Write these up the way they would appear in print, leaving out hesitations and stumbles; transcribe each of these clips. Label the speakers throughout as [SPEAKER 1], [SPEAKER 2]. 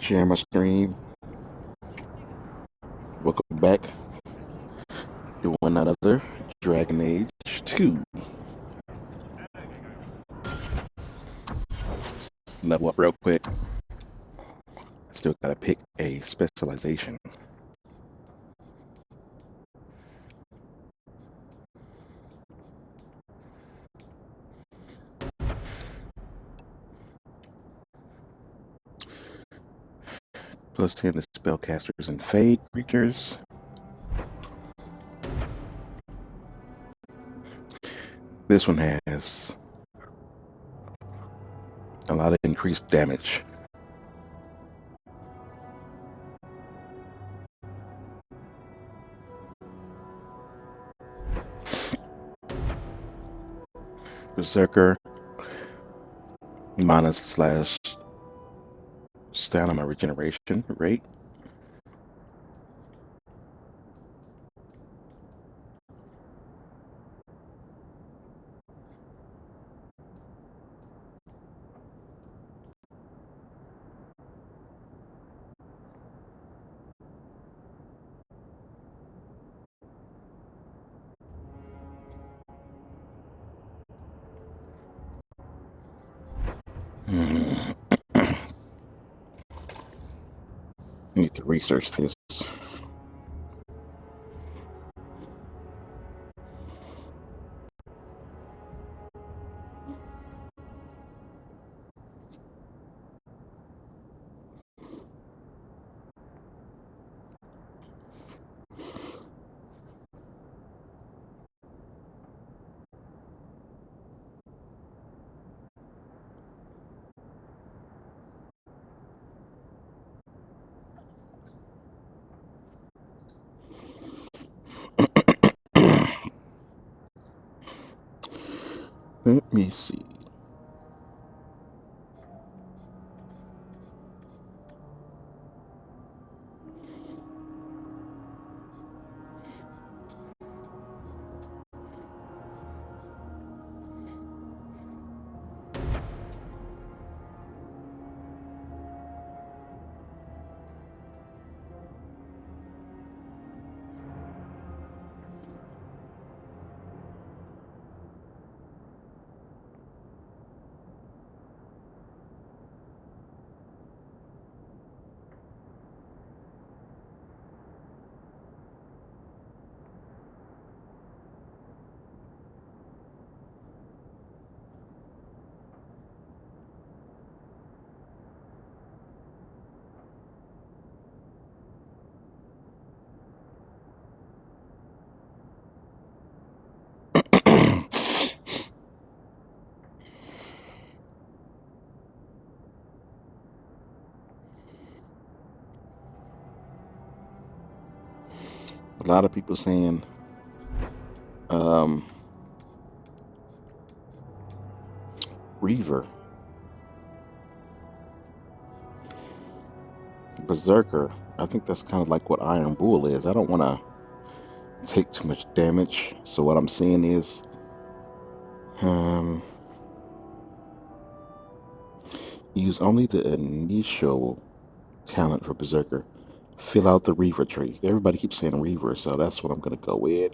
[SPEAKER 1] Share my screen. Welcome back to one another Dragon Age 2. Level up real quick. Still gotta pick a specialization. Plus 10 to spellcasters and fade creatures. This one has a lot of increased damage. Berserker, mana/stamina regeneration rate. Need to research this. Let me see. A lot of people saying Reaver, Berserker. I think that's kind of like what Iron Bull is. I don't want to take too much damage, so what I'm seeing is use only the initial talent for Berserker. Fill out the Reaver tree. Everybody keeps saying Reaver, so that's what I'm gonna go with.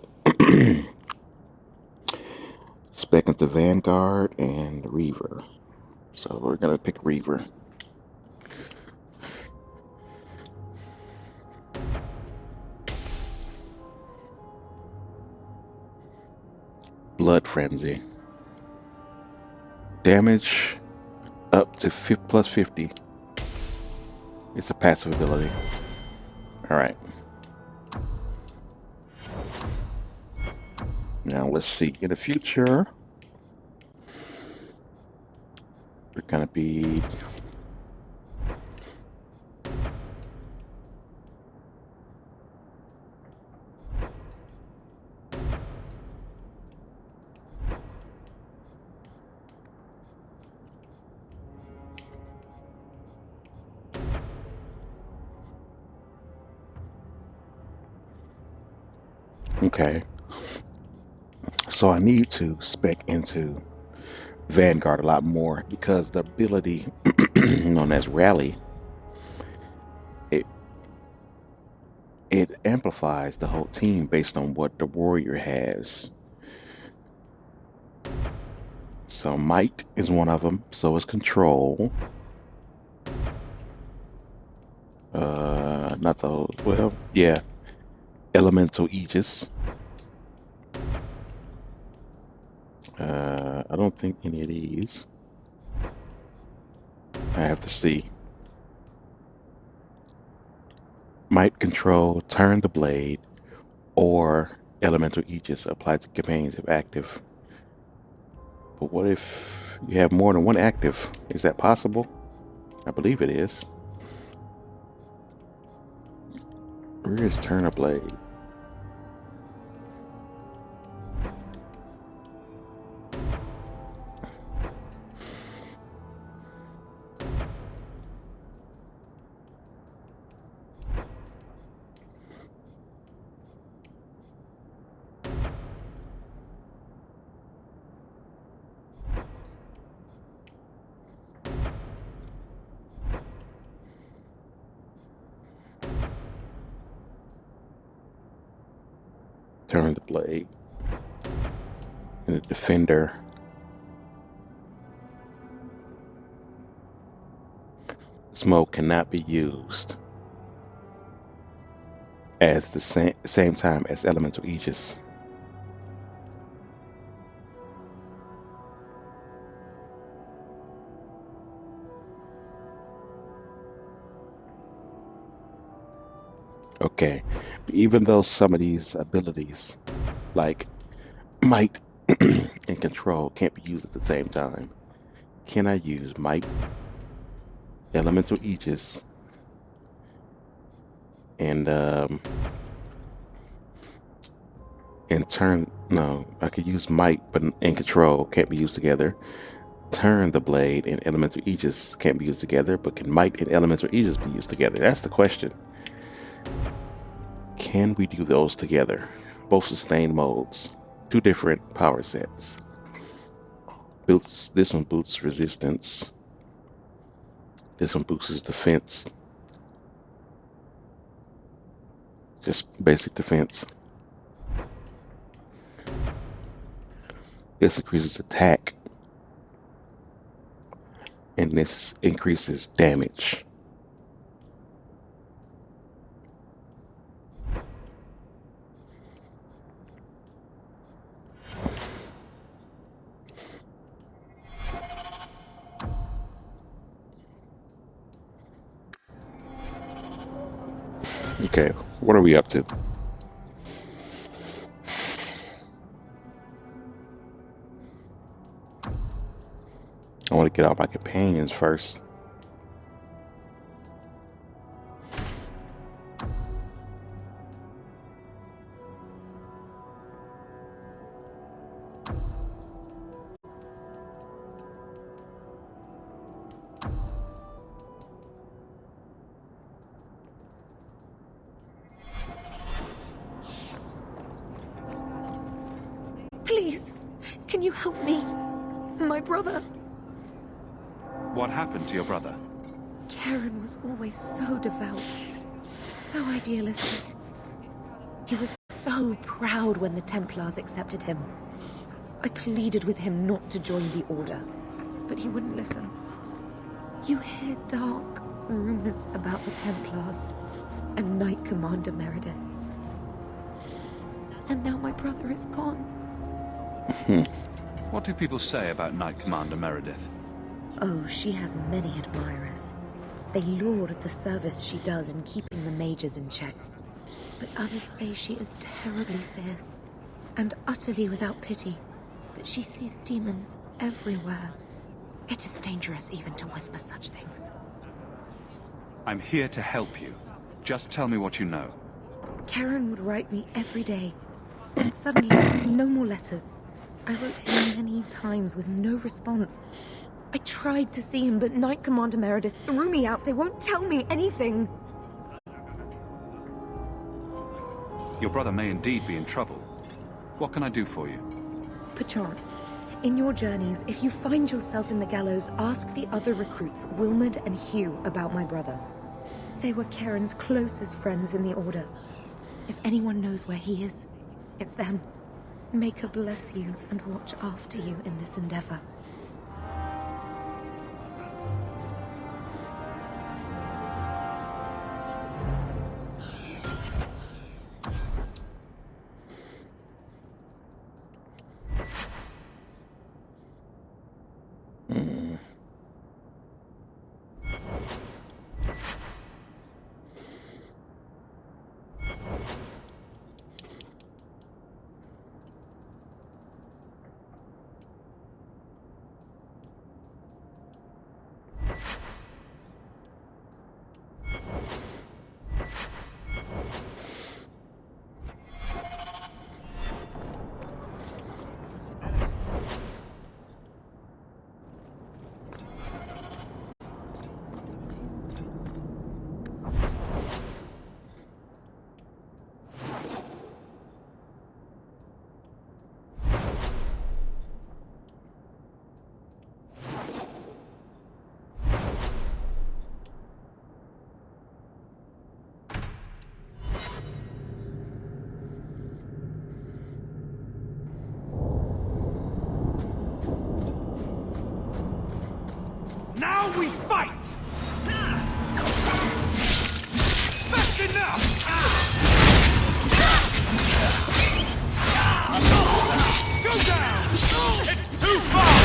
[SPEAKER 1] Spec into Vanguard and Reaver. So we're gonna pick Reaver. Blood Frenzy. Damage up to plus 50. It's a passive ability. Alright. Now let's see. In the future, we're gonna be okay. So I need to spec into Vanguard a lot more because the ability known as Rally it amplifies the whole team based on what the warrior has. So might is one of them. So is control. Not those. Well, yeah. Elemental Aegis. I don't think any of these. I have to see. Might control, turn the blade, or elemental Aegis applied to companions if active. But what if you have more than one active? Is that possible? I believe it is. Where is turn a blade? Turn the blade. And the defender. Smoke cannot be used as the same time as elemental Aegis. Okay, but even though some of these abilities, like might and control, can't be used at the same time, can I use might, elemental Aegis, and turn? No, I could use might, but and control can't be used together. Turn the blade and elemental Aegis can't be used together, but can might and elemental Aegis be used together? That's the question. Can we do those together? Both sustained modes, two different power sets. This one boosts resistance. This one boosts defense. Just basic defense. This increases attack. And this increases damage. Okay, what are we up to? I want to get out my companions first.
[SPEAKER 2] Please, can you help me? My brother.
[SPEAKER 3] What happened to your brother?
[SPEAKER 2] Karen was always so devout, so idealistic. He was so proud when the Templars accepted him. I pleaded with him not to join the Order, but he wouldn't listen. You hear dark rumors about the Templars and Knight Commander Meredith. And now my brother is gone.
[SPEAKER 3] What do people say about Knight Commander Meredith?
[SPEAKER 2] Oh, she has many admirers. They laud the service she does in keeping the mages in check. But others say she is terribly fierce and utterly without pity, that she sees demons everywhere. It is dangerous even to whisper such things.
[SPEAKER 3] I'm here to help you. Just tell me what you know.
[SPEAKER 2] Karen would write me every day. Then suddenly, no more letters. I wrote him many times with no response. I tried to see him, but Knight Commander Meredith threw me out. They won't tell me anything.
[SPEAKER 3] Your brother may indeed be in trouble. What can I do for you?
[SPEAKER 2] Perchance. In your journeys, if you find yourself in the gallows, ask the other recruits, Wilmerd and Hugh, about my brother. They were Karen's closest friends in the Order. If anyone knows where he is, it's them. Maker bless you and watch after you in this endeavor.
[SPEAKER 4] Now we fight! That's enough! Go down! It's too far!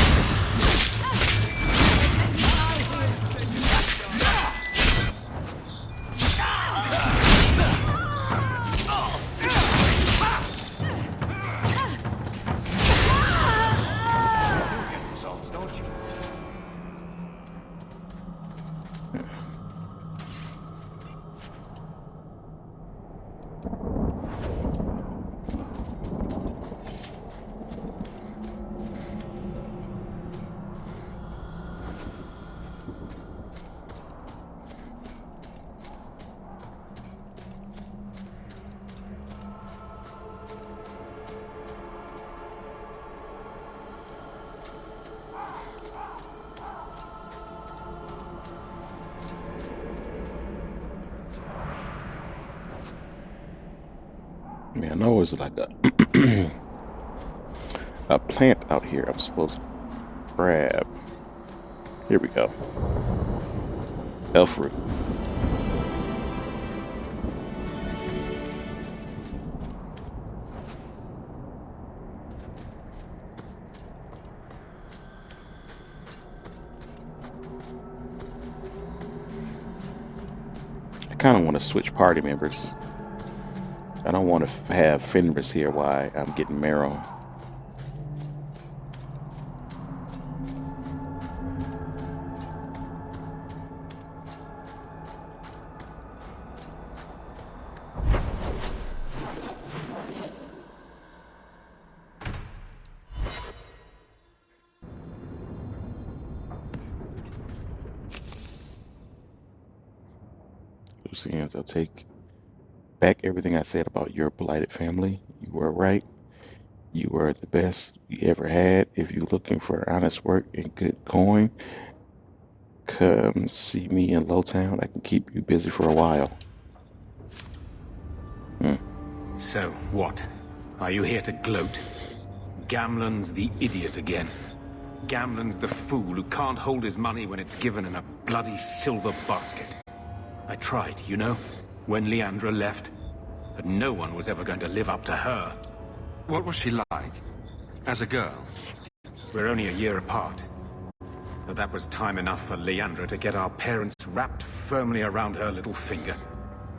[SPEAKER 4] You get results, don't you?
[SPEAKER 1] Man, I know it's like a plant out here I'm supposed to grab. Here we go. Elf root. I kind of want to switch party members. I don't want to have Fenris here while I'm getting Marrow. Lucians, I'll take back everything I said about your blighted family. You were right. You were the best you ever had. If you're looking for honest work and good coin, come see me in Lowtown. I can keep you busy for a while.
[SPEAKER 4] So, what? Are you here to gloat? Gamlen's the idiot again. Gamlen's the fool who can't hold his money when it's given in a bloody silver basket. I tried, you know, when Leandra left. But no one was ever going to live up to her.
[SPEAKER 3] What was she like? As a girl?
[SPEAKER 4] We're only a year apart. But that was time enough for Leandra to get our parents wrapped firmly around her little finger.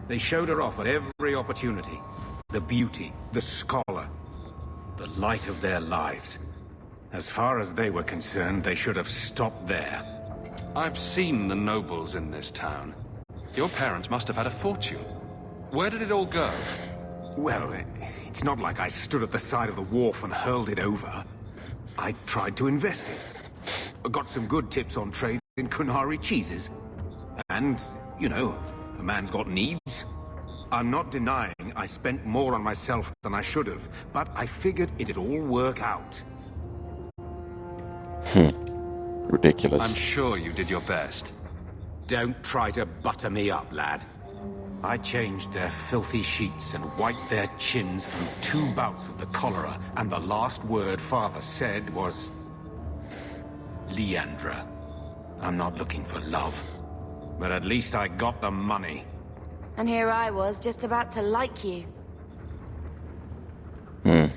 [SPEAKER 4] They showed her off at every opportunity. The beauty, the scholar, the light of their lives. As far as they were concerned, they should have stopped there.
[SPEAKER 3] I've seen the nobles in this town. Your parents must have had a fortune. Where did it all go?
[SPEAKER 4] Well, it's not like I stood at the side of the wharf and hurled it over. I tried to invest it. I got some good tips on trade in Kunari cheeses. And, you know, a man's got needs. I'm not denying I spent more on myself than I should have, but I figured it'd all work out.
[SPEAKER 1] Ridiculous.
[SPEAKER 3] I'm sure you did your best.
[SPEAKER 4] Don't try to butter me up, lad. I changed their filthy sheets and wiped their chins through 2 bouts of the cholera, and the last word Father said was... Leandra, I'm not looking for love, but at least I got the money.
[SPEAKER 5] And here I was, just about to like you.
[SPEAKER 1] Hmm.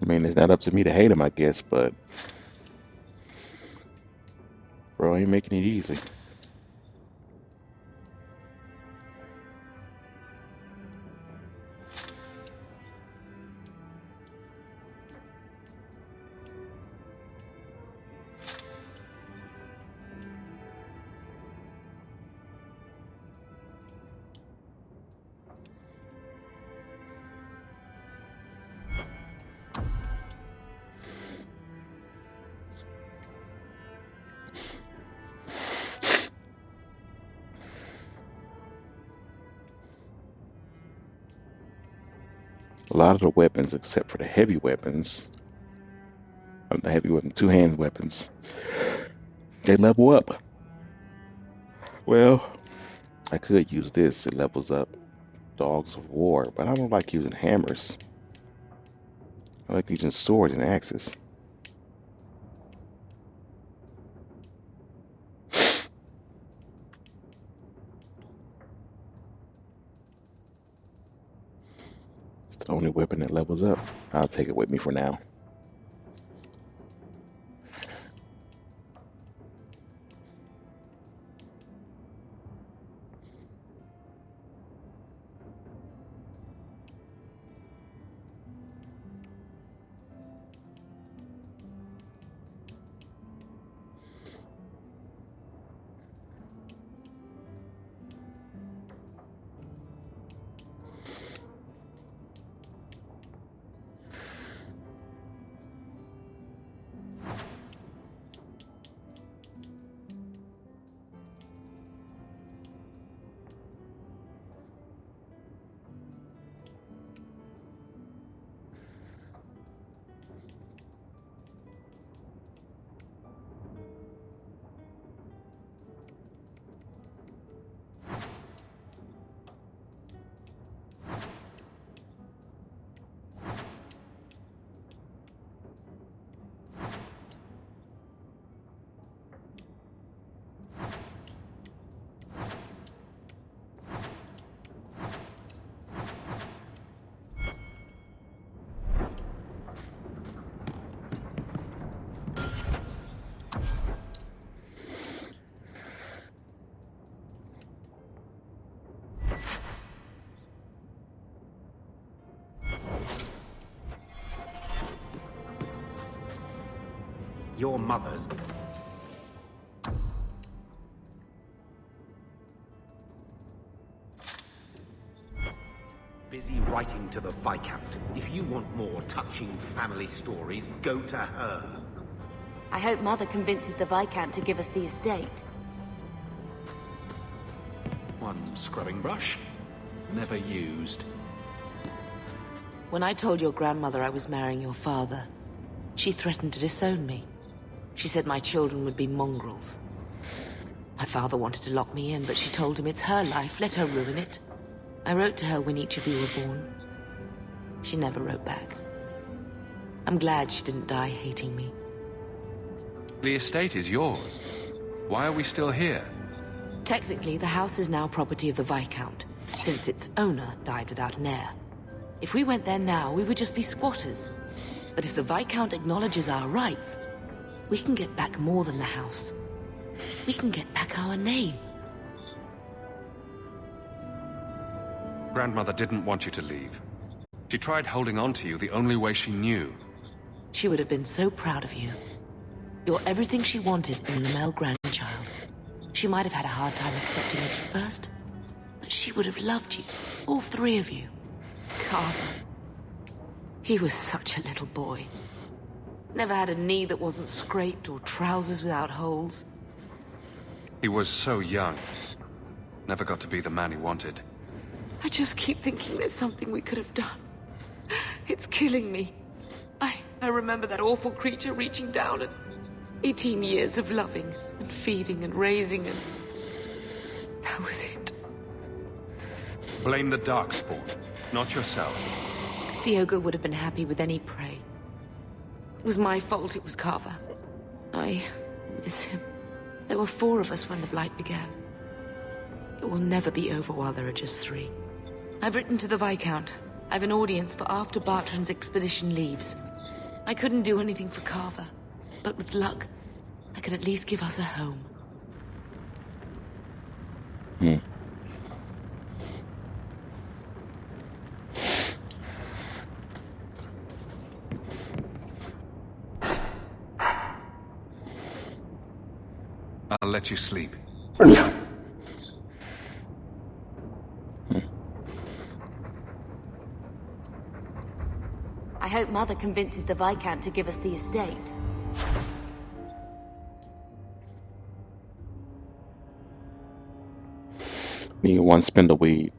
[SPEAKER 1] I mean, it's not up to me to hate him, I guess, but... Bro, ain't making it easy. A lot of the weapons, except for the heavy weapons, the heavy weapon, two-hand weapons, they level up. Well, I could use this. It levels up Dogs of War, but I don't like using hammers. I like using swords and axes. It's the only weapon that levels up. I'll take it with me for now.
[SPEAKER 4] Your mother's... busy writing to the Viscount. If you want more touching family stories, go to her.
[SPEAKER 5] I hope Mother convinces the Viscount to give us the estate.
[SPEAKER 3] One scrubbing brush, never used.
[SPEAKER 6] When I told your grandmother I was marrying your father, she threatened to disown me. She said my children would be mongrels. My father wanted to lock me in, but she told him it's her life, let her ruin it. I wrote to her when each of you were born. She never wrote back. I'm glad she didn't die hating me.
[SPEAKER 3] The estate is yours. Why are we still here?
[SPEAKER 6] Technically, the house is now property of the Viscount, since its owner died without an heir. If we went there now, we would just be squatters. But if the Viscount acknowledges our rights, we can get back more than the house. We can get back our name.
[SPEAKER 3] Grandmother didn't want you to leave. She tried holding on to you the only way she knew.
[SPEAKER 6] She would have been so proud of you. You're everything she wanted in the male grandchild. She might have had a hard time accepting it at first, but she would have loved you, all 3 of you. Carver. He was such a little boy. Never had a knee that wasn't scraped or trousers without holes.
[SPEAKER 3] He was so young. Never got to be the man he wanted.
[SPEAKER 6] I just keep thinking there's something we could have done. It's killing me. I remember that awful creature reaching down and 18 years of loving and and feeding and raising, and that was it.
[SPEAKER 3] Blame the Darkspawn, not yourself.
[SPEAKER 6] The ogre would have been happy with any prey. It was my fault it was Carver. I miss him. There were 4 of us when the Blight began. It will never be over while there are just 3. I've written to the Viscount. I've an audience for after Bartrand's expedition leaves. I couldn't do anything for Carver, but with luck, I could at least give us a home.
[SPEAKER 3] I'll let you sleep.
[SPEAKER 5] I hope Mother convinces the Viscount to give us the estate.
[SPEAKER 1] Need 1 spindleweed.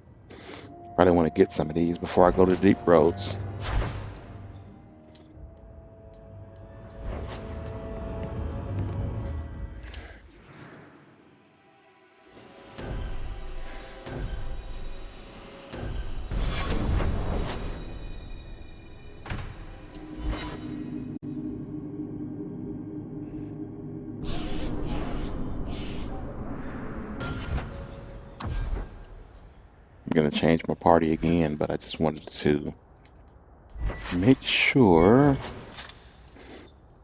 [SPEAKER 1] Probably want to get some of these before I go to the deep roads. I'm gonna change my party again, but I just wanted to make sure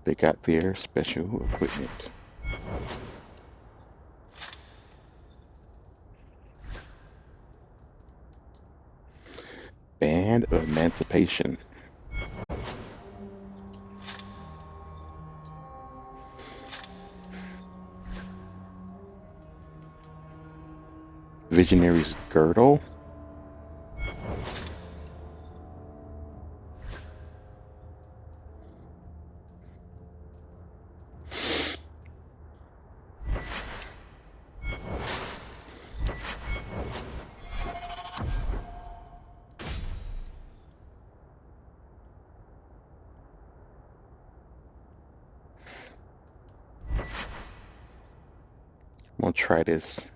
[SPEAKER 1] they got their special equipment. Band of Emancipation. Visionary's Girdle. I'm gonna try this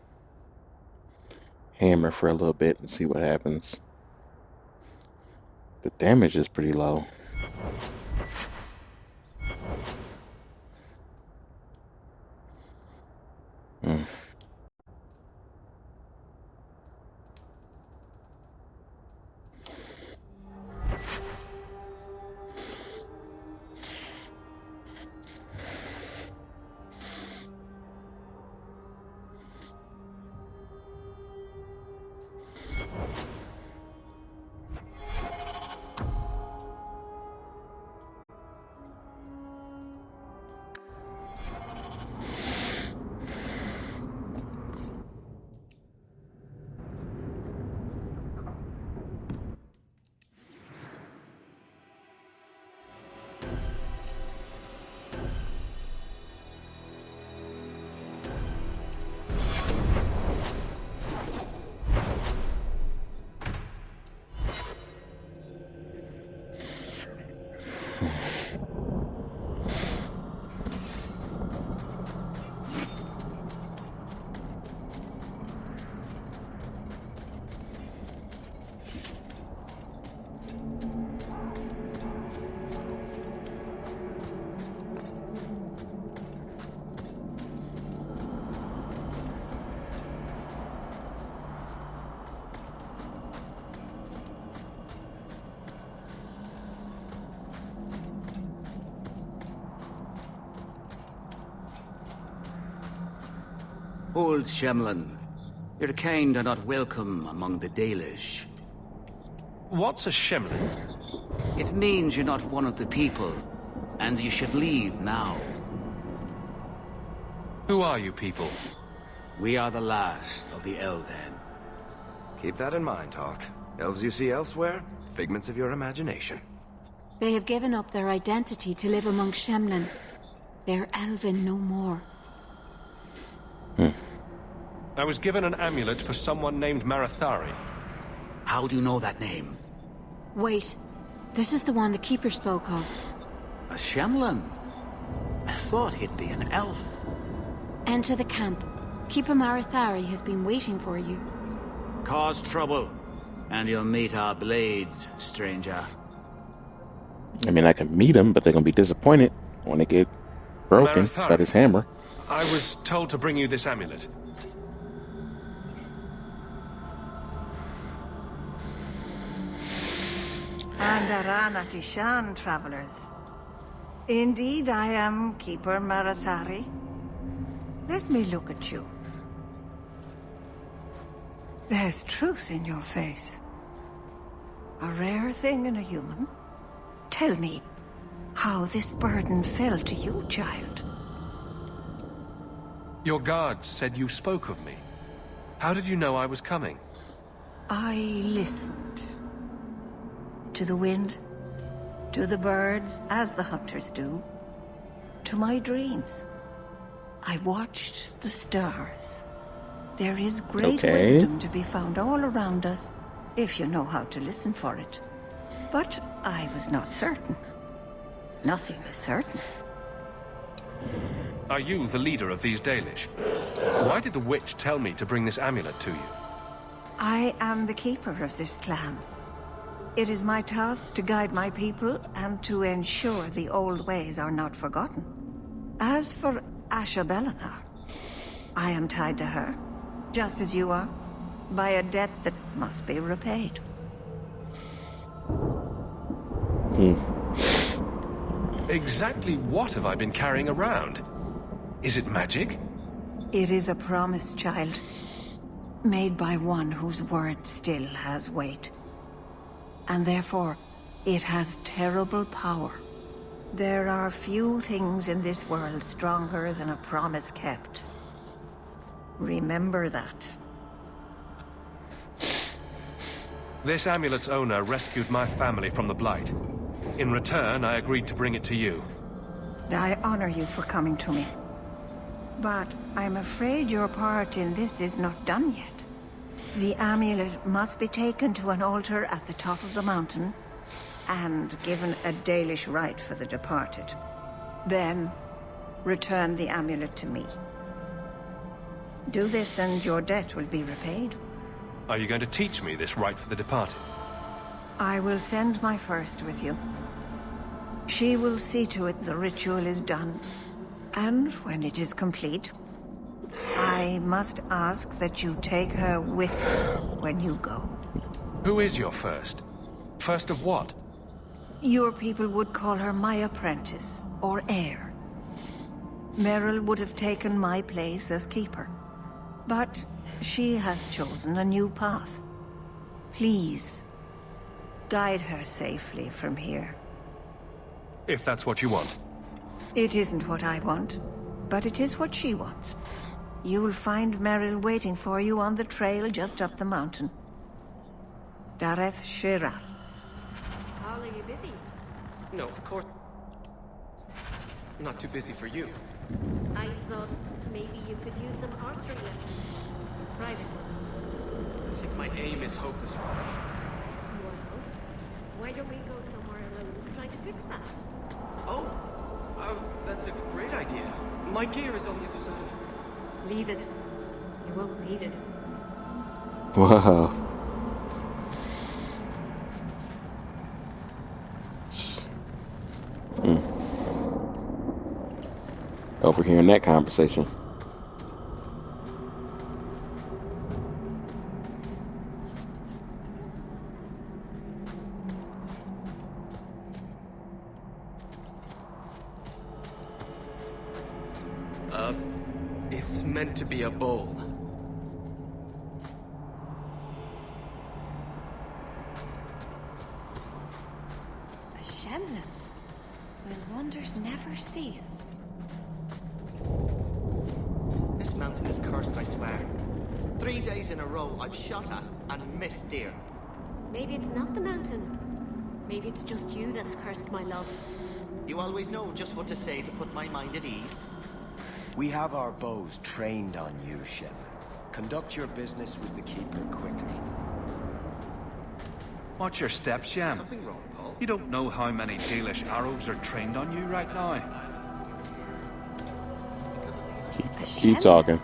[SPEAKER 1] hammer for a little bit and see what happens. The damage is pretty low.
[SPEAKER 7] Old Shemlin, your kind are not welcome among the Dalish.
[SPEAKER 3] What's a Shemlin?
[SPEAKER 7] It means you're not one of the people, and you should leave now.
[SPEAKER 3] Who are you people?
[SPEAKER 7] We are the last of the Elven.
[SPEAKER 8] Keep that in mind, Hawk. Elves you see elsewhere, figments of your imagination.
[SPEAKER 9] They have given up their identity to live among Shemlin. They're Elven no more.
[SPEAKER 3] I was given an amulet for someone named Marathari.
[SPEAKER 7] How do you know that name?
[SPEAKER 9] Wait, this is the one the Keeper spoke of.
[SPEAKER 7] A Shemlin? I thought he'd be an elf.
[SPEAKER 9] Enter the camp. Keeper Marathari has been waiting for you.
[SPEAKER 7] Cause trouble, and you'll meet our blades, stranger.
[SPEAKER 1] I mean, I can meet him, but they're gonna be disappointed when they get broken by this hammer.
[SPEAKER 3] I was told to bring you this amulet.
[SPEAKER 10] Andarana Tishan, travelers. Indeed, I am Keeper Marathari. Let me look at you. There's truth in your face. A rare thing in a human. Tell me how this burden fell to you, child.
[SPEAKER 3] Your guards said you spoke of me. How did you know I was coming?
[SPEAKER 10] I listened. To the wind, to the birds, as the hunters do. To my dreams. I watched the stars. There is great wisdom to be found all around us, if you know how to listen for it. But I was not certain. Nothing is certain.
[SPEAKER 3] Are you the leader of these Dalish? Why did the witch tell me to bring this amulet to you?
[SPEAKER 10] I am the keeper of this clan. It is my task to guide my people and to ensure the old ways are not forgotten. As for Asha Belenar, I am tied to her, just as you are, by a debt that must be repaid.
[SPEAKER 3] Exactly what have I been carrying around? Is it magic?
[SPEAKER 10] It is a promise, child, made by one whose word still has weight. And therefore, it has terrible power. There are few things in this world stronger than a promise kept. Remember that.
[SPEAKER 3] This amulet's owner rescued my family from the Blight. In return, I agreed to bring it to you.
[SPEAKER 10] I honor you for coming to me. But I'm afraid your part in this is not done yet. The amulet must be taken to an altar at the top of the mountain and given a Dalish rite for the departed. Then, return the amulet to me. Do this and your debt will be repaid.
[SPEAKER 3] Are you going to teach me this rite for the departed?
[SPEAKER 10] I will send my first with you. She will see to it the ritual is done. And when it is complete, I must ask that you take her with you when you go.
[SPEAKER 3] Who is your first? First of what?
[SPEAKER 10] Your people would call her my apprentice, or heir. Meryl would have taken my place as keeper. But she has chosen a new path. Please, guide her safely from here.
[SPEAKER 3] If that's what you want.
[SPEAKER 10] It isn't what I want, but it is what she wants. You'll find Meryl waiting for you on the trail just up the mountain. Dareth Shira.
[SPEAKER 11] Paul, are you busy?
[SPEAKER 12] No, of course. I'm not too busy for you.
[SPEAKER 11] I thought maybe you could use some archery lessons. Private one.
[SPEAKER 12] I think my aim is hopeless right now.
[SPEAKER 11] Well, why don't we go somewhere alone and try to fix that?
[SPEAKER 12] Oh, that's a great idea. My gear is on the other side.
[SPEAKER 11] Leave it. You won't need it.
[SPEAKER 1] Wow. Overhearing that conversation.
[SPEAKER 12] It's meant to be a bowl.
[SPEAKER 9] A Shemlin. Will wonders never cease?
[SPEAKER 13] This mountain is cursed, I swear. 3 days in a row I've shot at and missed deer.
[SPEAKER 11] Maybe it's not the mountain. Maybe it's just you that's cursed, my love.
[SPEAKER 13] You always know just what to say to put my mind at ease.
[SPEAKER 8] We have our bows trained on you, Shenlin. Conduct your business with the Keeper quickly.
[SPEAKER 14] Watch your step, Shem.
[SPEAKER 13] Something wrong, Paul?
[SPEAKER 14] You don't know how many Dalish arrows are trained on you right now.
[SPEAKER 1] Keep Keep talking.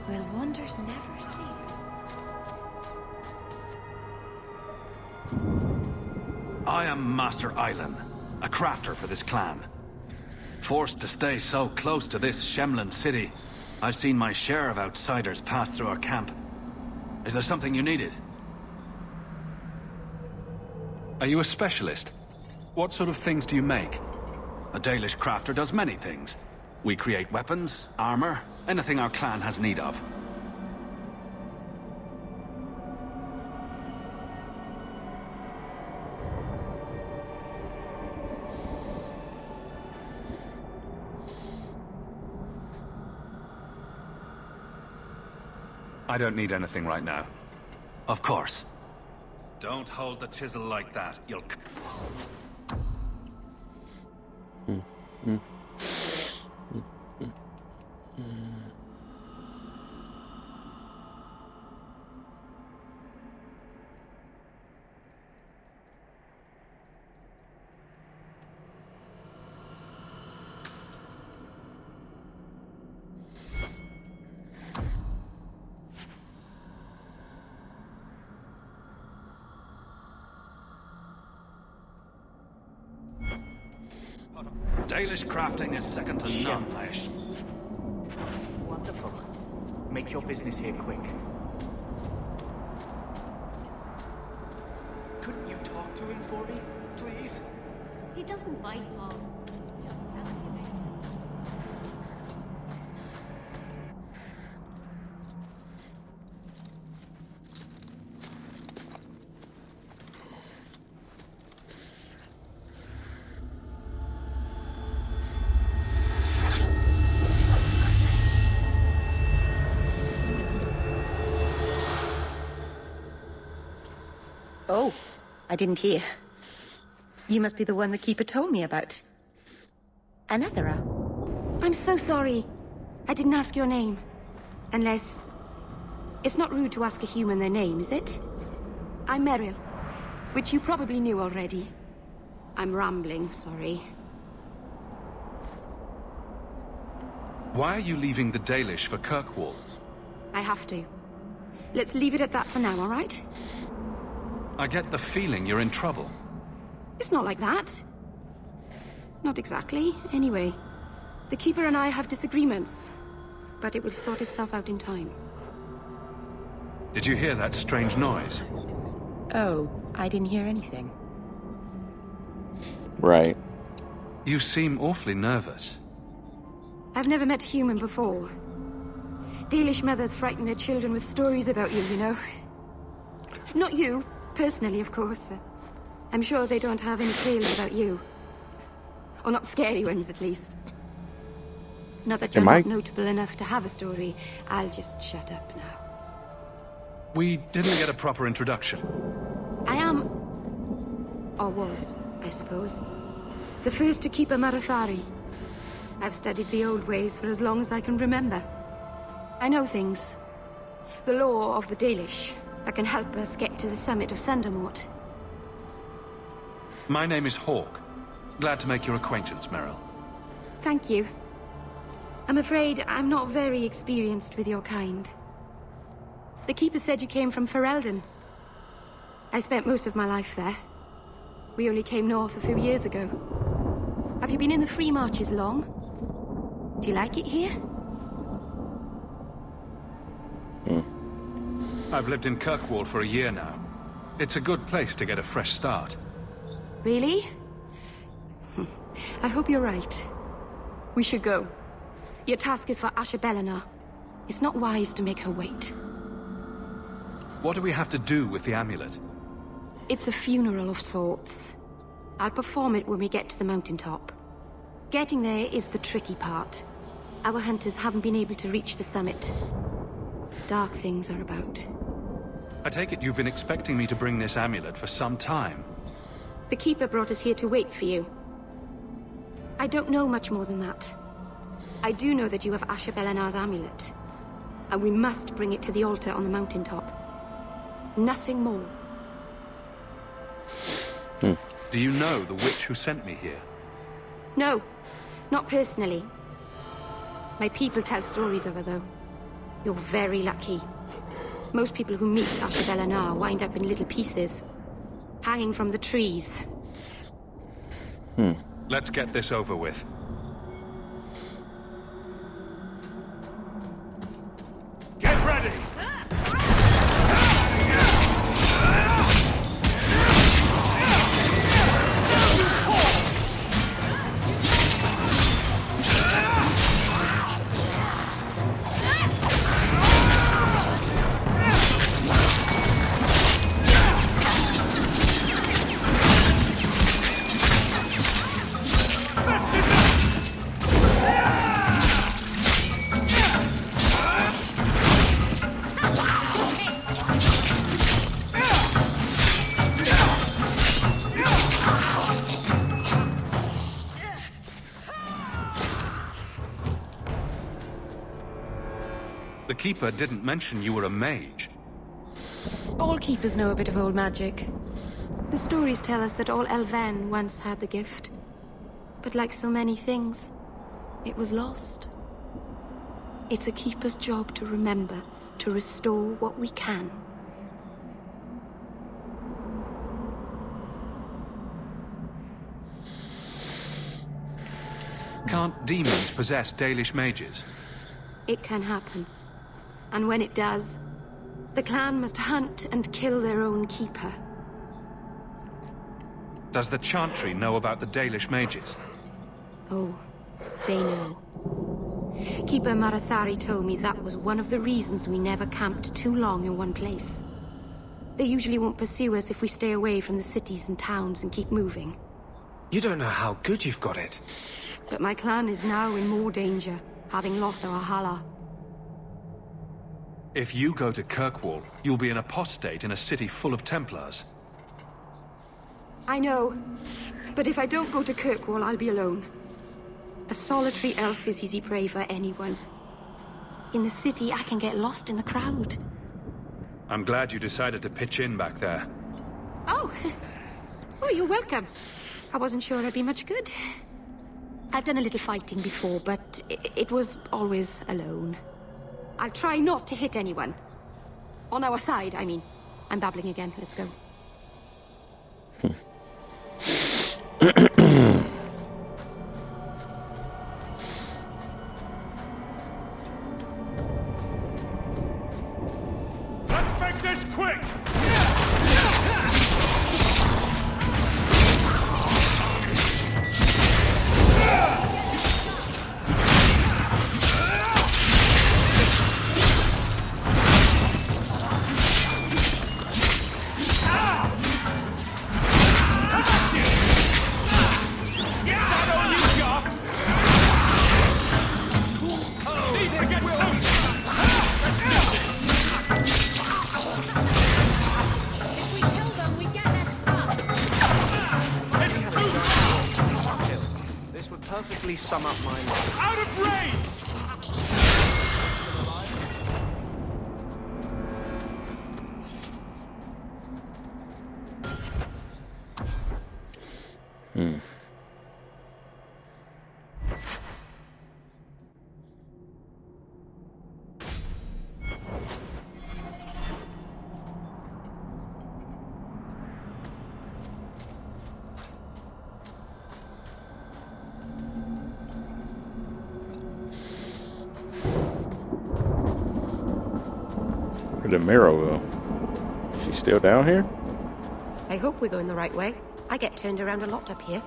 [SPEAKER 9] Will wonders never cease?
[SPEAKER 3] I am Master Island, a crafter for this clan. Forced to stay so close to this Shemlin city, I've seen my share of outsiders pass through our camp. Is there something you needed? Are you a specialist? What sort of things do you make? A Dalish crafter does many things. We create weapons, armor, anything our clan has need of. I don't need anything right now. Of course. Don't hold the chisel like that. You'll... Dalish crafting is second to none, Aish.
[SPEAKER 13] Wonderful. Make your business here quick.
[SPEAKER 12] Couldn't you talk to him for me, please?
[SPEAKER 11] He doesn't bite long. Just tell him you made it.
[SPEAKER 10] Oh, I didn't hear. You must be the one the Keeper told me about. Anethera.
[SPEAKER 15] I'm so sorry. I didn't ask your name. Unless... It's not rude to ask a human their name, is it? I'm Meryl, which you probably knew already. I'm rambling, sorry.
[SPEAKER 3] Why are you leaving the Dalish for Kirkwall?
[SPEAKER 15] I have to. Let's leave it at that for now, all right?
[SPEAKER 3] I get the feeling you're in trouble.
[SPEAKER 15] It's not like that. Not exactly, anyway. The Keeper and I have disagreements, but it will sort itself out in time.
[SPEAKER 3] Did you hear that strange noise?
[SPEAKER 10] Oh, I didn't hear anything.
[SPEAKER 1] Right.
[SPEAKER 3] You seem awfully nervous.
[SPEAKER 15] I've never met a human before. Dalish mothers frighten their children with stories about you, you know. Not you, personally, of course. I'm sure they don't have any tales about you. Or not scary ones, at least. Not that you're not notable enough to have a story. I'll just shut up now.
[SPEAKER 3] We didn't get a proper introduction.
[SPEAKER 15] I am... or was, I suppose. The first to keep a Marathari. I've studied the old ways for as long as I can remember. I know things. The law of the Dalish that can help us get to the summit of Sandamort.
[SPEAKER 3] My name is Hawke. Glad to make your acquaintance, Meryl.
[SPEAKER 15] Thank you. I'm afraid I'm not very experienced with your kind. The Keeper said you came from Ferelden. I spent most of my life there. We only came north a few years ago. Have you been in the Free Marches long? Do you like it here?
[SPEAKER 3] I've lived in Kirkwall for a year now. It's a good place to get a fresh start.
[SPEAKER 15] Really? I hope you're right. We should go. Your task is for Asher Bellinar. It's not wise to make her wait.
[SPEAKER 3] What do we have to do with the amulet?
[SPEAKER 15] It's a funeral of sorts. I'll perform it when we get to the mountaintop. Getting there is the tricky part. Our hunters haven't been able to reach the summit. Dark things are about.
[SPEAKER 3] I take it you've been expecting me to bring this amulet for some time.
[SPEAKER 15] The Keeper brought us here to wait for you. I don't know much more than that. I do know that you have Asher Bellinar's amulet. And we must bring it to the altar on the mountaintop. Nothing more.
[SPEAKER 3] Do you know the witch who sent me here?
[SPEAKER 15] No, not personally. My people tell stories of her, though. You're very lucky. Most people who meet Ashbel Anar wind up in little pieces, hanging from the trees.
[SPEAKER 3] Let's get this over with. Get ready! The Keeper didn't mention you were a mage.
[SPEAKER 15] All keepers know a bit of old magic. The stories tell us that all Elven once had the gift. But like so many things, it was lost. It's a keeper's job to remember, to restore what we can.
[SPEAKER 3] Can't demons possess Dalish mages?
[SPEAKER 15] It can happen. And when it does, the clan must hunt and kill their own keeper.
[SPEAKER 3] Does the Chantry know about the Dalish mages?
[SPEAKER 15] Oh, they know. Keeper Marathari told me that was one of the reasons we never camped too long in one place. They usually won't pursue us if we stay away from the cities and towns and keep moving.
[SPEAKER 12] You don't know how good you've got it.
[SPEAKER 15] But my clan is now in more danger, having lost our Hala.
[SPEAKER 3] If you go to Kirkwall, you'll be an apostate in a city full of Templars.
[SPEAKER 15] I know. But if I don't go to Kirkwall, I'll be alone. A solitary elf is easy prey for anyone. In the city, I can get lost in the crowd.
[SPEAKER 3] I'm glad you decided to pitch in back there.
[SPEAKER 15] Oh! Oh, you're welcome. I wasn't sure I'd be much good. I've done a little fighting before, but it was always alone. I'll try not to hit anyone. On our side, I mean. I'm babbling again. Let's go.
[SPEAKER 3] Let's make this quick!
[SPEAKER 13] Perfectly sum up my life.
[SPEAKER 3] Out of range!
[SPEAKER 1] Where'd the Marrow go? Is she still down here?
[SPEAKER 2] I hope we're going the right way. I get turned around a lot up here.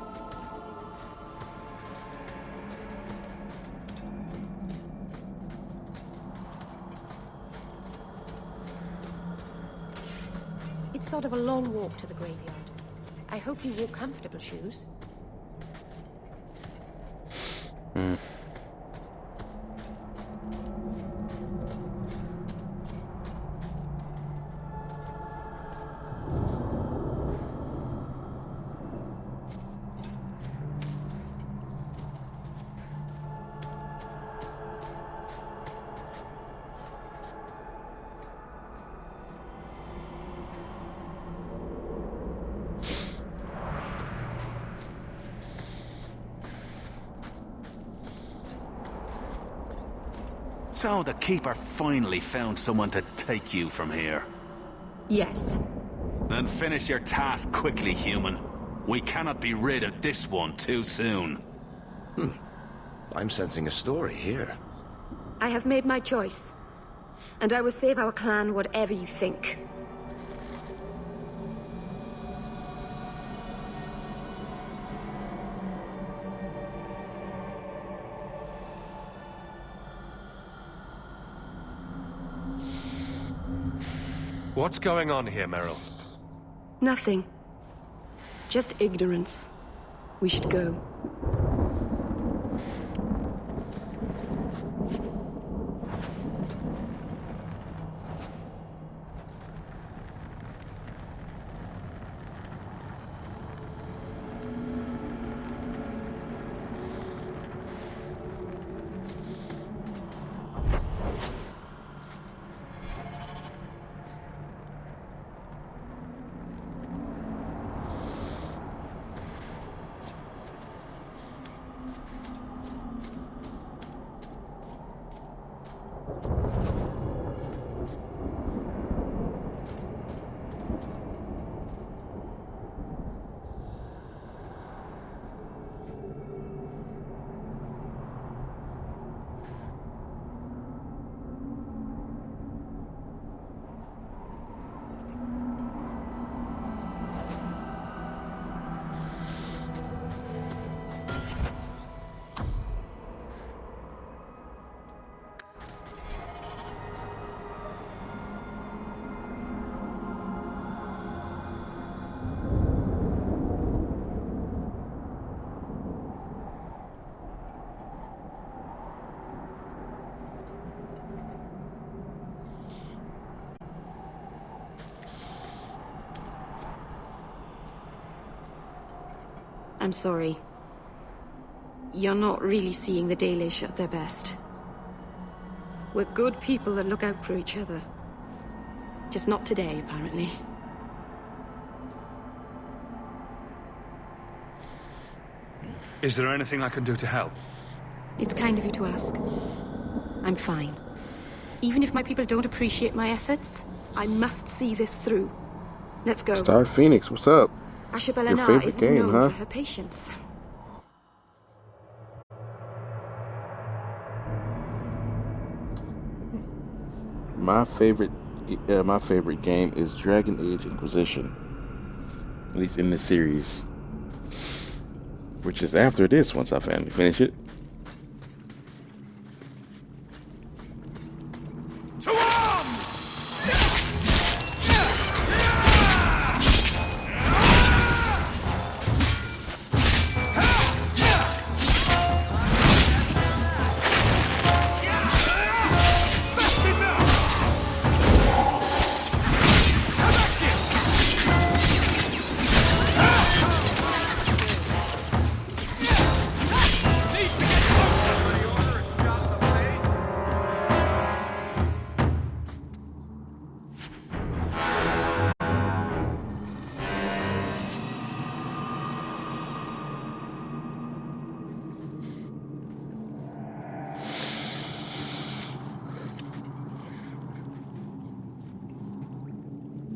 [SPEAKER 2] It's sort of a long walk to the graveyard. I hope you wore comfortable shoes.
[SPEAKER 3] So the Keeper finally found someone to take you from here.
[SPEAKER 15] Yes.
[SPEAKER 3] Then finish your task quickly, human. We cannot be rid of this one too soon.
[SPEAKER 8] I'm sensing a story here.
[SPEAKER 15] I have made my choice. And I will save our clan whatever you think.
[SPEAKER 12] What's going on here, Meryl?
[SPEAKER 15] Nothing. Just ignorance. We should go. I'm sorry. You're not really seeing the Dalish at their best. We're good people that look out for each other. Just not today, apparently.
[SPEAKER 14] Is there anything I can do to help?
[SPEAKER 15] It's kind of you to ask. I'm fine. Even if my people don't appreciate my efforts, I must see this through. Let's go.
[SPEAKER 1] Star Phoenix, what's up?
[SPEAKER 15] Ashibel
[SPEAKER 1] Your
[SPEAKER 15] Anar
[SPEAKER 1] favorite
[SPEAKER 15] is
[SPEAKER 1] game,
[SPEAKER 15] known
[SPEAKER 1] huh?
[SPEAKER 15] for her patience.
[SPEAKER 1] My favorite game is Dragon Age Inquisition. At least in the series. Which is after this, once I finally finish it.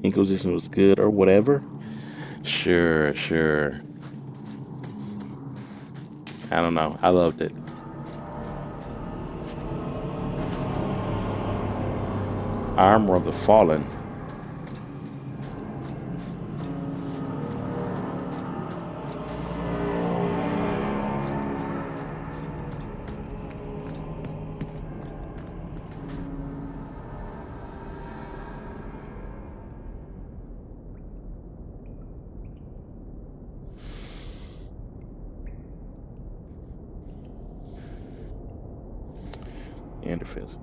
[SPEAKER 1] Inquisition was good or whatever. Sure. I don't know. I loved it. Armor of the Fallen. Interface.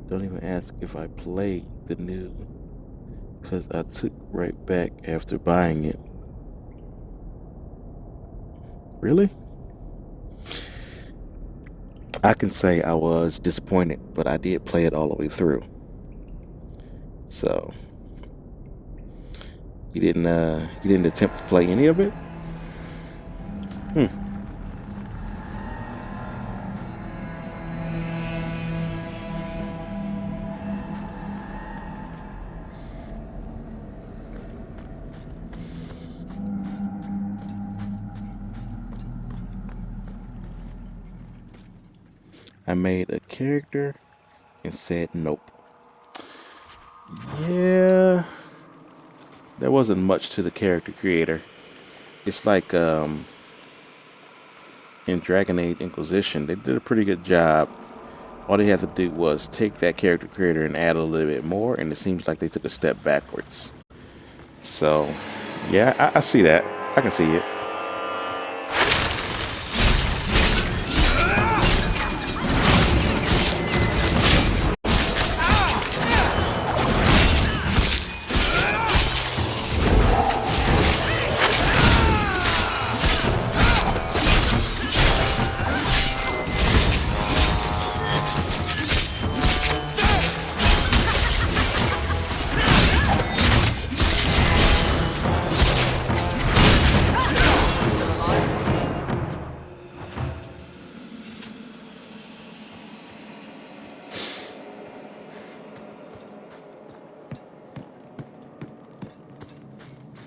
[SPEAKER 1] Don't even ask if I played the new, because I took right back after buying it. Really? I can say I was disappointed, but I did play it all the way through. So you didn't attempt to play any of it? I made a character and said nope. Yeah, there wasn't much to the character creator. It's like in Dragon Age Inquisition, they did a pretty good job. All they had to do was take that character creator and add a little bit more, and it seems like they took a step backwards. So, yeah, I see that. I can see it.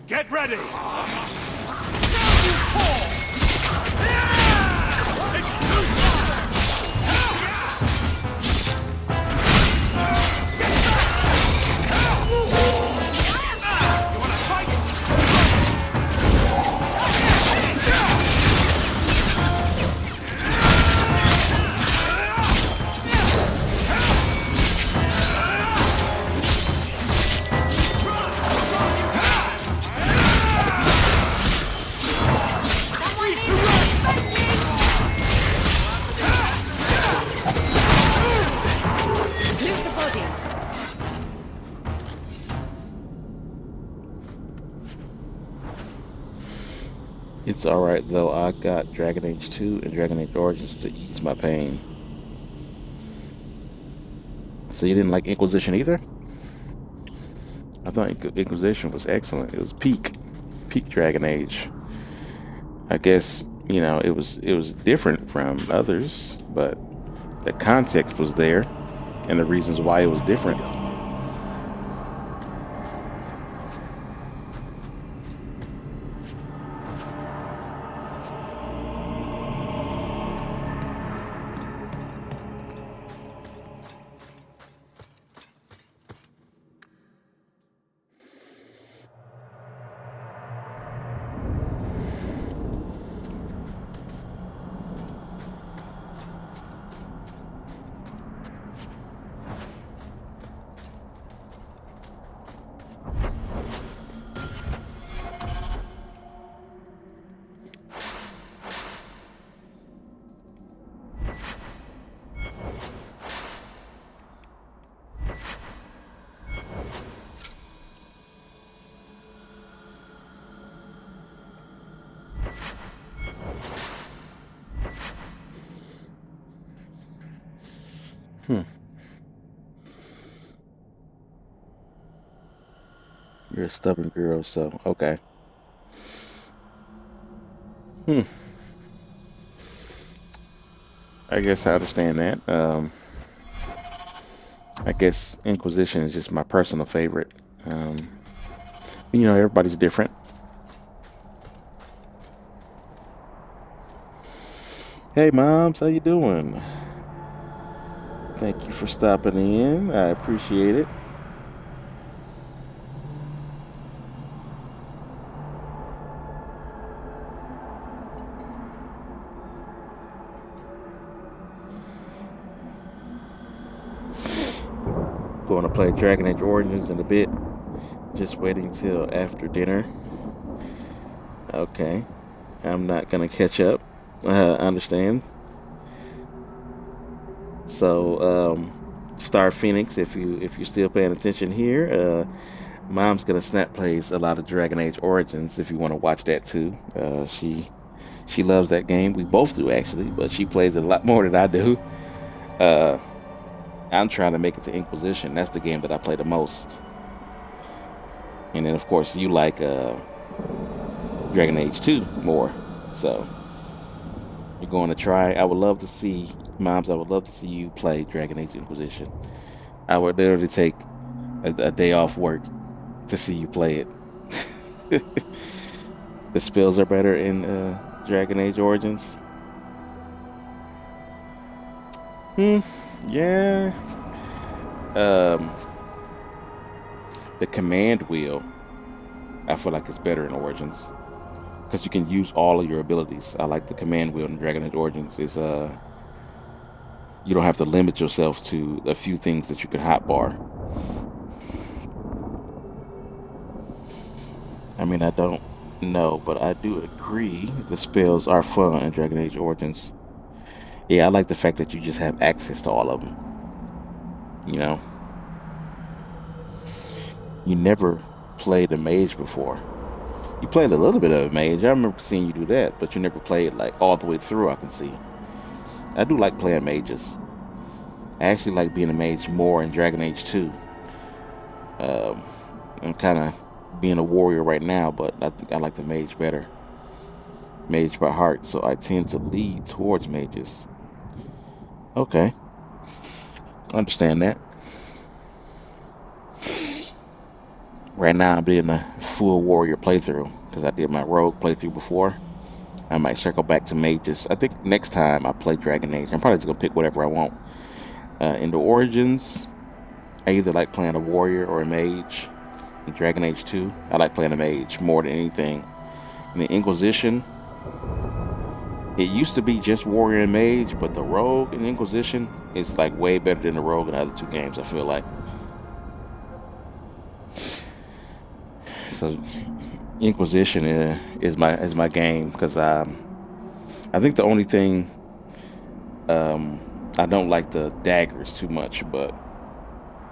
[SPEAKER 3] Get ready!
[SPEAKER 1] It's alright though, I got Dragon Age 2 and Dragon Age Origins to ease my pain. So you didn't like Inquisition either? I thought Inquisition was excellent. It was peak Dragon Age. I guess, you know, it was different from others, but the context was there and the reasons why it was different. You're a stubborn girl, so okay. I guess I understand that. I guess Inquisition is just my personal favorite. You know, everybody's different. Hey, moms, how you doing? Thank you for stopping in. I appreciate it. Going to play Dragon Age Origins in a bit. Just waiting till after dinner. Okay. I'm not gonna catch up. I understand. So, Star Phoenix, if you're still paying attention here, Mom's gonna snap plays a lot of Dragon Age Origins if you want to watch that too. She loves that game. We both do actually, but she plays it a lot more than I do. I'm trying to make it to Inquisition. That's the game that I play the most. And then of course you like Dragon Age 2 more. So you're going to try. I would love to see, Moms, I would love to see you play Dragon Age Inquisition. I would literally take a day off work to see you play it. The spells are better in Dragon Age Origins. Yeah. The command wheel, I feel like it's better in Origins because you can use all of your abilities. I like the command wheel in Dragon Age Origins. Is you don't have to limit yourself to a few things that you can hotbar. I mean, I don't know, but I do agree the spells are fun in Dragon Age Origins. Yeah, I like the fact that you just have access to all of them. You know, you never played a mage before. You played a little bit of a mage. I remember seeing you do that, but you never played like all the way through. I can see. I do like playing mages. I actually like being a mage more in Dragon Age 2. I'm kind of being a warrior right now, but I think I like the mage better. Mage by heart, so I tend to lead towards mages. Okay. Understand that. Right now I'm doing a full warrior playthrough because I did my rogue playthrough before. I might circle back to mages. I think next time I play Dragon Age, I'm probably just going to pick whatever I want. In the Origins, I either like playing a warrior or a mage. In Dragon Age 2, I like playing a mage more than anything. In the Inquisition, it used to be just warrior and mage, but the rogue in Inquisition is like way better than the rogue in the other two games, I feel like. So Inquisition is my game because I think the only thing I don't like the daggers too much, but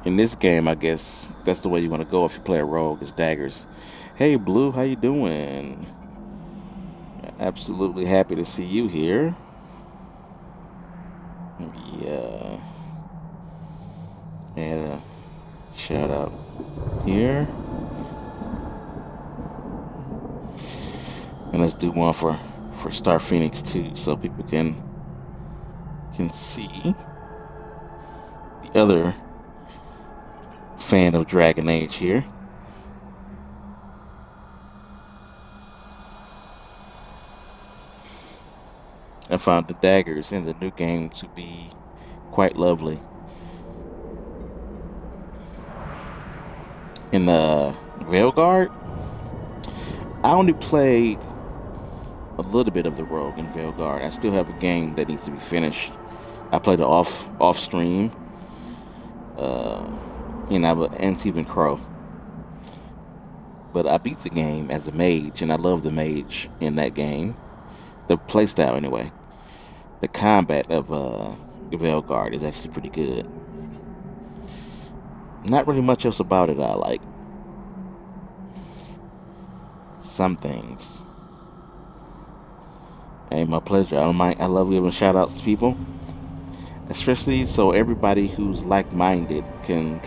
[SPEAKER 1] in this game I guess that's the way you want to go if you play a rogue is daggers. Hey Blue, how you doing? Absolutely happy to see you here. Yeah. And shout out here. And let's do one for Star Phoenix too, so people can see the other fan of Dragon Age here. I found the daggers in the new game to be quite lovely. In the Veilguard, I only played a little bit of the rogue in Veilguard. I still have a game that needs to be finished. I played it off stream. And Stephen Crow. But I beat the game as a mage, and I love the mage in that game. The playstyle, anyway. The combat of Veilguard is actually pretty good. Not really much else about it I like. Some things. Hey, my pleasure. I love giving shout outs to people. Especially so everybody who's like-minded can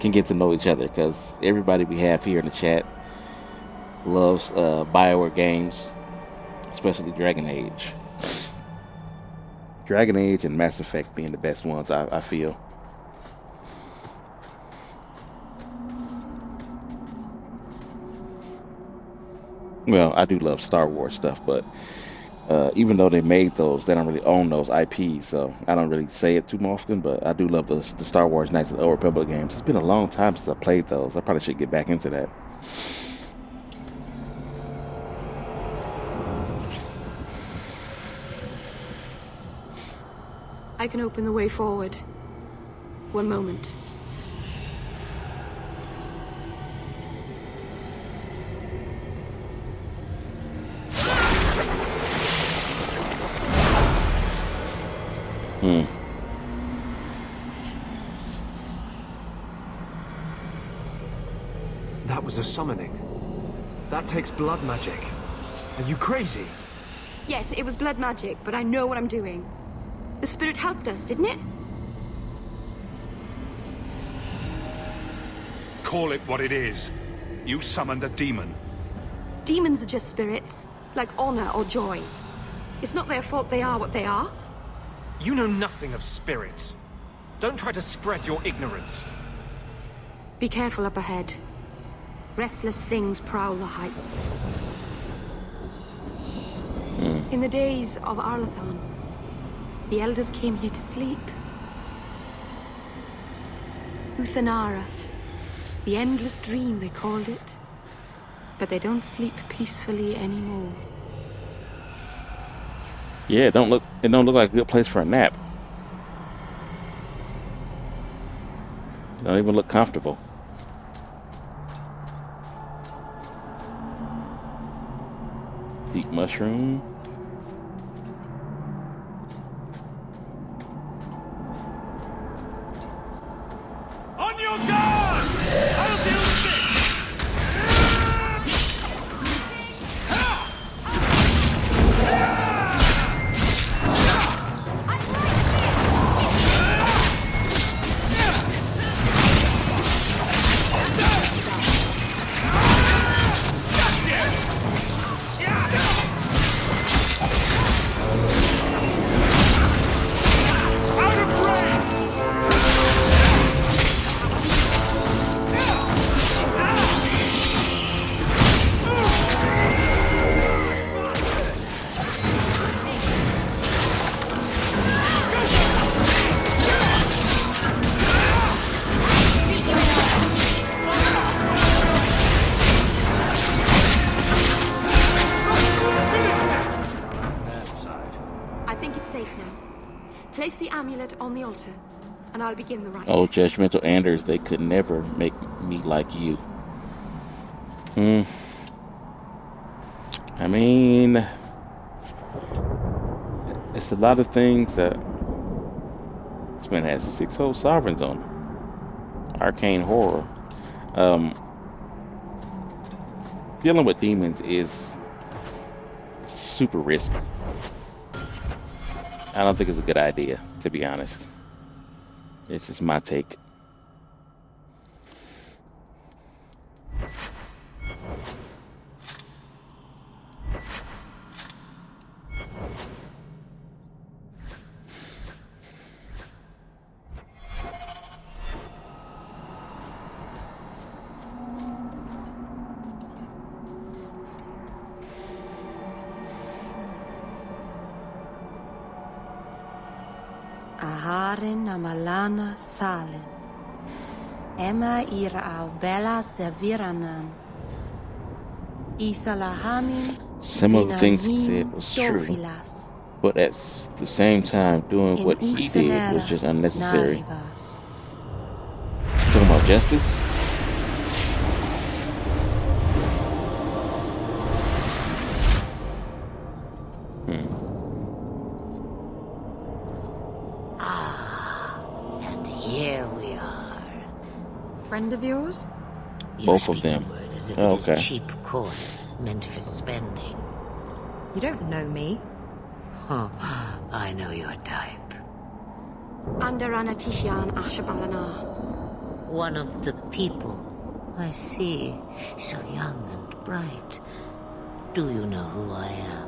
[SPEAKER 1] get to know each other, because everybody we have here in the chat loves BioWare games, especially Dragon Age. Dragon Age and Mass Effect being the best ones, I feel. Well, I do love Star Wars stuff, but even though they made those, they don't really own those IPs, so I don't really say it too often, but I do love the Star Wars Knights of the Old Republic games. It's been a long time since I played those. I probably should get back into that.
[SPEAKER 15] I can open the way forward. One moment.
[SPEAKER 12] That was a summoning. That takes blood magic. Are you crazy?
[SPEAKER 15] Yes, it was blood magic, but I know what I'm doing. The spirit helped us, didn't it?
[SPEAKER 14] Call it what it is. You summoned a demon.
[SPEAKER 15] Demons are just spirits, like honor or joy. It's not their fault they are what they are.
[SPEAKER 12] You know nothing of spirits. Don't try to spread your ignorance.
[SPEAKER 15] Be careful up ahead. Restless things prowl the heights. In the days of Arlathan, The elders came here to sleep. Uthanara. The endless dream, they called it. But they don't sleep peacefully anymore.
[SPEAKER 1] Yeah, it don't look like a good place for a nap. It don't even look comfortable. Deep mushroom.
[SPEAKER 3] On your guard! I'll deal with this!
[SPEAKER 15] Place the amulet on the altar, and I'll begin the rite.
[SPEAKER 1] Oh, judgmental Anders, they could never make me like you. I mean, it's a lot of things that this man has 6 whole sovereigns on him. Arcane horror. Dealing with demons is super risky. I don't think it's a good idea, to be honest. It's just my take.
[SPEAKER 16] Aharin amalana salin. Emma ira au bella seviranan. Isalahamin.
[SPEAKER 1] Some of the things he said was true, but at the same time, doing what he did was just unnecessary. Talking about justice?
[SPEAKER 2] Friend of yours?
[SPEAKER 1] Both of them.
[SPEAKER 17] As if it is cheap coin meant for spending.
[SPEAKER 2] You don't know me.
[SPEAKER 17] I know your type.
[SPEAKER 15] Andarana Tishan Ashabalana.
[SPEAKER 17] One of the people. I see. So young and bright. Do you know who I am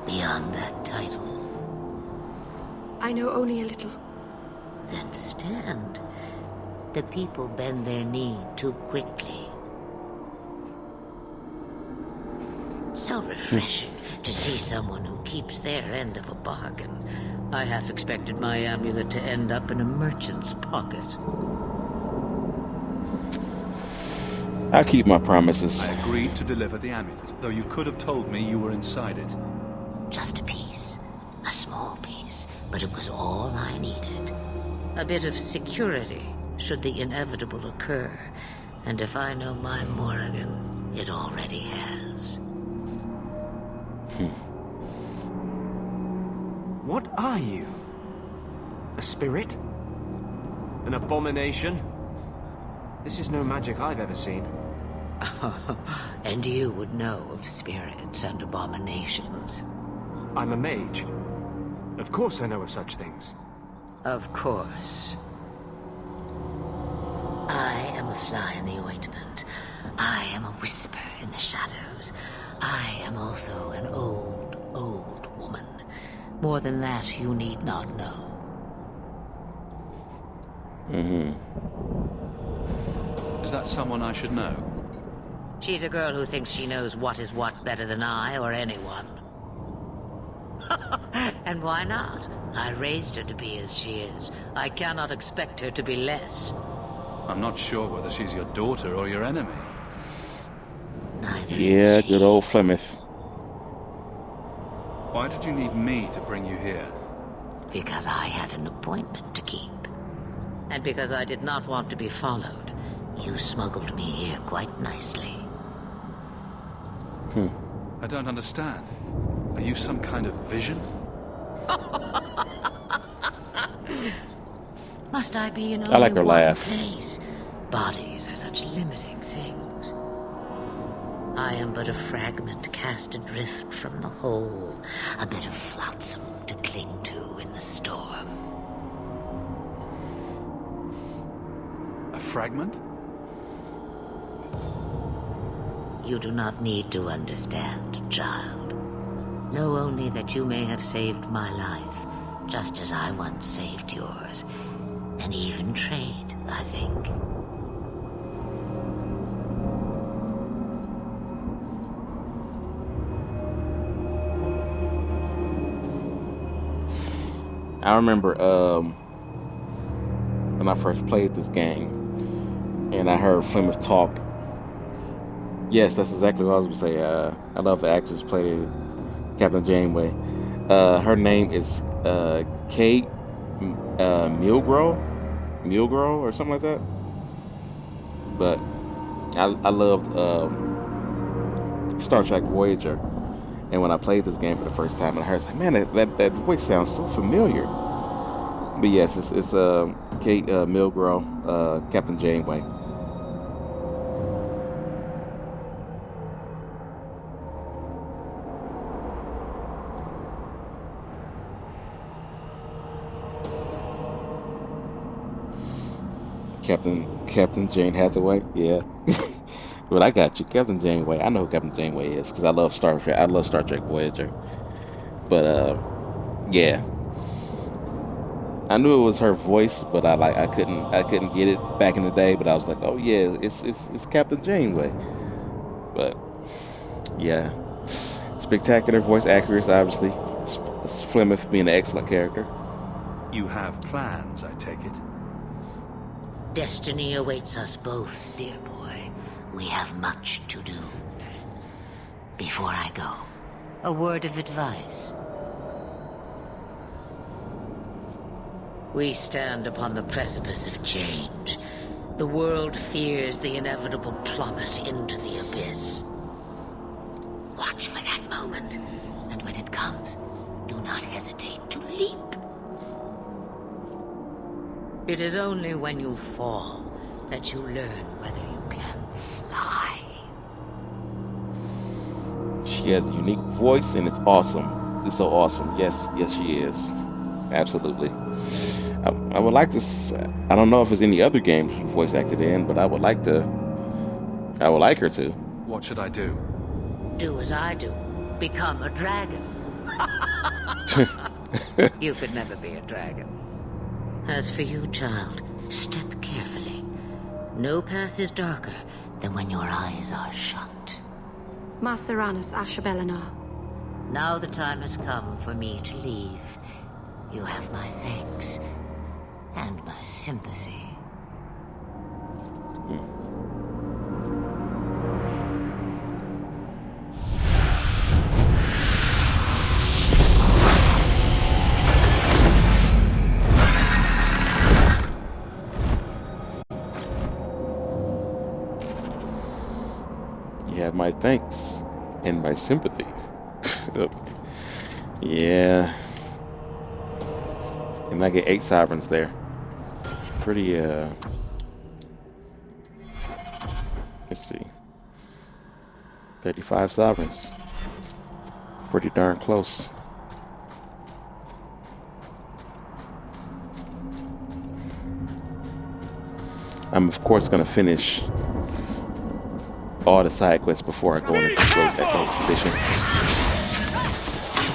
[SPEAKER 17] beyond that title?
[SPEAKER 15] I know only a little.
[SPEAKER 17] Then stand. The people bend their knee too quickly. So refreshing to see someone who keeps their end of a bargain. I half expected my amulet to end up in a merchant's pocket.
[SPEAKER 1] I keep my promises.
[SPEAKER 14] I agreed to deliver the amulet, though you could have told me you were inside it.
[SPEAKER 17] Just a piece. A small piece. But it was all I needed. A bit of security. Should the inevitable occur, and if I know my Morrigan, it already has.
[SPEAKER 4] What are you? A spirit? An abomination? This is no magic I've ever seen.
[SPEAKER 17] And you would know of spirits and abominations.
[SPEAKER 4] I'm a mage. Of course I know of such things.
[SPEAKER 17] Of course. I am a fly in the ointment. I am a whisper in the shadows. I am also an old, old woman. More than that, you need not know.
[SPEAKER 14] Is that someone I should know?
[SPEAKER 17] She's a girl who thinks she knows what is what better than I or anyone. And why not? I raised her to be as she is. I cannot expect her to be less.
[SPEAKER 14] I'm not sure whether she's your daughter or your enemy.
[SPEAKER 17] Neither
[SPEAKER 1] Yeah,
[SPEAKER 17] is she.
[SPEAKER 1] good old Flemeth.
[SPEAKER 14] Why did you need me to bring you here?
[SPEAKER 17] Because I had an appointment to keep. And because I did not want to be followed, you smuggled me here quite nicely.
[SPEAKER 14] I don't understand. Are you some kind of vision?
[SPEAKER 17] Must I be in
[SPEAKER 1] I like
[SPEAKER 17] only
[SPEAKER 1] her
[SPEAKER 17] one
[SPEAKER 1] laugh.
[SPEAKER 17] place? Bodies are such limiting things. I am but a fragment cast adrift from the whole, a bit of flotsam to cling to in the storm.
[SPEAKER 14] A fragment?
[SPEAKER 17] You do not need to understand, child. Know only that you may have saved my life, just as I once saved yours. An even trade, I think.
[SPEAKER 1] I remember when I first played this game, and I heard Flemeth talk. Yes, that's exactly what I was going to say. I love the actress who played Captain Janeway. Her name is Kate Mulgrew or something like that. But I loved Star Trek Voyager, and when I played this game for the first time, and I heard, like, man, that voice sounds so familiar. But yes, it's Kate Mulgrew, Captain Janeway. Captain Jane Hathaway, yeah. But I got you, Captain Janeway. I know who Captain Janeway is because I love Star Trek. I love Star Trek Voyager. But yeah, I knew it was her voice, but I couldn't get it back in the day. But I was like, oh yeah, it's Captain Janeway. But yeah, spectacular voice accuracy, obviously. Flemeth being an excellent character.
[SPEAKER 14] You have plans, I take it.
[SPEAKER 17] Destiny awaits us both, dear boy. We have much to do. Before I go, a word of advice. We stand upon the precipice of change. The world fears the inevitable plummet into the abyss. Watch for that moment, and when it comes, do not hesitate to leap. It is only when you fall that you learn whether you can fly.
[SPEAKER 1] She has a unique voice, and it's awesome. It's so awesome. Yes, she is. Absolutely. I would like to. I don't know if there's any other games she voice acted in, but I would like to. I would like her to.
[SPEAKER 14] What should I do?
[SPEAKER 17] Do as I do. Become a dragon. You could never be a dragon. As for you, child, step carefully. No path is darker than when your eyes are shut.
[SPEAKER 15] Maceranus Ashbelenar.
[SPEAKER 17] Now the time has come for me to leave. You have my thanks and my sympathy.
[SPEAKER 1] You have my thanks and my sympathy. Yeah. And I get 8 sovereigns there. Pretty, let's see. 35 sovereigns. Pretty darn close. I'm, of course, going to finish all the side quests before I go into that expedition.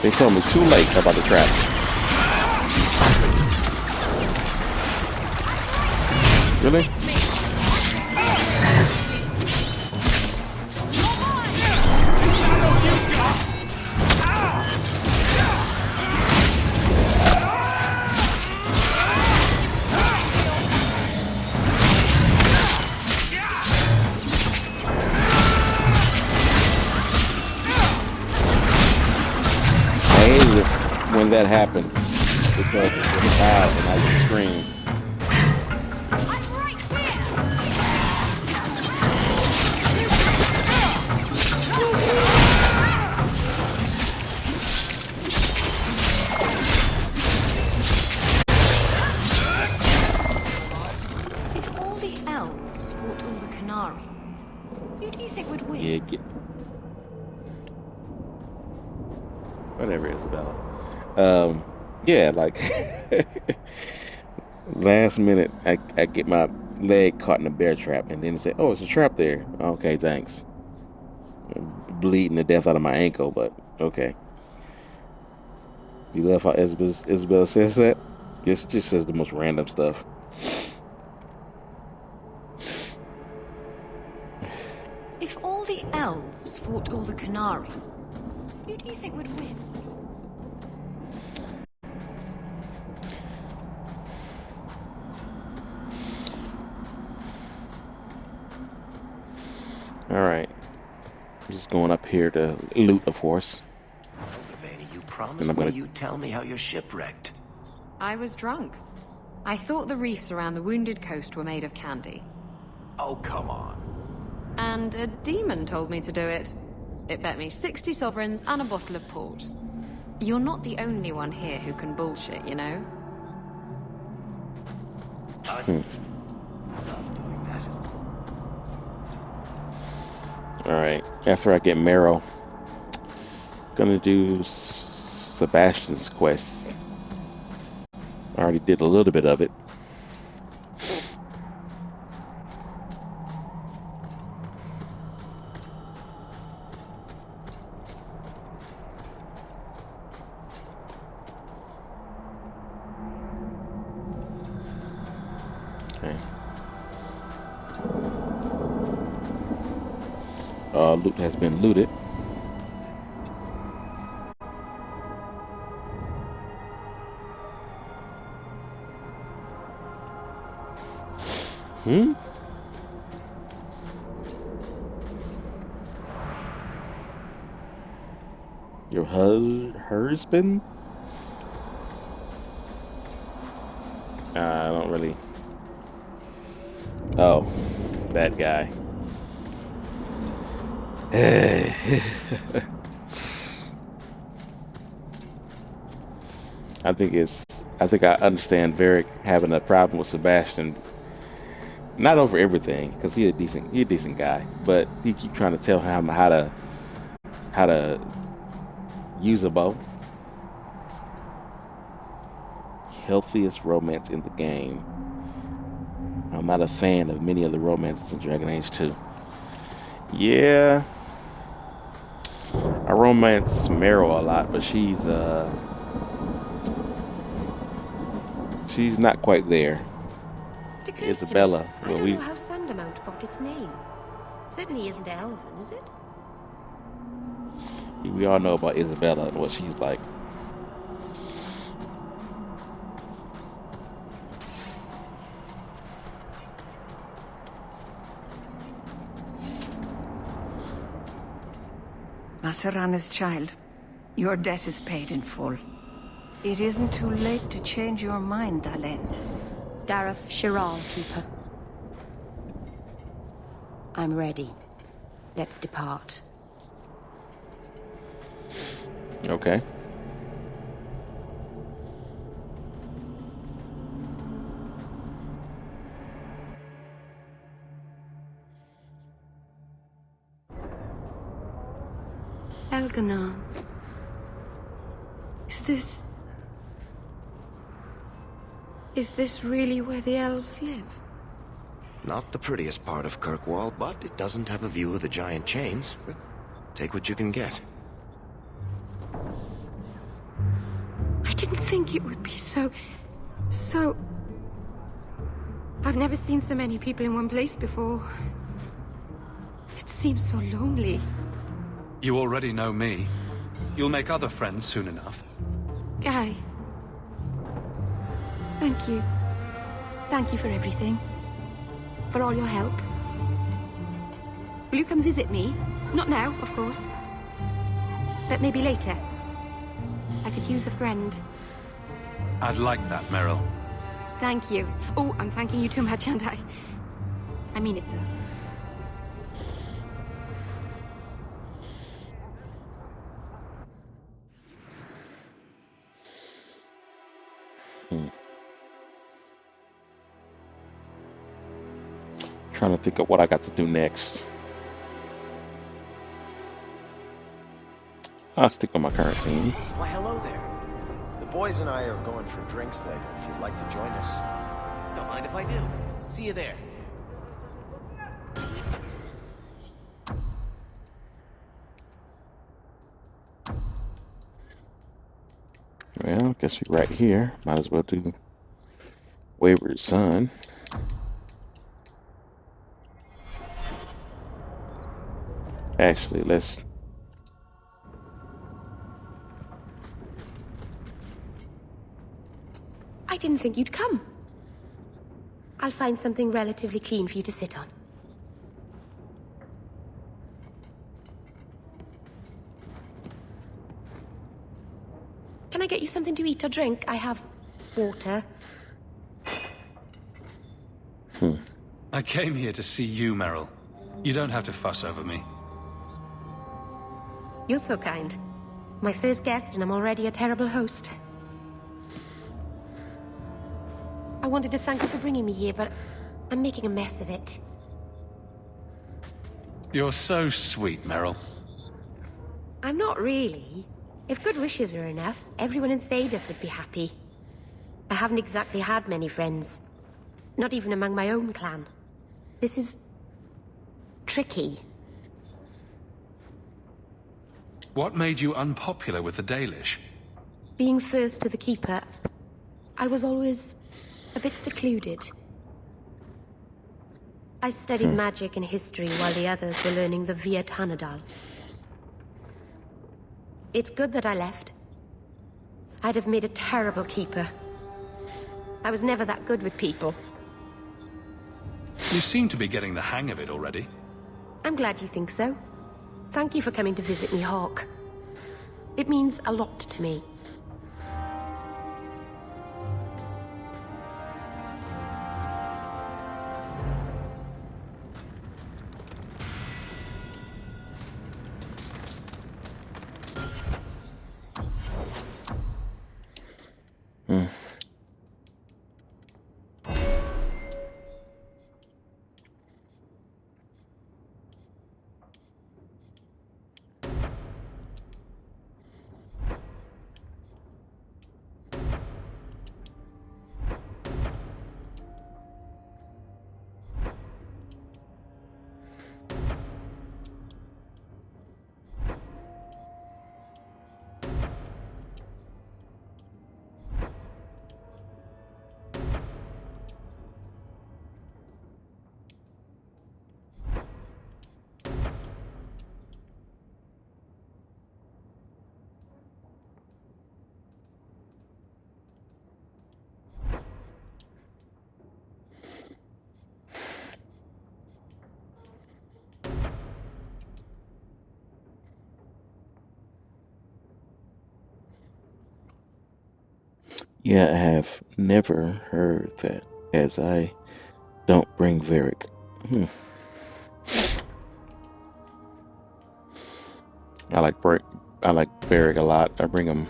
[SPEAKER 1] They told me too late about the trap. Really? that happen because it was loud and I just screamed.
[SPEAKER 5] If all the elves fought all the Qunari, who do you think would win?
[SPEAKER 1] Yeah, whatever, Isabella. Yeah, like last minute, I get my leg caught in a bear trap, and then say, "Oh, it's a trap there." Okay, thanks. I'm bleeding to death out of my ankle, but okay. You love how Isabella says that? This just says the most random stuff.
[SPEAKER 5] If all the elves fought all the Qunari, who do you think would win?
[SPEAKER 1] Alright. I'm just going up here to loot, of course.
[SPEAKER 8] Leveni, you promised
[SPEAKER 1] And I'm gonna...
[SPEAKER 8] me you'd tell me how you're shipwrecked.
[SPEAKER 18] I was drunk. I thought the reefs around the Wounded Coast were made of candy.
[SPEAKER 8] Oh, come on.
[SPEAKER 18] And a demon told me to do it. It bet me 60 sovereigns and a bottle of port. You're not the only one here who can bullshit, you know?
[SPEAKER 1] Alright, after I get Marrow, gonna do Sebastian's quest. I already did a little bit of it. Okay. Loot has been looted. Your husband? I don't really. Oh, that guy. I think I understand Varric having a problem with Sebastian. Not over everything, because he's a decent guy, but he keep trying to tell him how to use a bow. Healthiest romance in the game. I'm not a fan of many of the romances in Dragon Age 2. Yeah, I romance Marrow a lot, but she's not quite there. Isabella,
[SPEAKER 2] I don't know how Sandamount got its name. Certainly isn't Elven, is it?
[SPEAKER 1] We all know about Isabella and what she's like.
[SPEAKER 10] Masarana's child, your debt is paid in full. It isn't too late to change your mind, Dalen.
[SPEAKER 16] Dareth Shiral, Keeper. I'm ready. Let's depart.
[SPEAKER 1] Okay.
[SPEAKER 15] Elganon. Is this really where the elves live?
[SPEAKER 8] Not the prettiest part of Kirkwall, but it doesn't have a view of the giant chains. Take what you can get.
[SPEAKER 15] I didn't think it would be so... I've never seen so many people in one place before. It seems so lonely.
[SPEAKER 14] You already know me. You'll make other friends soon enough.
[SPEAKER 15] Guy. Thank you. Thank you for everything. For all your help. Will you come visit me? Not now, of course. But maybe later. I could use a friend.
[SPEAKER 14] I'd like that, Meryl.
[SPEAKER 15] Thank you. Oh, I'm thanking you too much, aren't I? I mean it, though.
[SPEAKER 1] Trying to think of what I got to do next. I'll stick with my current team.
[SPEAKER 8] Why, hello there. The boys and I are going for drinks later, if you'd like to join us.
[SPEAKER 13] Don't mind if I do. See you there.
[SPEAKER 1] Well, I guess we're right here. Might as well do Wayward Son. Actually, let's...
[SPEAKER 2] I didn't think you'd come. I'll find something relatively clean for you to sit on. Can I get you something to eat or drink? I have water.
[SPEAKER 14] I came here to see you, Meryl. You don't have to fuss over me.
[SPEAKER 2] You're so kind. My first guest, and I'm already a terrible host. I wanted to thank you for bringing me here, but I'm making a mess of it.
[SPEAKER 14] You're so sweet, Meryl.
[SPEAKER 2] I'm not really. If good wishes were enough, everyone in Thedas would be happy. I haven't exactly had many friends. Not even among my own clan. This is... tricky.
[SPEAKER 14] What made you unpopular with the Dalish?
[SPEAKER 2] Being first to the Keeper, I was always a bit secluded. I studied magic and history while the others were learning the Via Tanadal. It's good that I left. I'd have made a terrible Keeper. I was never that good with people.
[SPEAKER 14] You seem to be getting the hang of it already.
[SPEAKER 2] I'm glad you think so. Thank you for coming to visit me, Hawke. It means a lot to me.
[SPEAKER 1] Yeah, I have never heard that, as I don't bring Varric. I like Varric a lot. I bring him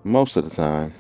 [SPEAKER 1] most of the time.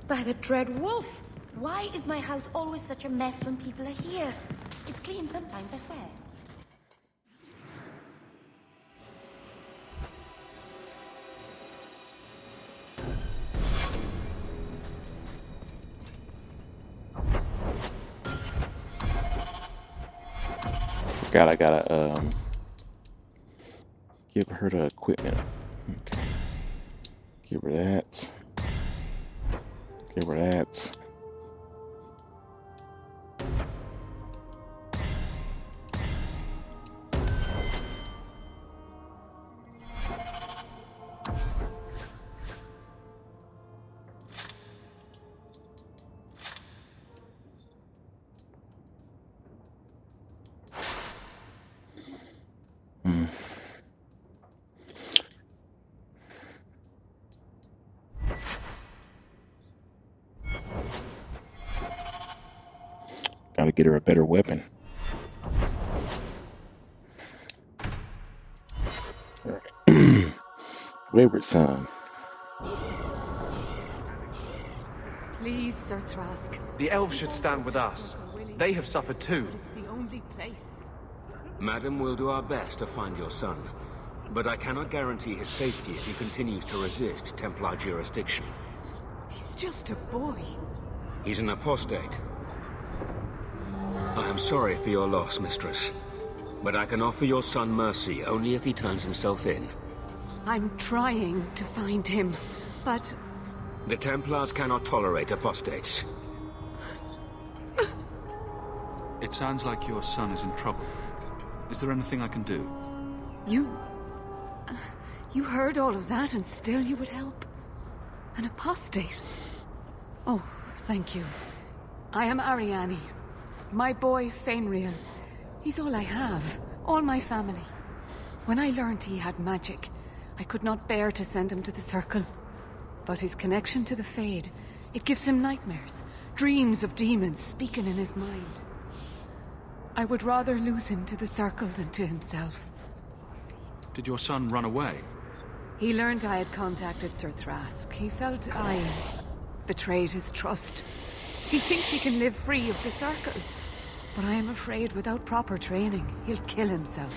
[SPEAKER 2] By the Dread Wolf! Why is my house always such a mess when people are here? It's clean sometimes, I swear.
[SPEAKER 1] forgot I gotta give her the equipment. Okay. Give her that. Give her that. Gotta get her a better weapon. Alright. Wayward son.
[SPEAKER 19] Please, Sir Thrask.
[SPEAKER 12] The elves should stand with us. They have suffered too.
[SPEAKER 19] It's the only place.
[SPEAKER 4] Madam, we'll do our best to find your son. But I cannot guarantee his safety if he continues to resist Templar jurisdiction.
[SPEAKER 19] He's just a boy.
[SPEAKER 4] He's an apostate. I am sorry for your loss, mistress. But I can offer your son mercy only if he turns himself in.
[SPEAKER 19] I'm trying to find him, but...
[SPEAKER 4] The Templars cannot tolerate apostates.
[SPEAKER 3] It sounds like your son is in trouble. Is there anything I can do?
[SPEAKER 19] You heard all of that and still you would help? An apostate? Oh, thank you. I am Ariane. My boy, Fainriel. He's all I have. All my family. When I learned he had magic, I could not bear to send him to the Circle. But his connection to the Fade, it gives him nightmares. Dreams of demons speaking in his mind. I would rather lose him to the Circle than to himself.
[SPEAKER 3] Did your son run away?
[SPEAKER 19] He learned I had contacted Sir Thrask. He felt I betrayed his trust. He thinks he can live free of the Circle. But I am afraid without proper training, he'll kill himself.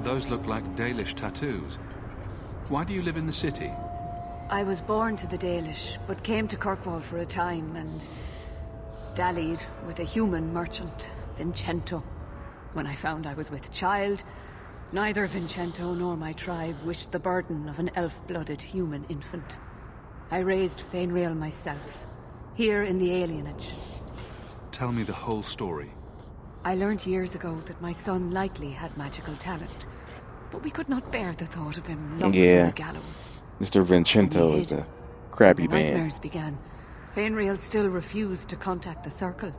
[SPEAKER 3] Those look like Dalish tattoos. Why do you live in the city?
[SPEAKER 19] I was born to the Dalish, but came to Kirkwall for a time and dallied with a human merchant, Vincento. When I found I was with child, neither Vincento nor my tribe wished the burden of an elf-blooded human infant. I raised Fainriel myself, here in the alienage.
[SPEAKER 3] Tell me the whole story.
[SPEAKER 19] I learned years ago that my son likely had magical talent, but we could not bear the thought of him locked in the gallows.
[SPEAKER 1] Mr. Vincento is a crappy man.
[SPEAKER 19] Nightmares began. Fainriel still refused to contact the Circle,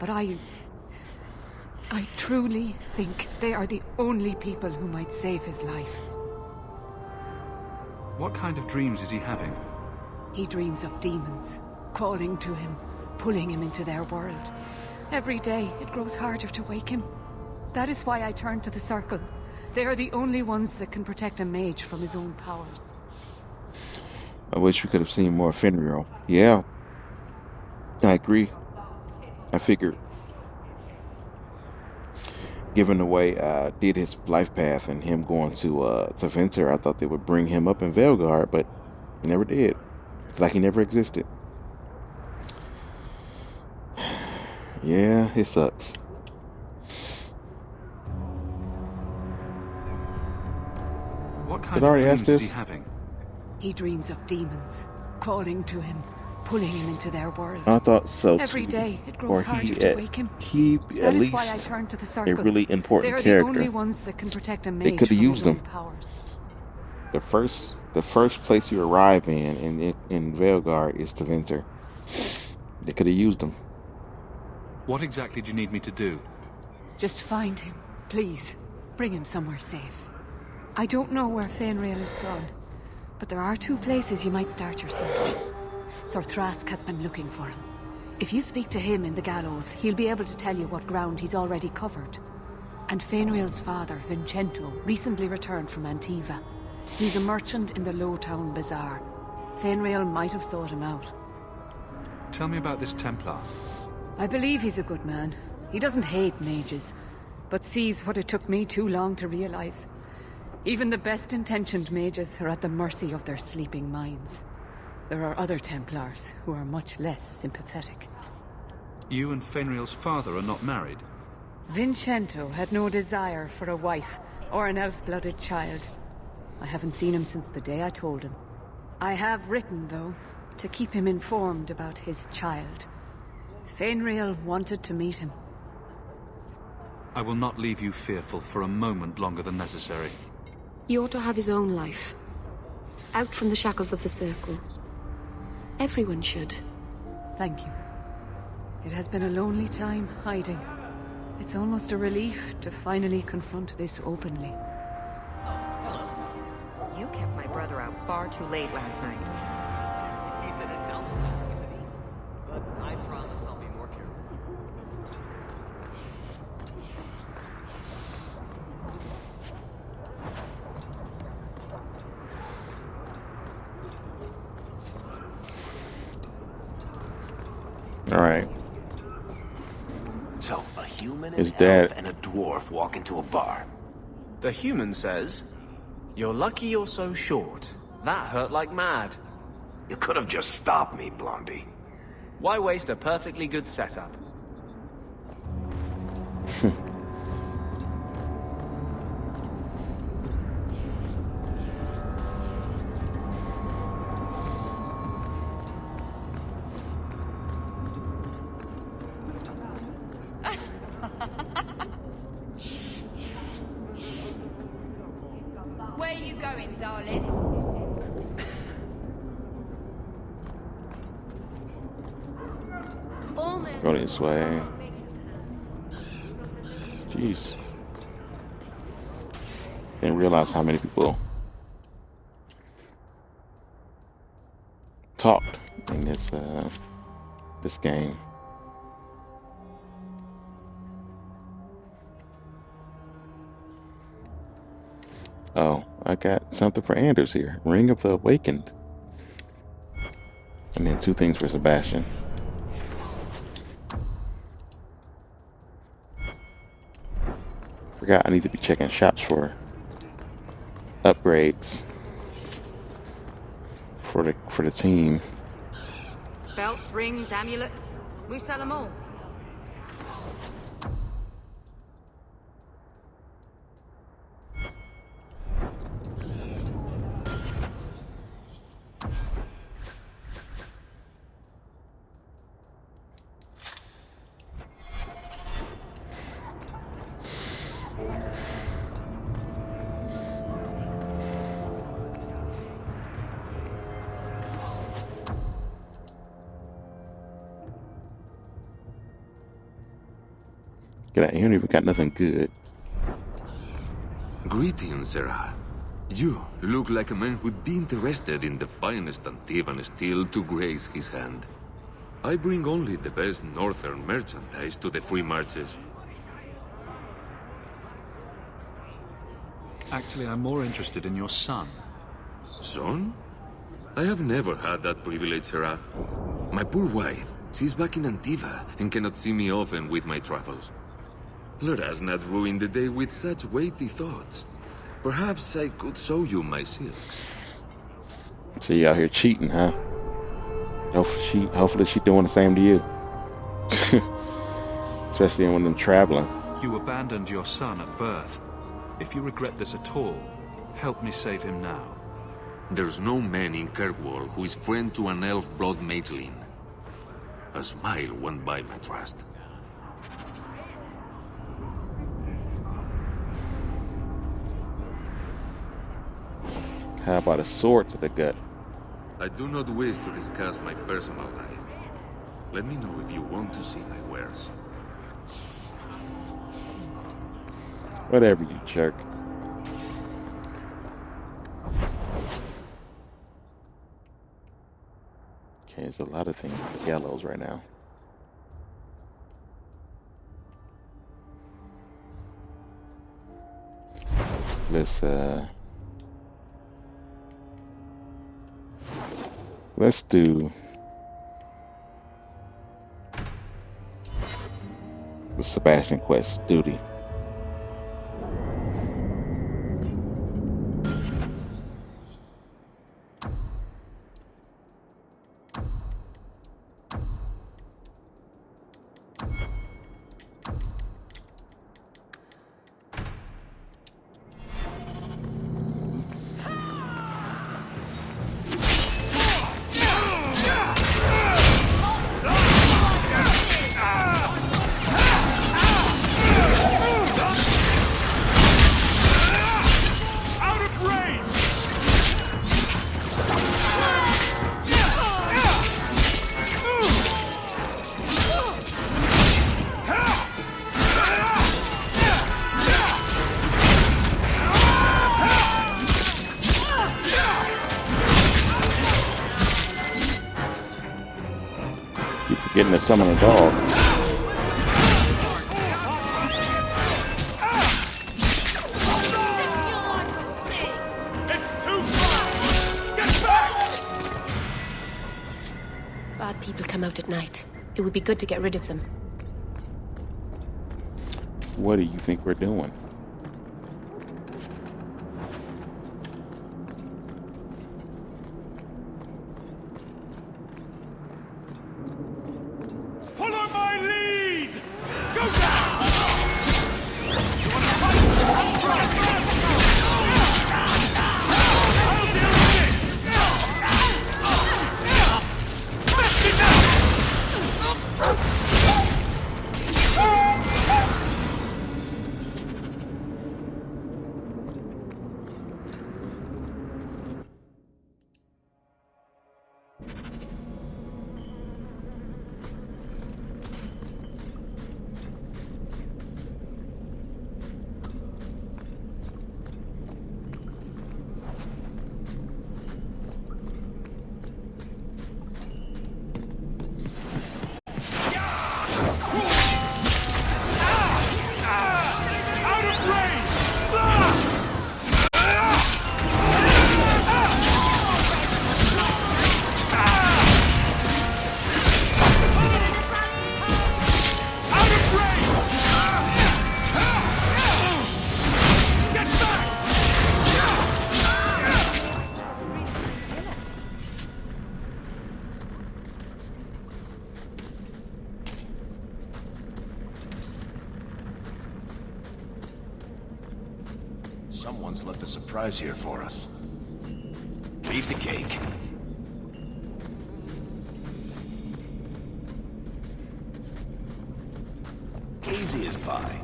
[SPEAKER 19] but I truly think they are the only people who might save his life.
[SPEAKER 3] What kind of dreams is he having?
[SPEAKER 19] He dreams of demons, calling to him, pulling him into their world. Every day, it grows harder to wake him. That is why I turned to the Circle. They are the only ones that can protect a mage from his own powers.
[SPEAKER 1] I wish we could have seen more Fenrir. Yeah, I agree. I figured, given the way I did his life path and him going to Venter, I thought they would bring him up in Velgard, but never did. It's like he never existed. Yeah, it sucks.
[SPEAKER 3] What kind of dreams is he having?
[SPEAKER 19] He dreams of demons, calling to him, pulling him into their world.
[SPEAKER 1] I thought so too.
[SPEAKER 19] Every day it grows harder to wake him.
[SPEAKER 1] He
[SPEAKER 19] that
[SPEAKER 1] at
[SPEAKER 19] is
[SPEAKER 1] least
[SPEAKER 19] why I turned to the Circle.
[SPEAKER 1] A really important
[SPEAKER 19] they are
[SPEAKER 1] character.
[SPEAKER 19] The only ones that can protect a mage
[SPEAKER 1] they could have used them.
[SPEAKER 19] Powers.
[SPEAKER 1] The first place you arrive in Velgard is Venter. They could have used them.
[SPEAKER 3] What exactly do you need me to do?
[SPEAKER 19] Just find him, please. Bring him somewhere safe. I don't know where Fainriel is gone, but there are 2 places you might start your search. Sir Thrask has been looking for him. If you speak to him in the gallows, he'll be able to tell you what ground he's already covered. And Fainriel's father, Vincento, recently returned from Antiva. He's a merchant in the Lowtown Bazaar. Fainriel might have sought him out.
[SPEAKER 3] Tell me about this Templar.
[SPEAKER 19] I believe he's a good man. He doesn't hate mages, but sees what it took me too long to realize. Even the best-intentioned mages are at the mercy of their sleeping minds. There are other Templars who are much less sympathetic.
[SPEAKER 3] You and Fenriel's father are not married?
[SPEAKER 19] Vincento had no desire for a wife or an elf-blooded child. I haven't seen him since the day I told him. I have written, though, to keep him informed about his child. Fenriel wanted to meet him.
[SPEAKER 3] I will not leave you fearful for a moment longer than necessary.
[SPEAKER 2] He ought to have his own life. Out from the shackles of the Circle. Everyone should.
[SPEAKER 19] Thank you. It has been a lonely time hiding. It's almost a relief to finally confront this openly.
[SPEAKER 20] You kept my brother out far too late last night.
[SPEAKER 12] He's an adult now, isn't he? But I promise I'll be more careful.
[SPEAKER 1] All right.
[SPEAKER 4] So, a human,
[SPEAKER 1] His
[SPEAKER 4] an
[SPEAKER 1] dad-
[SPEAKER 4] elf, and a dwarf walk into a bar.
[SPEAKER 12] The human says, "You're lucky you're so short. That hurt like mad."
[SPEAKER 4] You could have just stopped me, Blondie.
[SPEAKER 12] Why waste a perfectly good setup?
[SPEAKER 18] Where are you going, darling?
[SPEAKER 1] Go this way. Jeez. Didn't realize how many people talked in this game. Oh, I got something for Anders here. Ring of the Awakened. And then 2 things for Sebastian. Forgot I need to be checking shops for upgrades for the team.
[SPEAKER 20] Belts, rings, amulets. We sell them all.
[SPEAKER 1] You don't even got nothing good.
[SPEAKER 21] Greetings, Sarah. You look like a man who'd be interested in the finest Antivan steel to grace his hand. I bring only the best northern merchandise to the free marches.
[SPEAKER 3] Actually, I'm more interested in your son.
[SPEAKER 21] Son? I have never had that privilege, Sarah. My poor wife, she's back in Antiva and cannot see me often with my travels. Let us not ruin the day with such weighty thoughts. Perhaps I could show you my silks.
[SPEAKER 1] So you out here cheating, huh? Hopefully she doing the same to you. Especially when I'm traveling.
[SPEAKER 3] You abandoned your son at birth. If you regret this at all, help me save him now.
[SPEAKER 21] There's no man in Kirkwall who is friend to an elf blood mageling. A smile won't buy my trust.
[SPEAKER 1] How about a sword to the gut?
[SPEAKER 21] I do not wish to discuss my personal life. Let me know if you want to see my wares.
[SPEAKER 1] Whatever, you jerk. Okay, there's a lot of things with yellows right now. Let's do the Sebastian quest duty. Getting to summon a dog.
[SPEAKER 16] Bad people come out at night. It would be good to get rid of them.
[SPEAKER 1] What do you think we're doing?
[SPEAKER 6] Follow my lead! Go down! You want to fight? I'll deal with this! That's enough!
[SPEAKER 8] Someone's left a surprise here for us.
[SPEAKER 4] Piece of cake.
[SPEAKER 8] Easy as pie.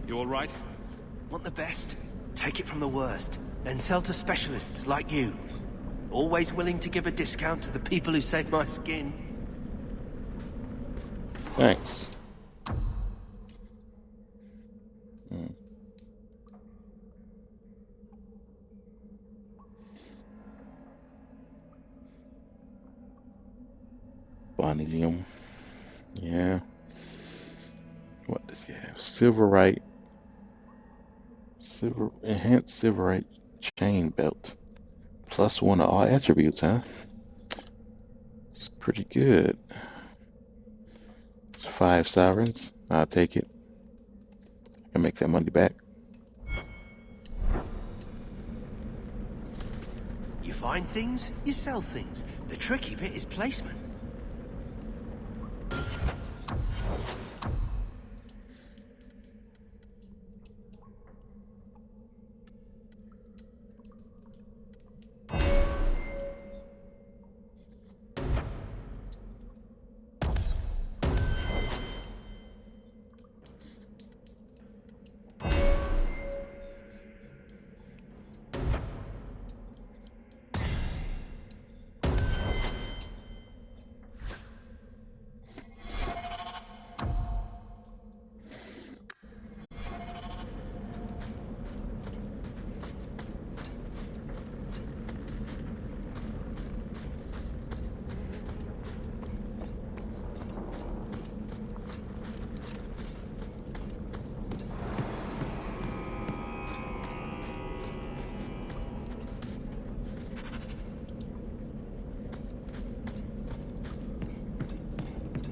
[SPEAKER 3] You all right?
[SPEAKER 8] Want the best? Take it from the worst. Then sell to specialists like you. Always willing to give a discount to the people who save my skin.
[SPEAKER 1] Thanks. Bonilium. Yeah. What does he have? Silverite. Enhanced Silverite chain belt. +1 to all attributes, huh? It's pretty good. 5 sovereigns. I'll take it. I can make that money back.
[SPEAKER 8] You find things, you sell things. The tricky bit is placement.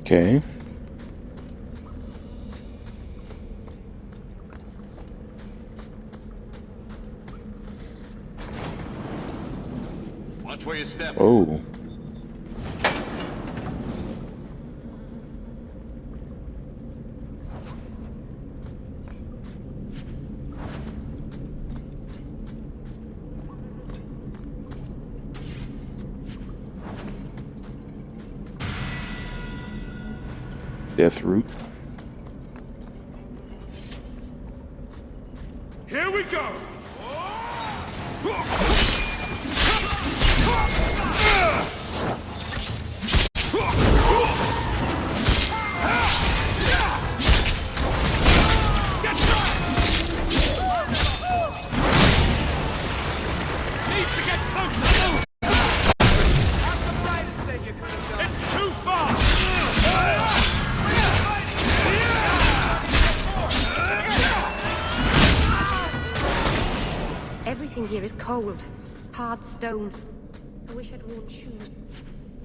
[SPEAKER 1] Okay.
[SPEAKER 6] Watch where you step.
[SPEAKER 1] Oh. Death root.
[SPEAKER 6] Here we go.
[SPEAKER 15] Everything here is cold. Hard stone. I wish I'd worn shoes.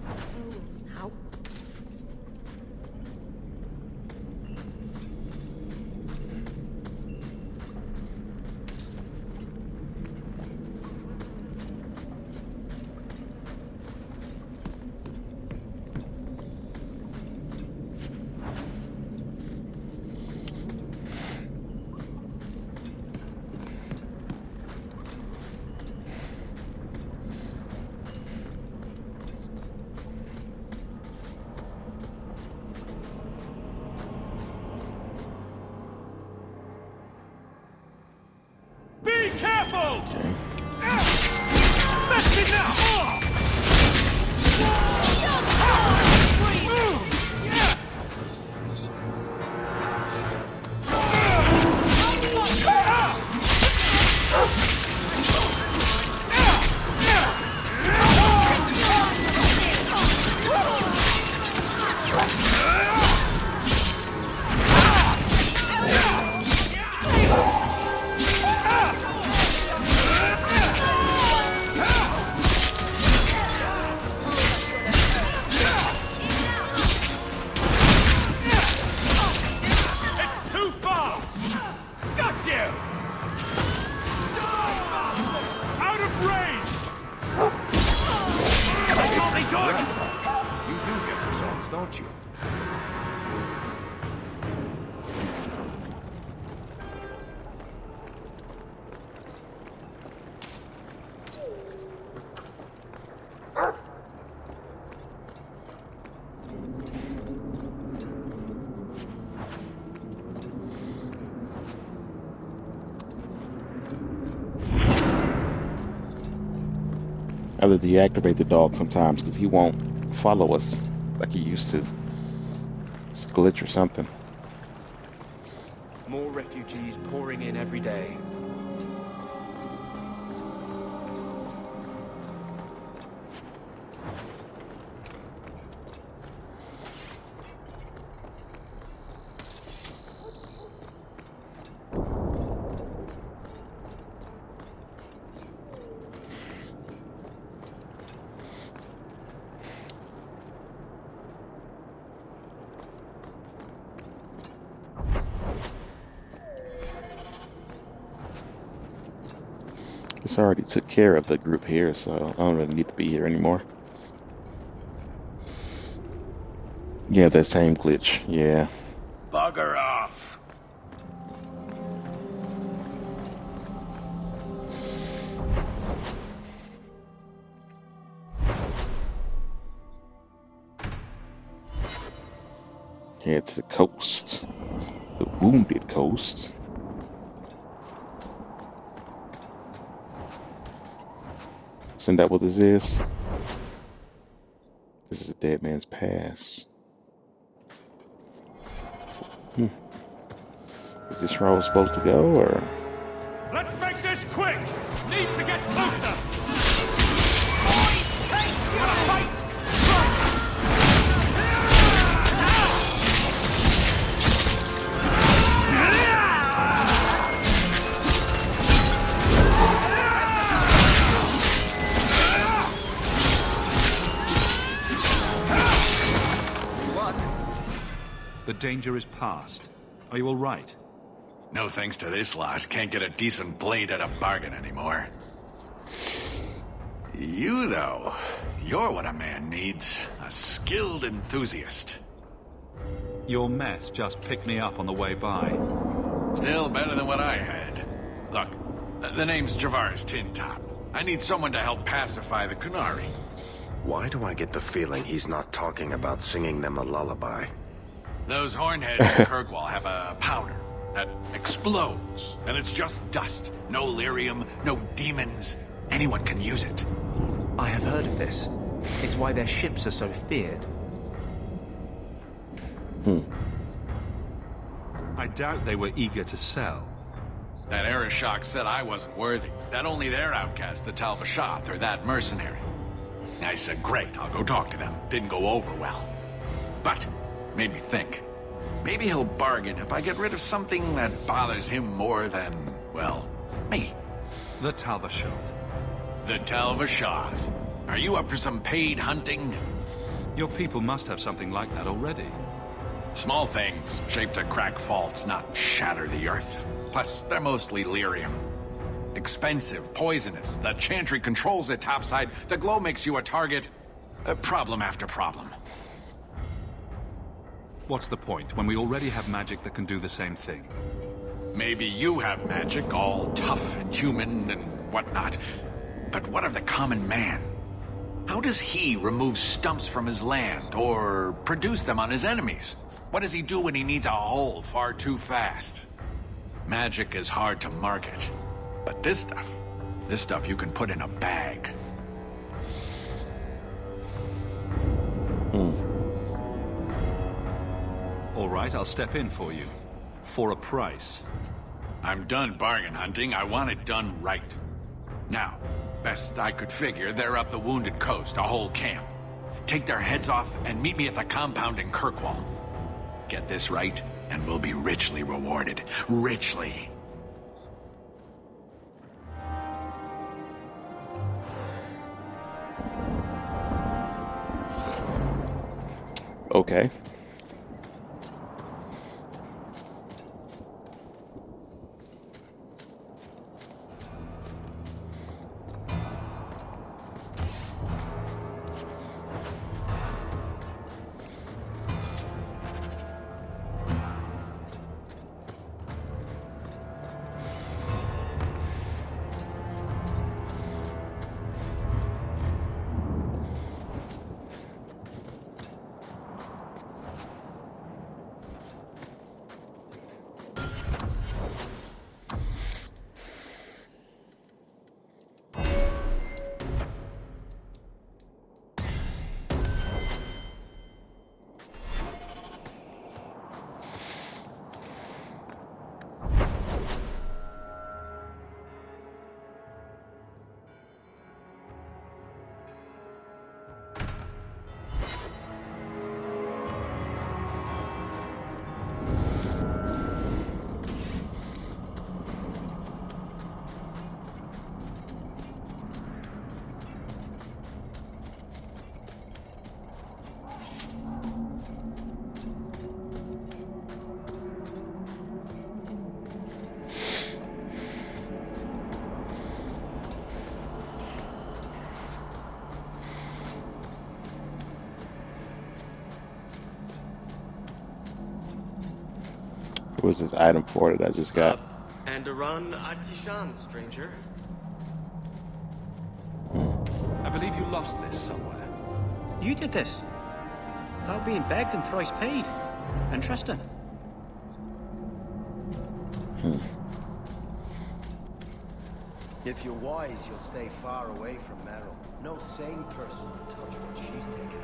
[SPEAKER 15] Soles now.
[SPEAKER 6] Be careful! That's it now!
[SPEAKER 4] Don't you?
[SPEAKER 1] I have to deactivate the dog sometimes because he won't follow us like he used to. It's a glitch or something.
[SPEAKER 12] More refugees pouring in every day.
[SPEAKER 1] It's already took care of the group here, so I don't really need to be here anymore. Yeah, that same glitch, yeah.
[SPEAKER 8] Bugger off!
[SPEAKER 1] Head to the coast. The Wounded Coast. Isn't that what this is? This is a Dead Man's Pass. Is this where I was supposed to go, or?
[SPEAKER 6] Let's make this quick! Need to get closer! Wanna fight?
[SPEAKER 3] The danger is past. Are you all right?
[SPEAKER 7] No thanks to this lot, can't get a decent blade at a bargain anymore. You, though, you're what a man needs. A skilled enthusiast.
[SPEAKER 3] Your mess just picked me up on the way by.
[SPEAKER 7] Still better than what I had. Look, the name's Javaris Tintop. I need someone to help pacify the Qunari.
[SPEAKER 8] Why do I get the feeling he's not talking about singing them a lullaby?
[SPEAKER 7] Those hornheads in Kirkwall have a powder that explodes, and it's just dust. No lyrium, no demons. Anyone can use it.
[SPEAKER 12] I have heard of this. It's why their ships are so feared.
[SPEAKER 3] I doubt they were eager to sell.
[SPEAKER 7] That Arishok said I wasn't worthy. That only their outcast, the Tal Vashath, or that mercenary. I said, great, I'll go talk to them. Didn't go over well. But made me think. Maybe he'll bargain if I get rid of something that bothers him more than, well, me.
[SPEAKER 3] The Tal Vashoth.
[SPEAKER 7] The Tal Vashoth. Are you up for some paid hunting?
[SPEAKER 3] Your people must have something like that already.
[SPEAKER 7] Small things, shaped to crack faults, not shatter the earth. Plus, they're mostly lyrium. Expensive, poisonous. The Chantry controls it topside. The glow makes you a target. Problem after problem.
[SPEAKER 3] What's the point, when we already have magic that can do the same thing?
[SPEAKER 7] Maybe you have magic, all tough and human and whatnot. But what of the common man? How does he remove stumps from his land, or produce them on his enemies? What does he do when he needs a hole far too fast? Magic is hard to market. But this stuff you can put in a bag.
[SPEAKER 3] All right, I'll step in for you. For a price.
[SPEAKER 7] I'm done bargain hunting. I want it done right. Now, best I could figure, they're up the Wounded Coast, a whole camp. Take their heads off and meet me at the compound in Kirkwall. Get this right, and we'll be richly rewarded. Richly.
[SPEAKER 1] Okay. What was this item for that I just got?
[SPEAKER 12] Andaran Atishan, stranger.
[SPEAKER 3] I believe you lost this somewhere.
[SPEAKER 9] You did this. Without being begged and thrice paid. Interesting.
[SPEAKER 8] If you're wise, you'll stay far away from Meryl. No sane person will touch what she's taken.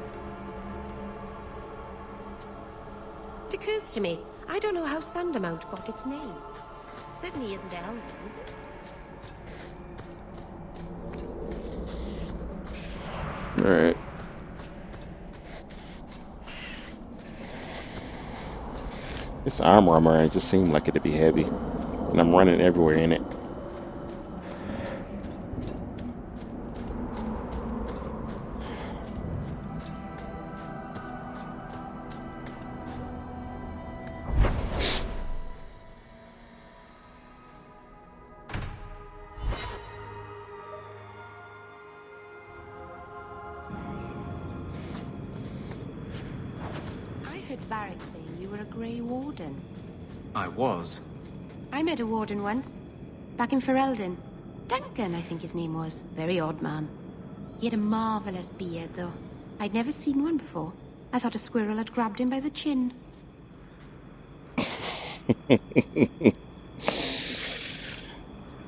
[SPEAKER 16] It occurs to me, I don't know how Sandamount got its name. Certainly isn't Elven, is it?
[SPEAKER 1] Alright. This armor, it just seemed like it'd be heavy. And I'm running everywhere in it.
[SPEAKER 16] Varric saying you were a Grey Warden.
[SPEAKER 9] I was.
[SPEAKER 15] I met a warden once. Back in Ferelden. Duncan, I think his name was. Very odd man. He had a marvelous beard, though. I'd never seen one before. I thought a squirrel had grabbed him by the chin.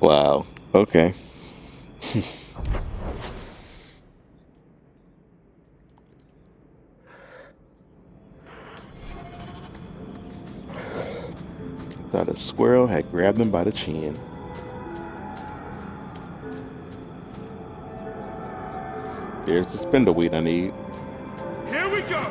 [SPEAKER 1] Wow. Okay. Thought a squirrel had grabbed him by the chin. There's the spindleweed I need.
[SPEAKER 6] Here we go!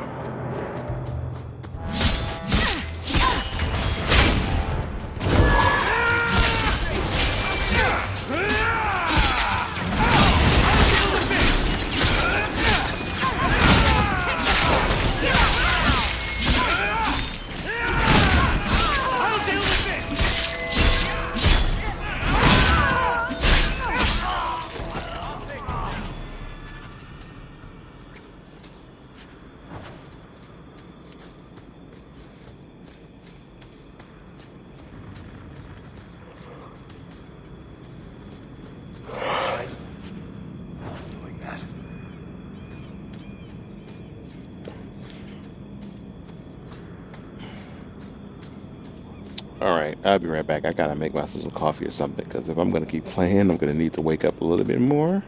[SPEAKER 1] All right, I'll be right back. I gotta make myself some coffee or something because if I'm gonna keep playing, I'm gonna need to wake up a little bit more.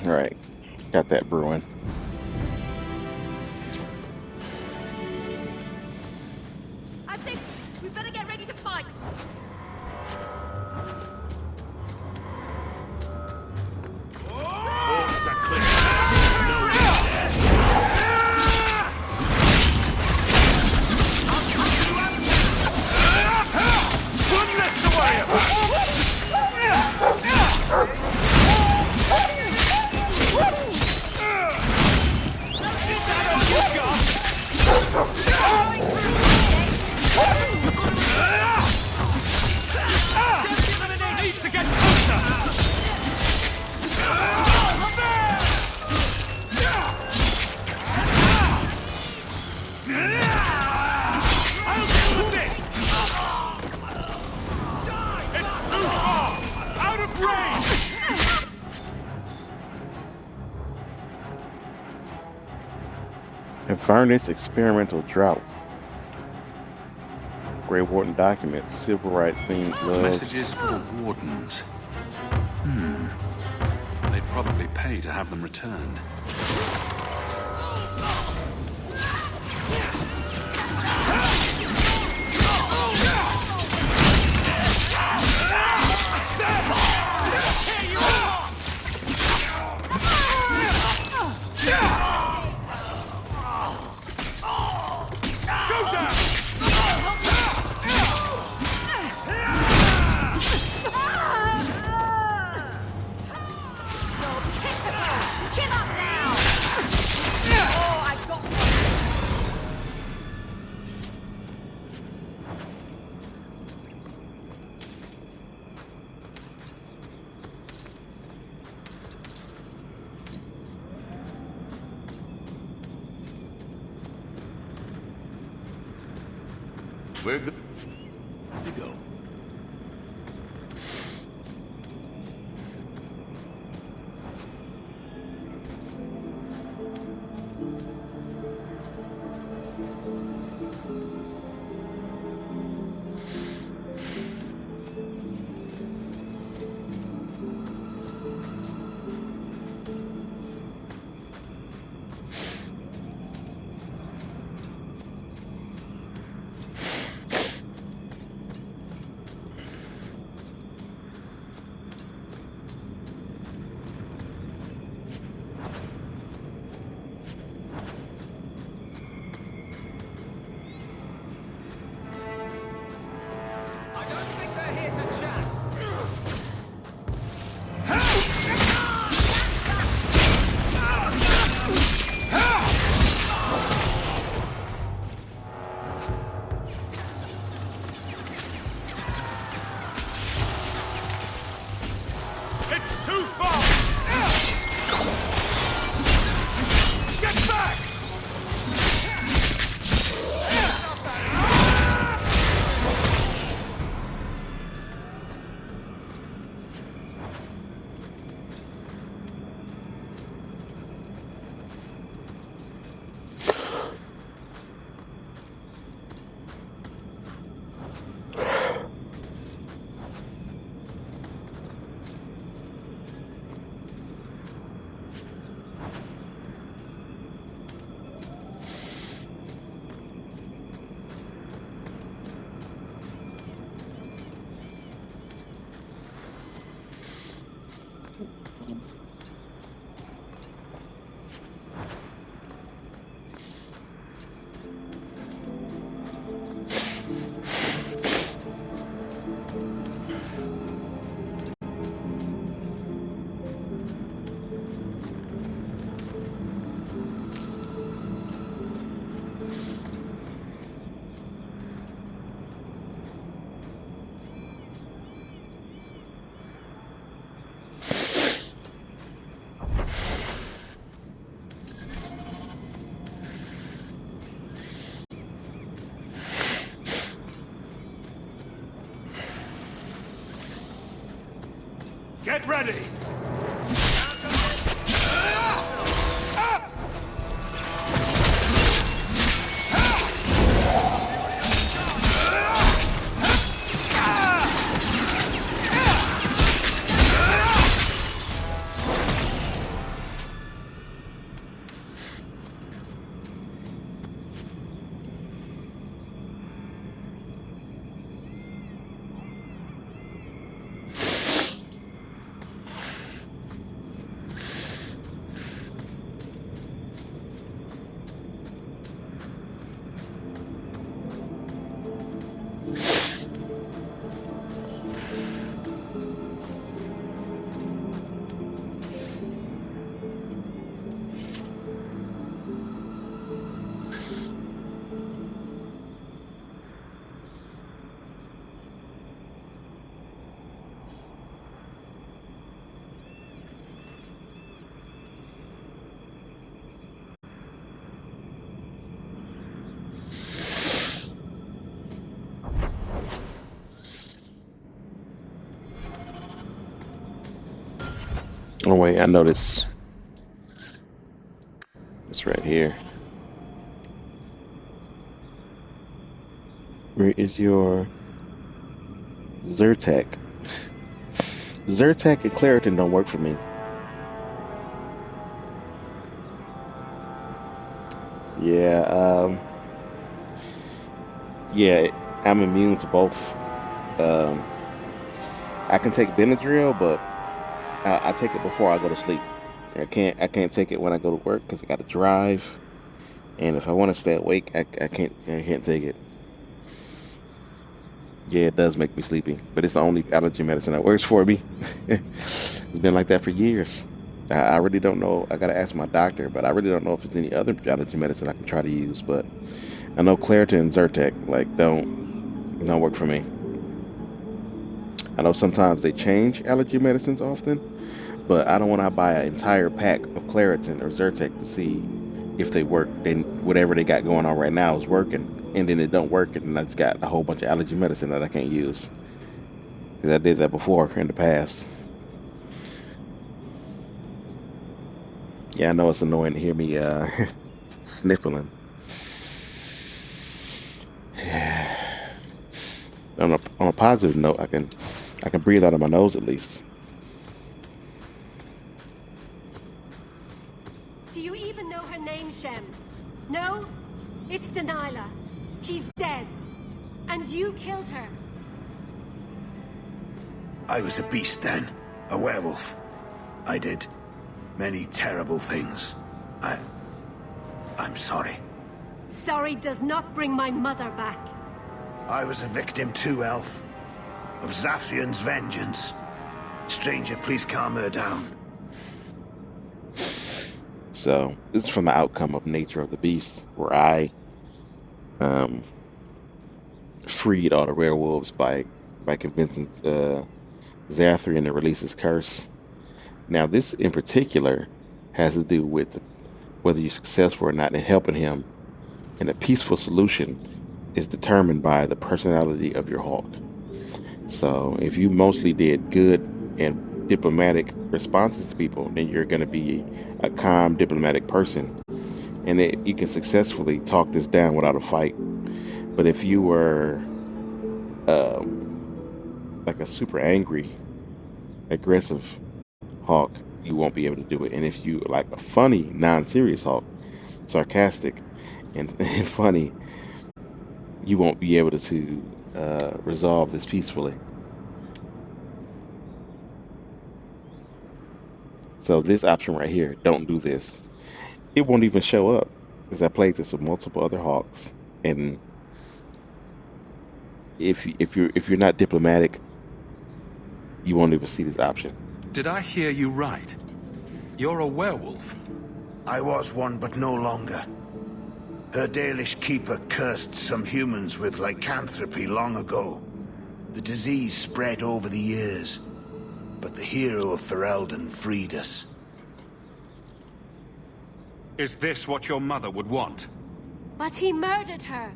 [SPEAKER 1] All right, got that brewing.
[SPEAKER 2] I think we better get ready to fight.
[SPEAKER 1] Furnace experimental drought. Grey Warden documents, civil rights themed gloves.
[SPEAKER 3] Messages for the wardens. They'd probably pay to have them returned.
[SPEAKER 2] Give up now!
[SPEAKER 7] We're good to go.
[SPEAKER 6] It's too far! Get back! Get ready!
[SPEAKER 1] Oh wait, I know this. It's right here. Where is your Zyrtec? Zyrtec and Claritin don't work for me. Yeah, I'm immune to both. I can take Benadryl, but I take it before I go to sleep. I can't take it when I go to work because I got to drive, and if I want to stay awake, I can't take it. Yeah, it does make me sleepy, but it's the only allergy medicine that works for me. It's been like that for years. I really don't know. I gotta ask my doctor, but I really don't know if there's any other allergy medicine I can try to use. But I know Claritin and Zyrtec don't work for me. I know sometimes they change allergy medicines often, but I don't want to buy an entire pack of Claritin or Zyrtec to see if they work, then whatever they got going on right now is working, and then it don't work, and then I just got a whole bunch of allergy medicine that I can't use. Because I did that before in the past. Yeah, I know it's annoying to hear me sniffling. On a positive note, I can breathe out of my nose at least.
[SPEAKER 11] Do you even know her name, Shem? No? It's Delilah. She's dead. And you killed her.
[SPEAKER 22] I was a beast then. A werewolf. I did many terrible things. I'm sorry.
[SPEAKER 11] Sorry does not bring my mother back.
[SPEAKER 22] I was a victim too, Elf. Of Zathrian's vengeance. Stranger, please calm her down.
[SPEAKER 1] So, this is from the outcome of Nature of the Beast, where I freed all the werewolves by convincing Zathrian to release his curse. Now, this in particular has to do with whether you're successful or not in helping him, and a peaceful solution is determined by the personality of your hawk. So if you mostly did good and diplomatic responses to people, then you're going to be a calm, diplomatic person, and you can successfully talk this down without a fight. But if you were like a super angry, aggressive hawk, you won't be able to do it. And if you like a funny, non-serious hawk, sarcastic and funny, you won't be able to resolve this peacefully. So this option right here, don't do this. It won't even show up, because I played this with multiple other hawks, and if you're not diplomatic, you won't even see this option.
[SPEAKER 3] Did I hear you right? You're a werewolf?
[SPEAKER 22] I was one, but no longer. Her Dalish keeper cursed some humans with lycanthropy long ago. The disease spread over the years, but the hero of Ferelden freed us.
[SPEAKER 3] Is this what your mother would want?
[SPEAKER 11] But he murdered her.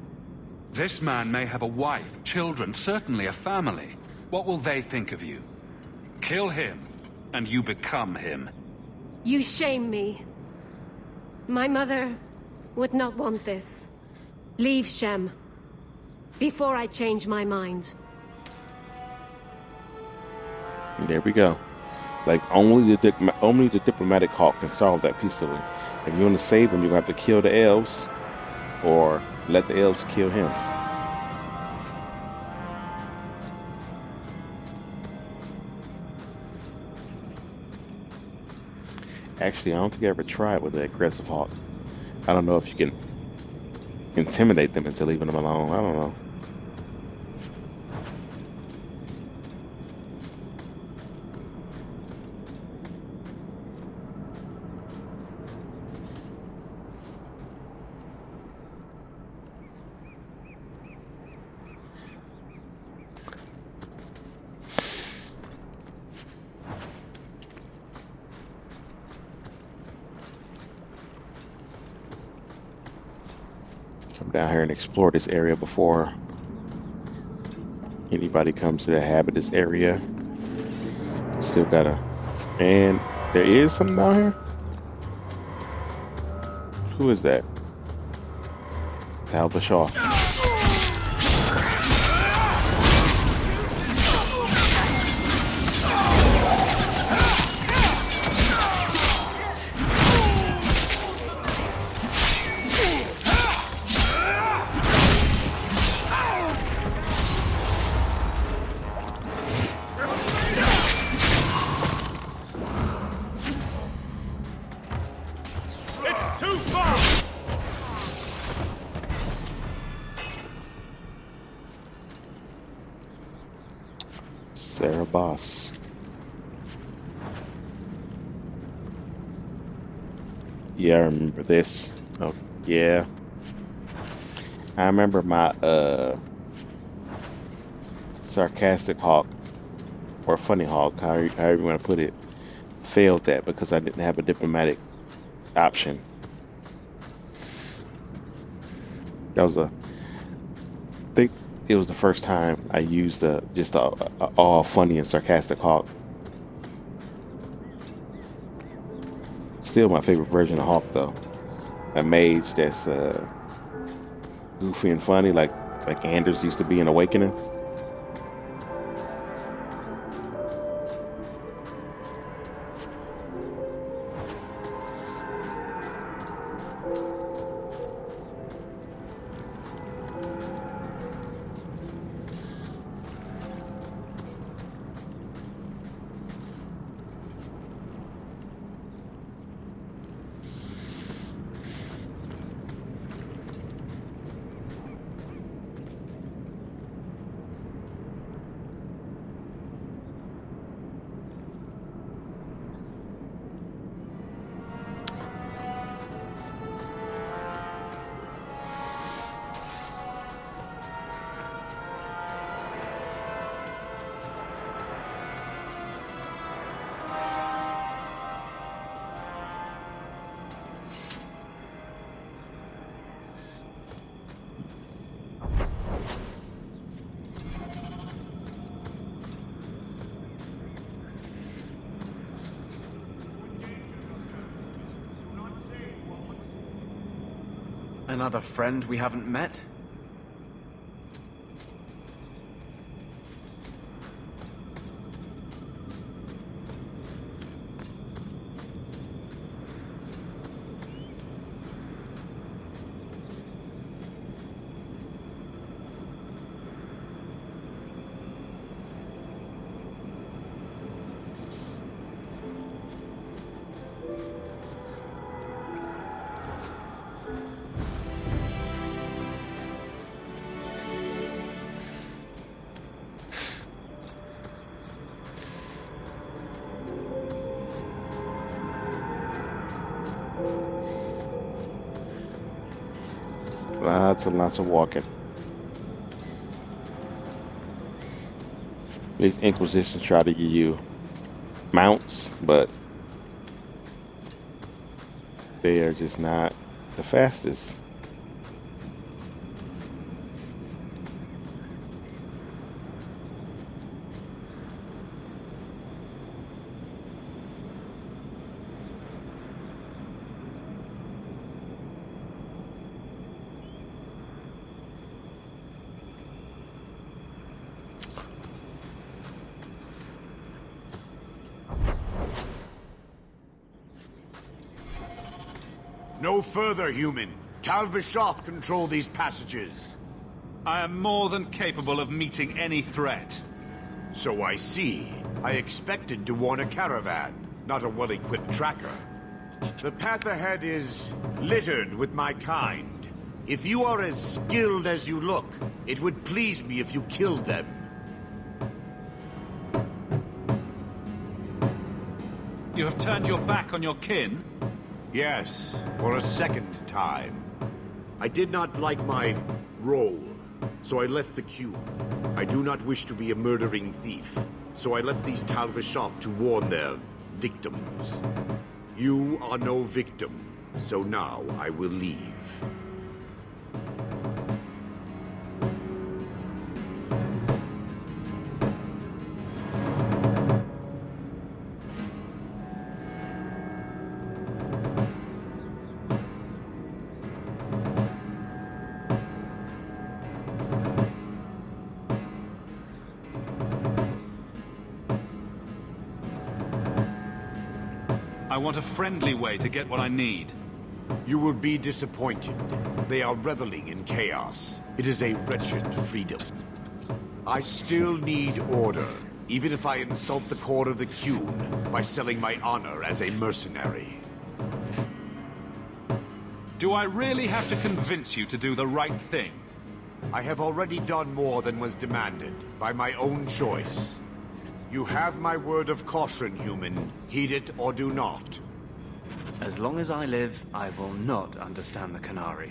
[SPEAKER 3] This man may have a wife, children, certainly a family. What will they think of you? Kill him, and you become him.
[SPEAKER 11] You shame me. My mother would not want this. Leave, Shem, before I change my mind.
[SPEAKER 1] There we go. Like, only the diplomatic hawk can solve that peacefully. If you want to save him, you're going to have to kill the elves, or let the elves kill him. Actually, I don't think I ever tried with an aggressive hawk. I don't know if you can intimidate them into leaving them alone. I don't know. Come down here and explore this area before anybody comes to inhabit this area. Still gotta... And there is something down here? Who is that? Tal Bashar. Sarah Boss. Yeah, I remember this. Oh, yeah. I remember my sarcastic hawk, or funny hawk, however you want to put it, failed that because I didn't have a diplomatic option. That was I think it was the first time I used just a all funny and sarcastic Hawk. Still my favorite version of Hawk though. A mage that's goofy and funny, like Anders used to be in Awakening.
[SPEAKER 12] Another friend we haven't met?
[SPEAKER 1] Lots and lots of walking. These Inquisitions try to give you mounts, but they are just not the fastest.
[SPEAKER 22] No further, human. Tal Vishoth control these passages.
[SPEAKER 3] I am more than capable of meeting any threat.
[SPEAKER 22] So I see. I expected to warn a caravan, not a well-equipped tracker. The path ahead is littered with my kind. If you are as skilled as you look, it would please me if you killed them.
[SPEAKER 3] You have turned your back on your kin?
[SPEAKER 22] Yes, for a second time. I did not like my role, so I left the cube. I do not wish to be a murdering thief, so I left these Tal Vishoth to warn their victims. You are no victim, so now I will leave.
[SPEAKER 3] I want a friendly way to get what I need.
[SPEAKER 22] You will be disappointed. They are reveling in chaos. It is a wretched freedom. I still need order, even if I insult the core of the Qun by selling my honor as a mercenary.
[SPEAKER 3] Do I really have to convince you to do the right thing?
[SPEAKER 22] I have already done more than was demanded, by my own choice. You have my word of caution, human. Heed it or do not.
[SPEAKER 12] As long as I live, I will not understand the Qunari.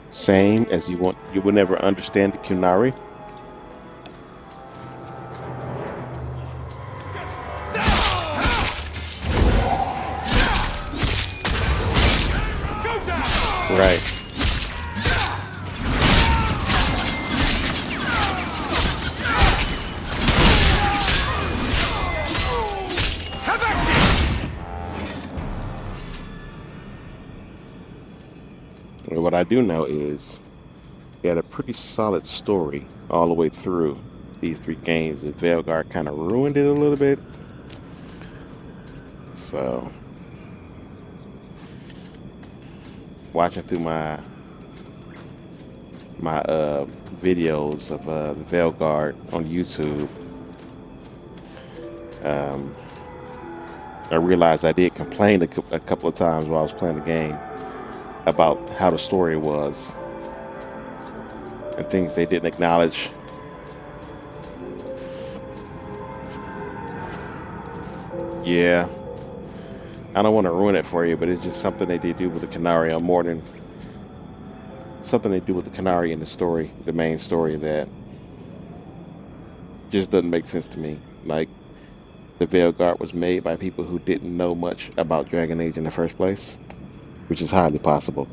[SPEAKER 1] Same as you will never understand the Kunari. Right. What I do know is they had a pretty solid story all the way through these 3 games, and Veilguard kind of ruined it a little bit. So, watching through my videos of the Veilguard on YouTube, I realized I did complain a couple of times while I was playing the game about how the story was and things they didn't acknowledge. Yeah, I don't want to ruin it for you, but it's just something they did do with the Kunari on more than something they do with the Kunari in the story, the main story, that just doesn't make sense to me. Like, the Veilguard was made by people who didn't know much about Dragon Age in the first place, which is highly possible.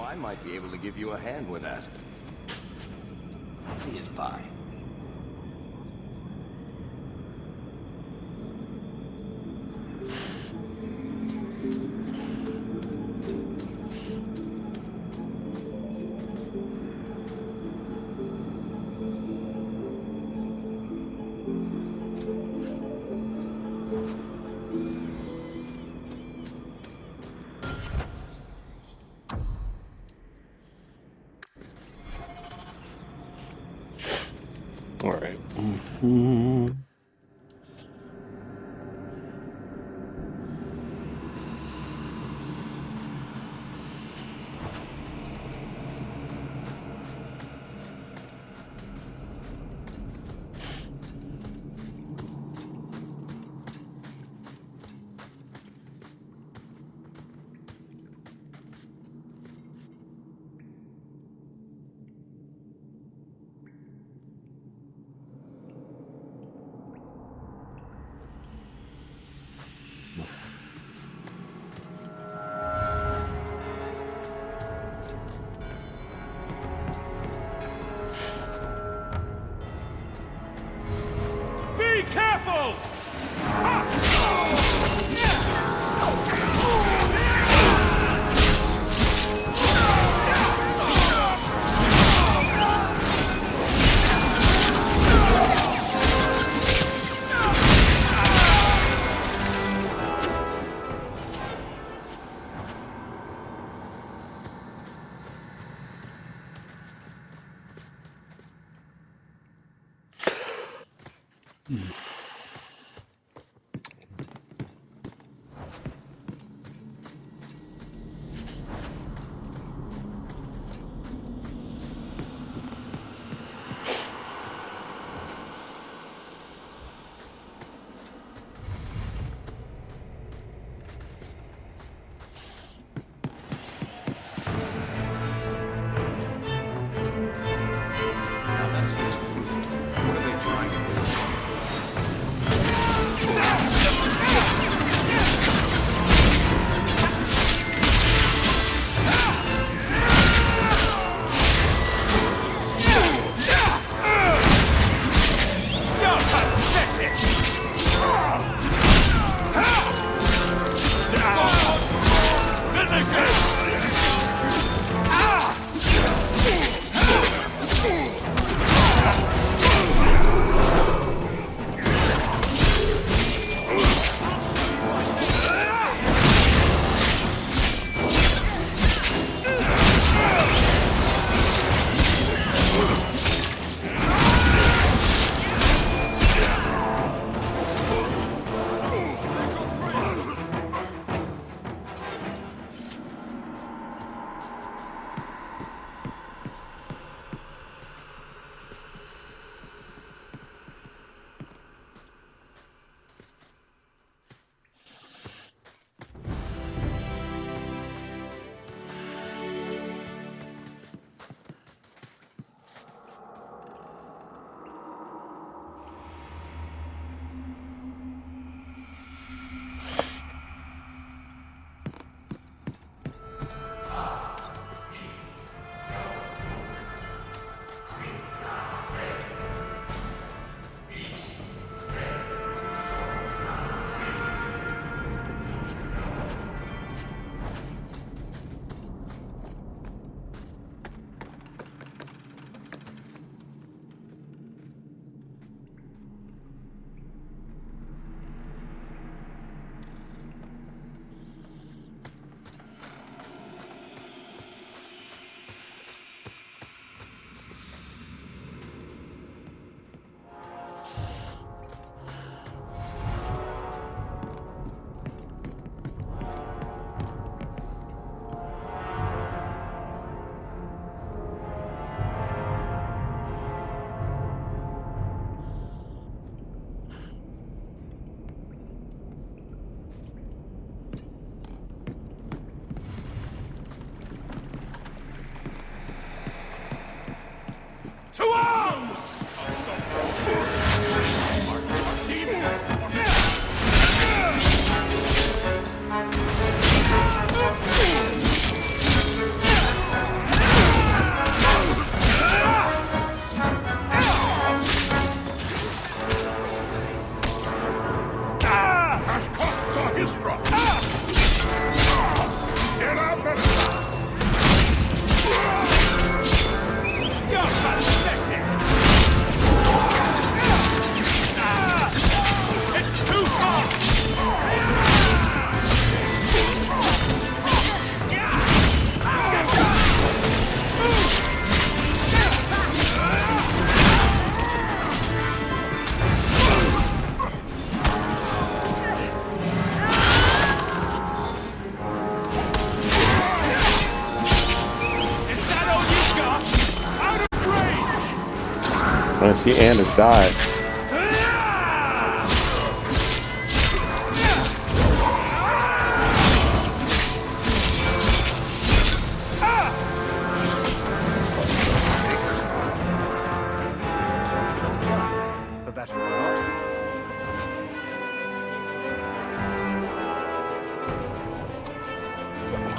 [SPEAKER 8] I might be able to give you a hand with that. See his pie.
[SPEAKER 1] All right. Mm-hmm.
[SPEAKER 6] go! To arms!
[SPEAKER 1] I see Anders died.
[SPEAKER 9] For better or not.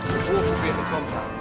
[SPEAKER 12] The wolf will be at the compound.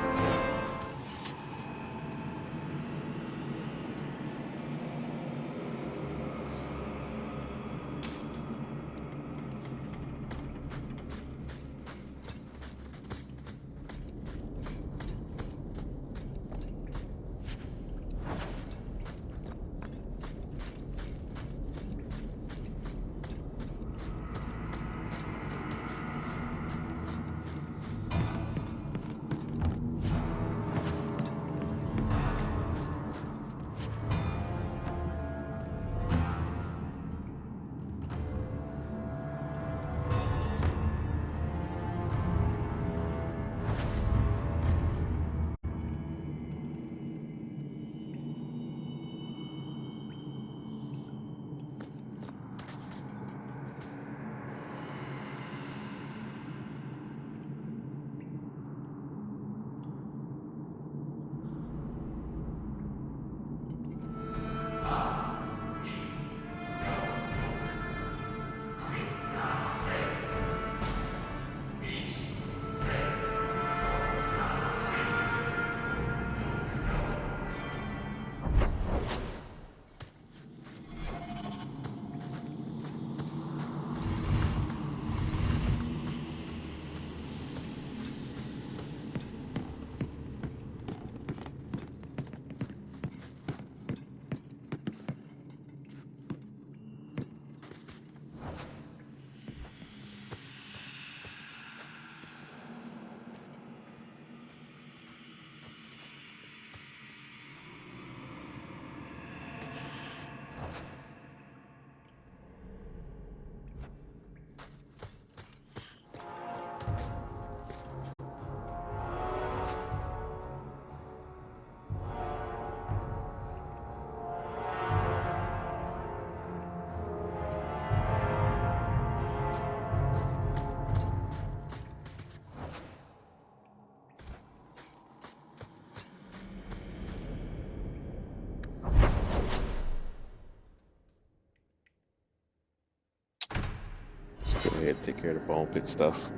[SPEAKER 1] ahead and take care of the bone pit stuff.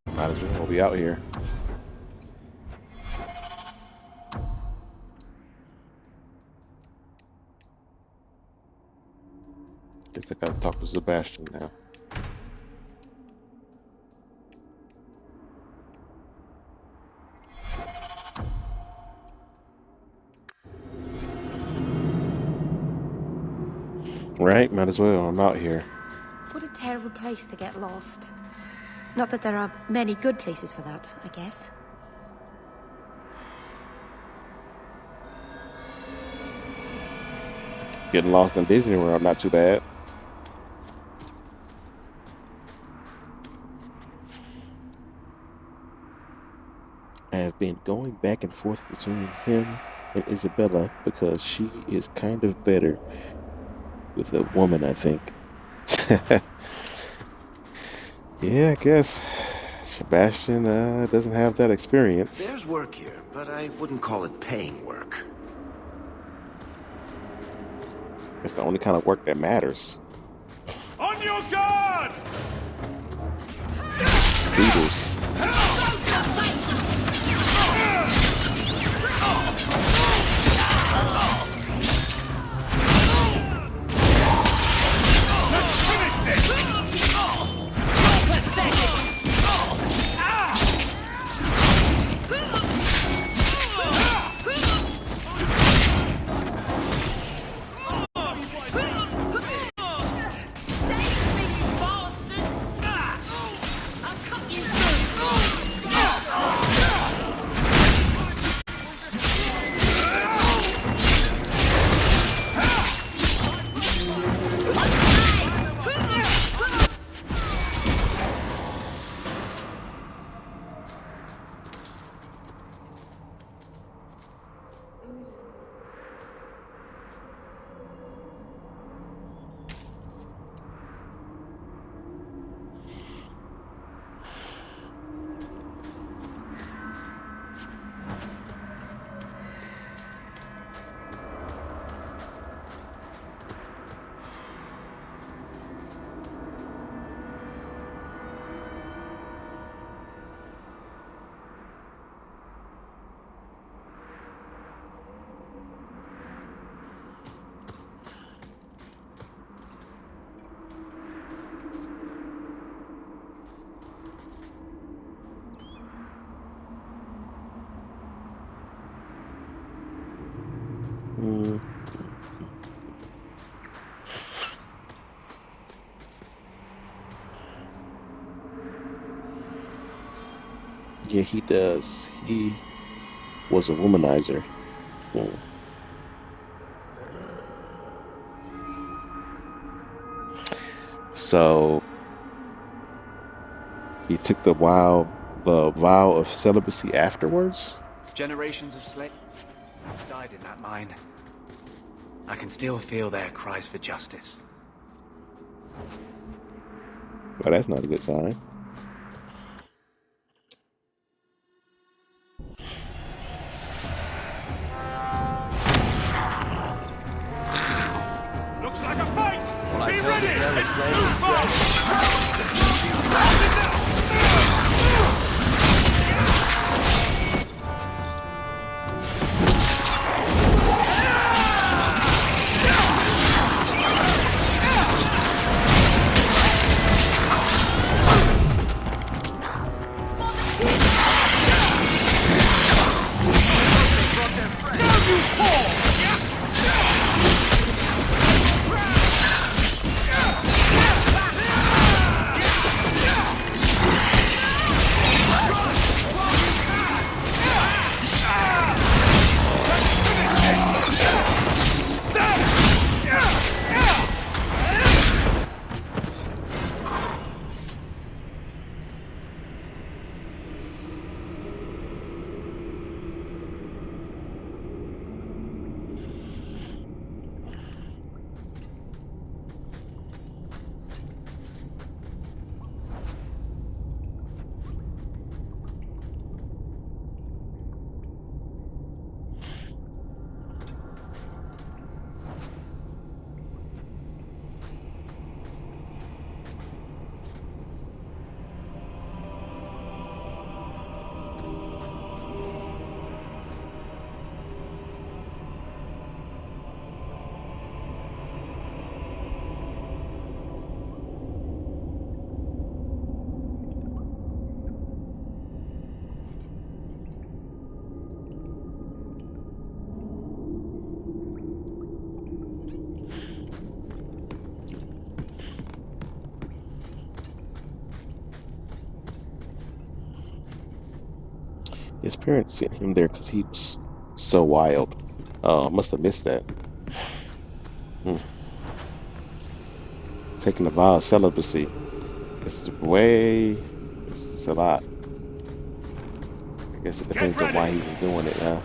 [SPEAKER 1] Might as well be out here. Guess I gotta talk to Sebastian now. Right, might as well. I'm out here.
[SPEAKER 16] What a terrible place to get lost. Not that there are many good places for that, I guess.
[SPEAKER 1] Getting lost in Disney World, not too bad. I have been going back and forth between him and Isabella because she is kind of better with a woman, I think. Yeah, I guess Sebastian doesn't have that experience.
[SPEAKER 8] There's work here, but I wouldn't call it paying work.
[SPEAKER 1] It's the only kind of work that matters.
[SPEAKER 6] On your guard!
[SPEAKER 1] Beatles. Yeah, he does. He was a womanizer. So he took the vow of celibacy afterwards.
[SPEAKER 3] Generations of slaves died in that mine. I can still feel their cries for justice.
[SPEAKER 1] Well, that's not a good sign.
[SPEAKER 6] Looks like a fight!
[SPEAKER 8] Well, I
[SPEAKER 6] Be
[SPEAKER 8] tell
[SPEAKER 6] ready!
[SPEAKER 8] you, they're
[SPEAKER 6] Let's
[SPEAKER 8] afraid.
[SPEAKER 6] move
[SPEAKER 1] His parents sent him there because he was so wild. Must have missed that. Taking a vow of celibacy. It's a lot. I guess it depends on why he was doing it now.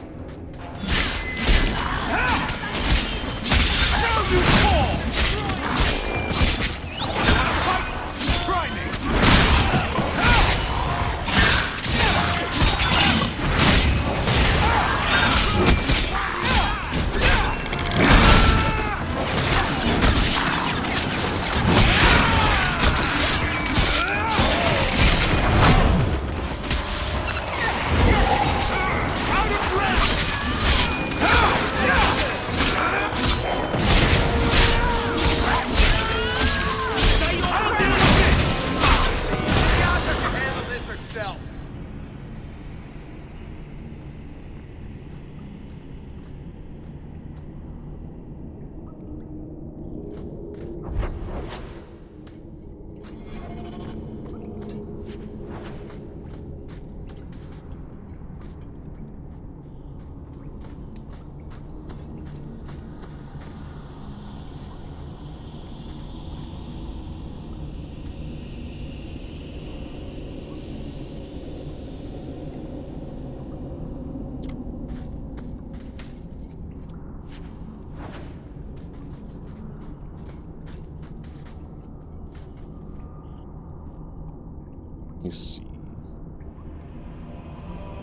[SPEAKER 1] Let's see.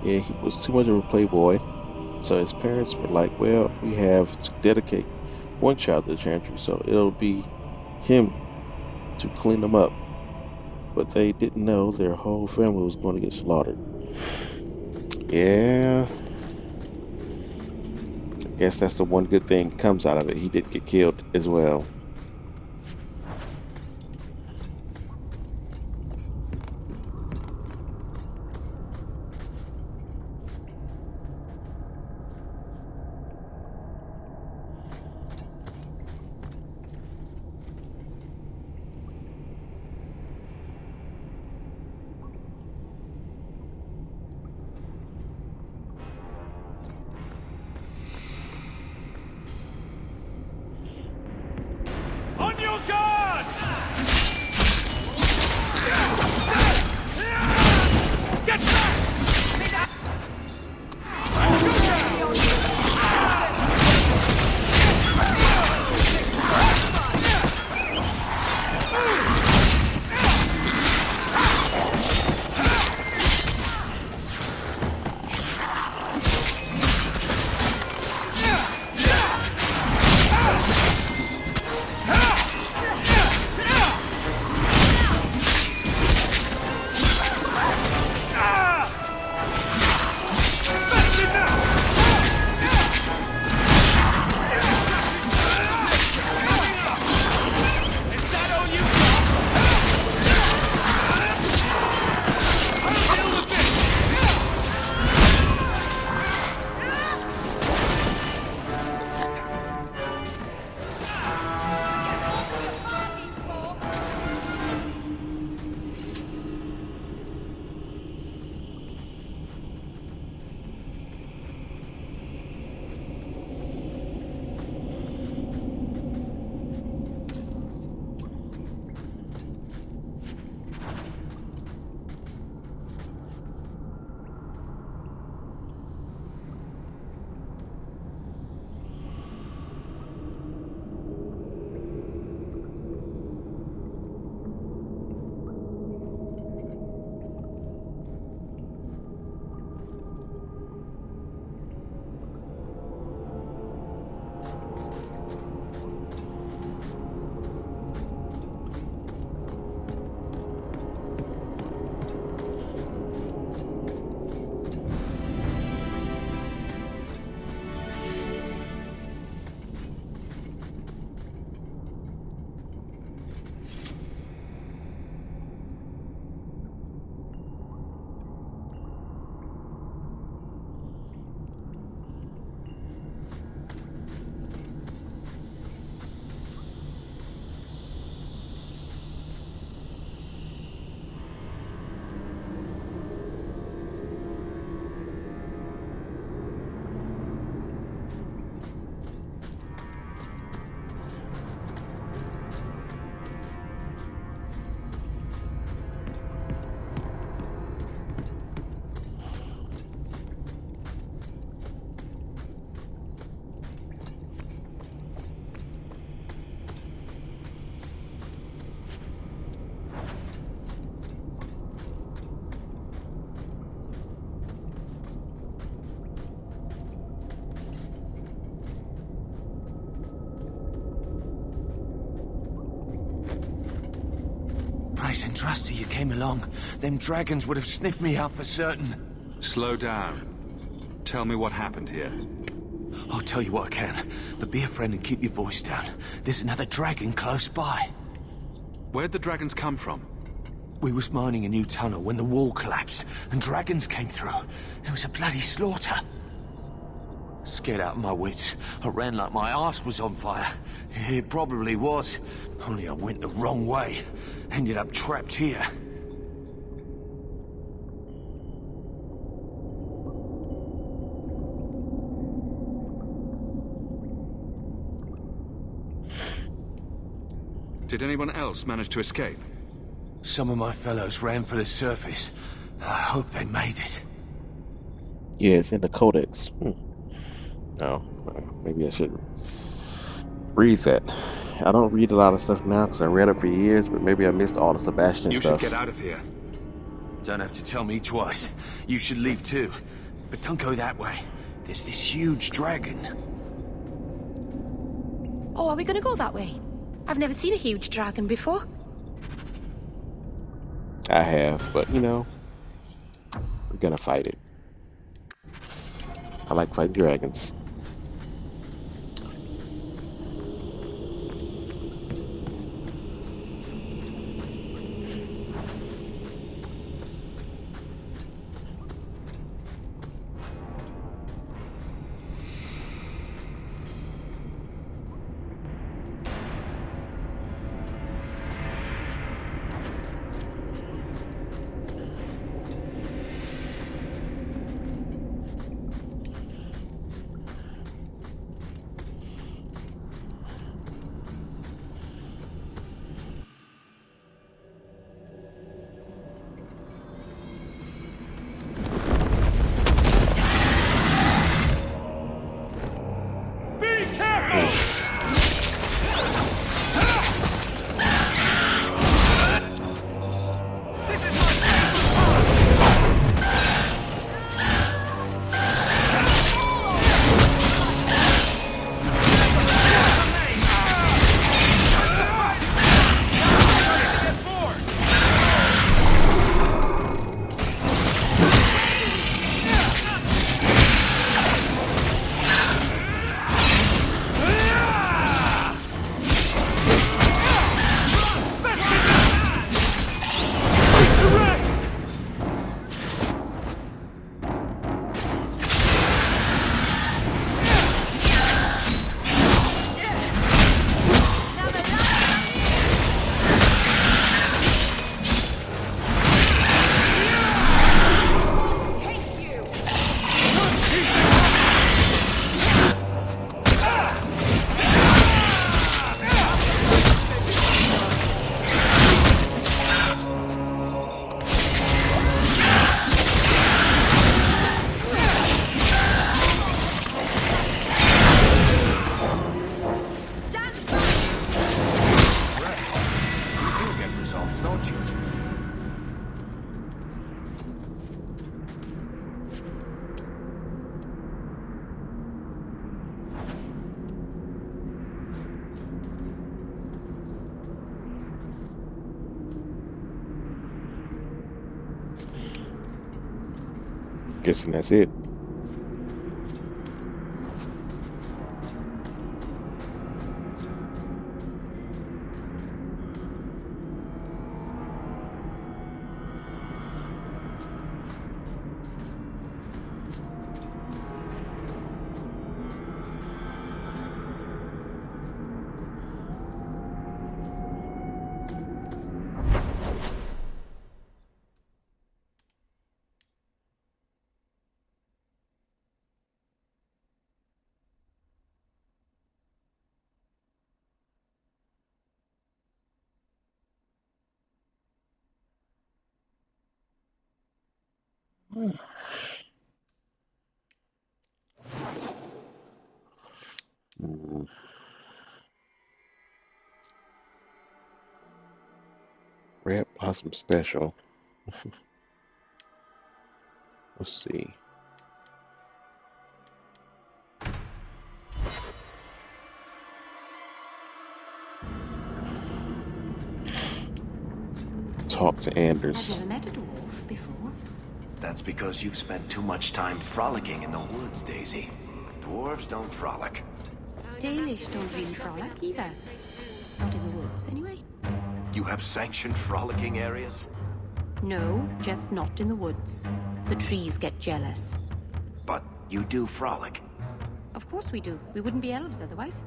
[SPEAKER 1] Yeah, he was too much of a playboy, so his parents were like, well, we have to dedicate one child to the Chantry, so it'll be him to clean them up. But they didn't know their whole family was going to get slaughtered. Yeah. I guess that's the one good thing comes out of it. He did get killed as well.
[SPEAKER 8] nice and trusty you came along. Them dragons would have sniffed me out for certain.
[SPEAKER 3] Slow down. Tell me what happened here.
[SPEAKER 8] I'll tell you what I can, but be a friend and keep your voice down. There's another dragon close by.
[SPEAKER 3] Where'd the dragons come from?
[SPEAKER 8] We was mining a new tunnel when the wall collapsed, and dragons came through. There was a bloody slaughter. Scared out of my wits, I ran like my arse was on fire. It probably was, only I went the wrong way. Ended up trapped here.
[SPEAKER 3] Did anyone else manage to escape?
[SPEAKER 8] Some of my fellows ran for the surface. I hope they made it.
[SPEAKER 1] Yeah, it's in the codex. No, maybe I should read that. I don't read a lot of stuff now because I read it for years, but maybe I missed all the Sebastian
[SPEAKER 8] You
[SPEAKER 1] stuff.
[SPEAKER 8] should get out of here. Don't have to tell me twice. You should leave too. But don't go that way. There's this huge dragon.
[SPEAKER 16] Oh, are we gonna go that way? I've never seen a huge dragon before.
[SPEAKER 1] I have, but you know, we're gonna fight it. I like fighting dragons. Guessing that's it. Red Blossom Special. Let's see. talk to
[SPEAKER 10] I've
[SPEAKER 1] Anders.
[SPEAKER 10] never met a dwarf before.
[SPEAKER 5] That's because you've spent too much time frolicking in the woods, Daisy. Dwarves don't frolic.
[SPEAKER 10] Dalish don't really frolic either. Not in the woods, anyway.
[SPEAKER 5] You have sanctioned frolicking areas?
[SPEAKER 10] No, just not in the woods. The trees get jealous.
[SPEAKER 5] But you do frolic.
[SPEAKER 10] Of course we do. We wouldn't be elves otherwise.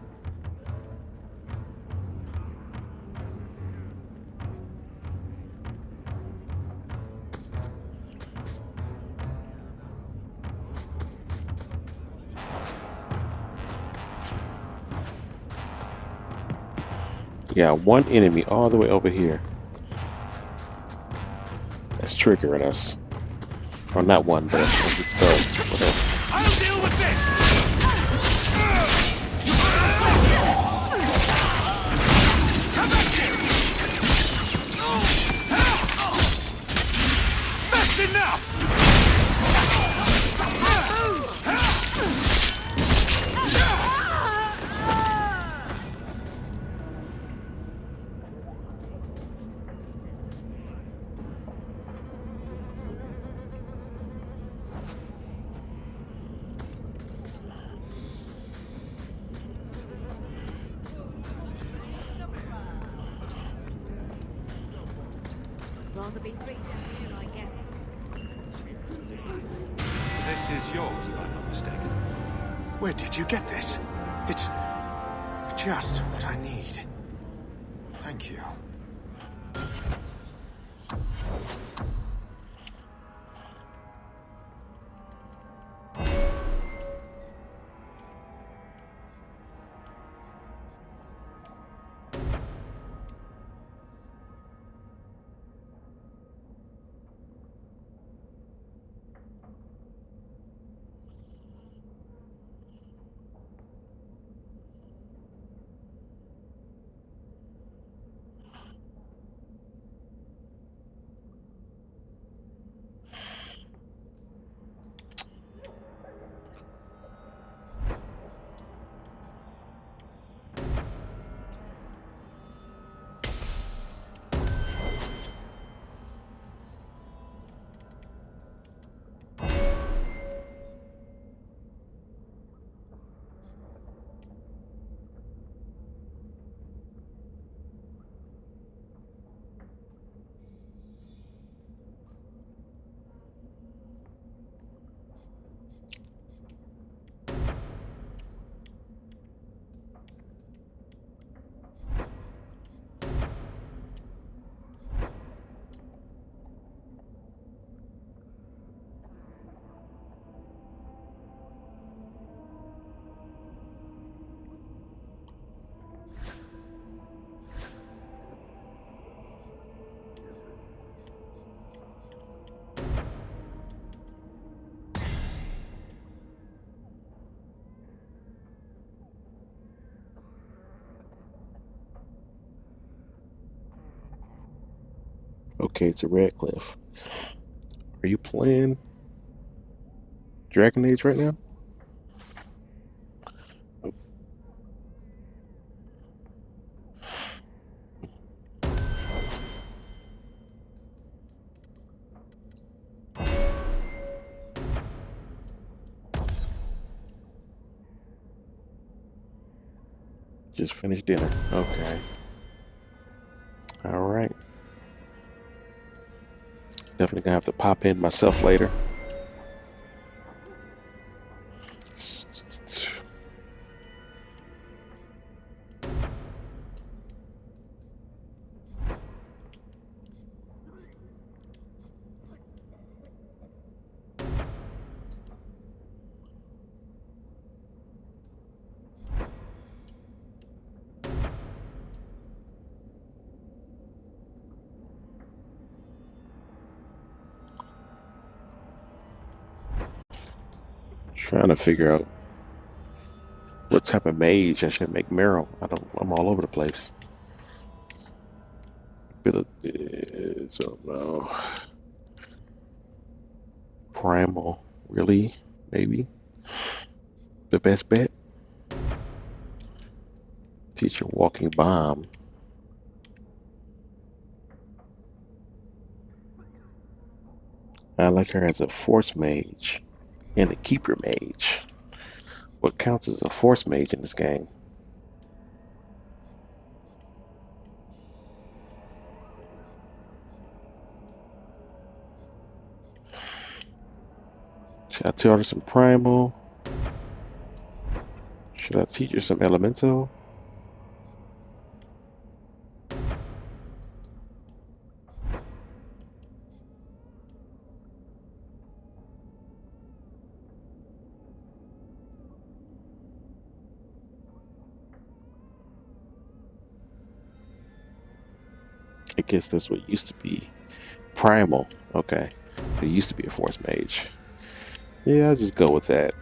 [SPEAKER 1] Yeah, one enemy all the way over here. That's triggering us. Or not one, but whatever.
[SPEAKER 6] I'll deal with this! Come back here! That's enough!
[SPEAKER 11] Rather be free than you, I guess.
[SPEAKER 4] This is yours, if I'm not mistaken. Where did you get this? It's just what I need. Thank you.
[SPEAKER 1] Okay, it's a Redcliffe. Are you playing Dragon Age right now? Just finished dinner. Okay. All right. Definitely gonna have to pop in myself later. Trying to figure out what type of mage I should make Meryl. I'm all over the place. Bit of this, I don't know. Primal, really? Maybe the best bet. Teach a walking bomb. I like her as a Force Mage and a Keeper Mage. What counts as a Force Mage in this game? Should I tell her some Primal? Should I teach her some Elemental? I guess that's what used to be Primal. Okay. It used to be a Force Mage. Yeah, I'll just go with that.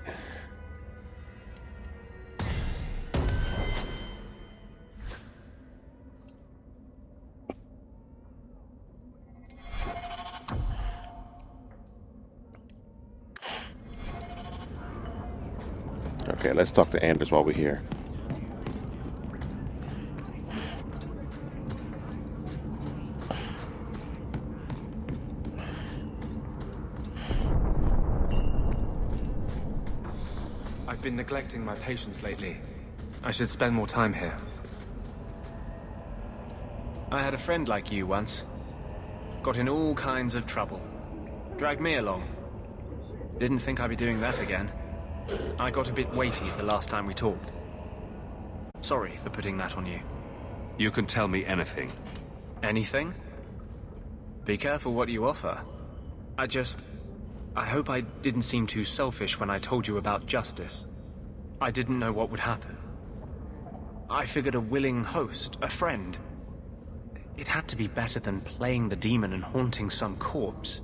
[SPEAKER 1] Okay, let's talk to Anders while we're here.
[SPEAKER 12] I've been neglecting my patients lately. I should spend more time here. I had a friend like you once. Got in all kinds of trouble. Dragged me along. Didn't think I'd be doing that again. I got a bit weighty the last time we talked. Sorry for putting that on you.
[SPEAKER 3] You can tell me anything.
[SPEAKER 12] Anything? Be careful what you offer. I hope I didn't seem too selfish when I told you about justice. I didn't know what would happen. I figured a willing host, a friend. It had to be better than playing the demon and haunting some corpse.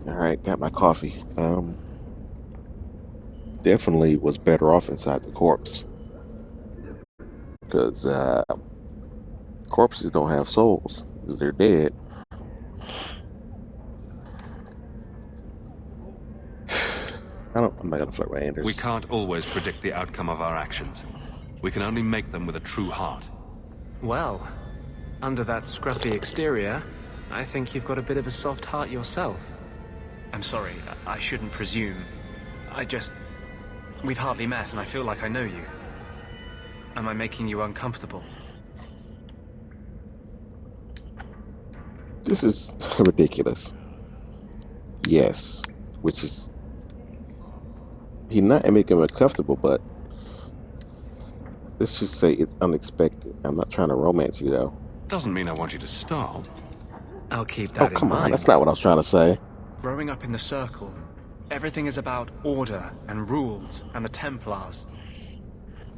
[SPEAKER 1] Alright, got my coffee. Definitely was better off inside the corpse. Because corpses don't have souls. Because they're dead. I'm not gonna flirt with Anders.
[SPEAKER 3] We can't always predict the outcome of our actions. We can only make them with a true heart.
[SPEAKER 12] Well, under that scruffy exterior, I think you've got a bit of a soft heart yourself. I'm sorry, I shouldn't presume. We've hardly met and I feel like I know you. Am I making you uncomfortable?
[SPEAKER 1] This is ridiculous. Yes, which is... He's not making him uncomfortable, but let's just say it's unexpected. I'm not trying to romance you, though.
[SPEAKER 3] Doesn't mean I want you to stop.
[SPEAKER 12] I'll keep that in mind.
[SPEAKER 1] Oh, come on, that's not what I was trying to say.
[SPEAKER 12] Growing up in the Circle, everything is about order and rules and the Templars.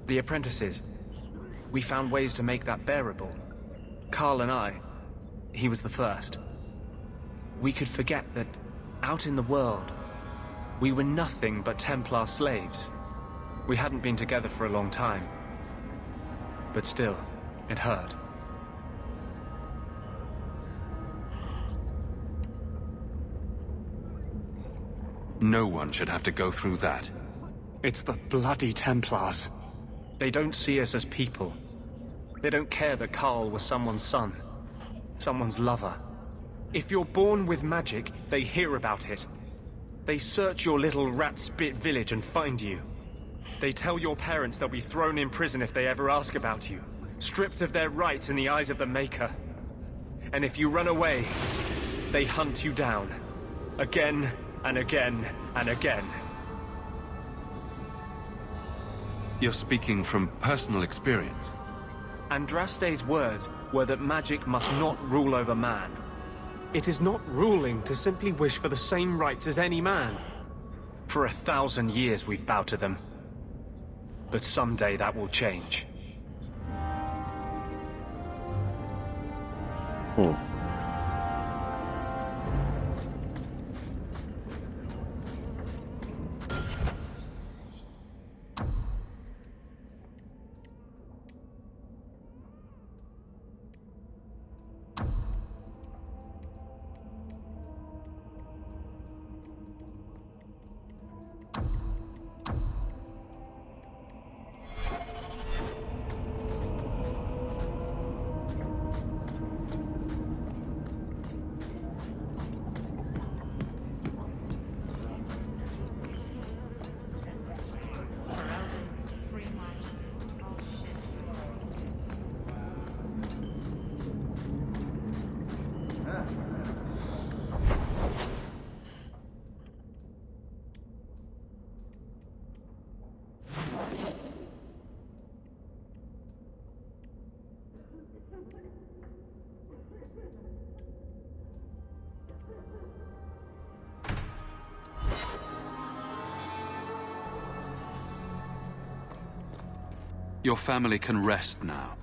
[SPEAKER 12] The apprentices, we found ways to make that bearable. Carl and I, he was the first. We could forget that out in the world, we were nothing but Templar slaves. We hadn't been together for a long time. But still, it hurt.
[SPEAKER 3] No one should have to go through that.
[SPEAKER 12] It's the bloody Templars. They don't see us as people. They don't care that Carl was someone's son, someone's lover. If you're born with magic, they hear about it. They search your little rat-spit village and find you. They tell your parents they'll be thrown in prison if they ever ask about you, stripped of their rights in the eyes of the Maker. And if you run away, they hunt you down. Again and again and again.
[SPEAKER 14] You're speaking from personal experience.
[SPEAKER 12] Andraste's words were that magic must not rule over man. It is not ruling to simply wish for the same rights as any man. For 1,000 years we've bowed to them. But someday that will change.
[SPEAKER 14] Your family can rest now.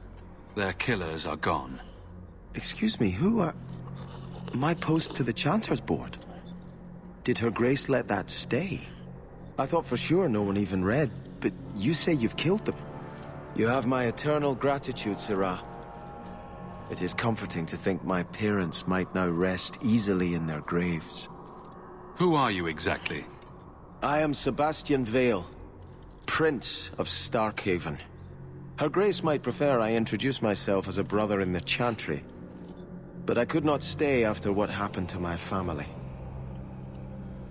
[SPEAKER 14] Their killers are gone.
[SPEAKER 5] Excuse me, who are... My post to the Chanter's board? Did Her Grace let that stay? I thought for sure no one even read, but you say you've killed them. You have my eternal gratitude, Sirah. It is comforting to think my parents might now rest easily in their graves.
[SPEAKER 14] Who are you exactly?
[SPEAKER 5] I am Sebastian Vale, Prince of Starkhaven. Her Grace might prefer I introduce myself as a brother in the Chantry, but I could not stay after what happened to my family.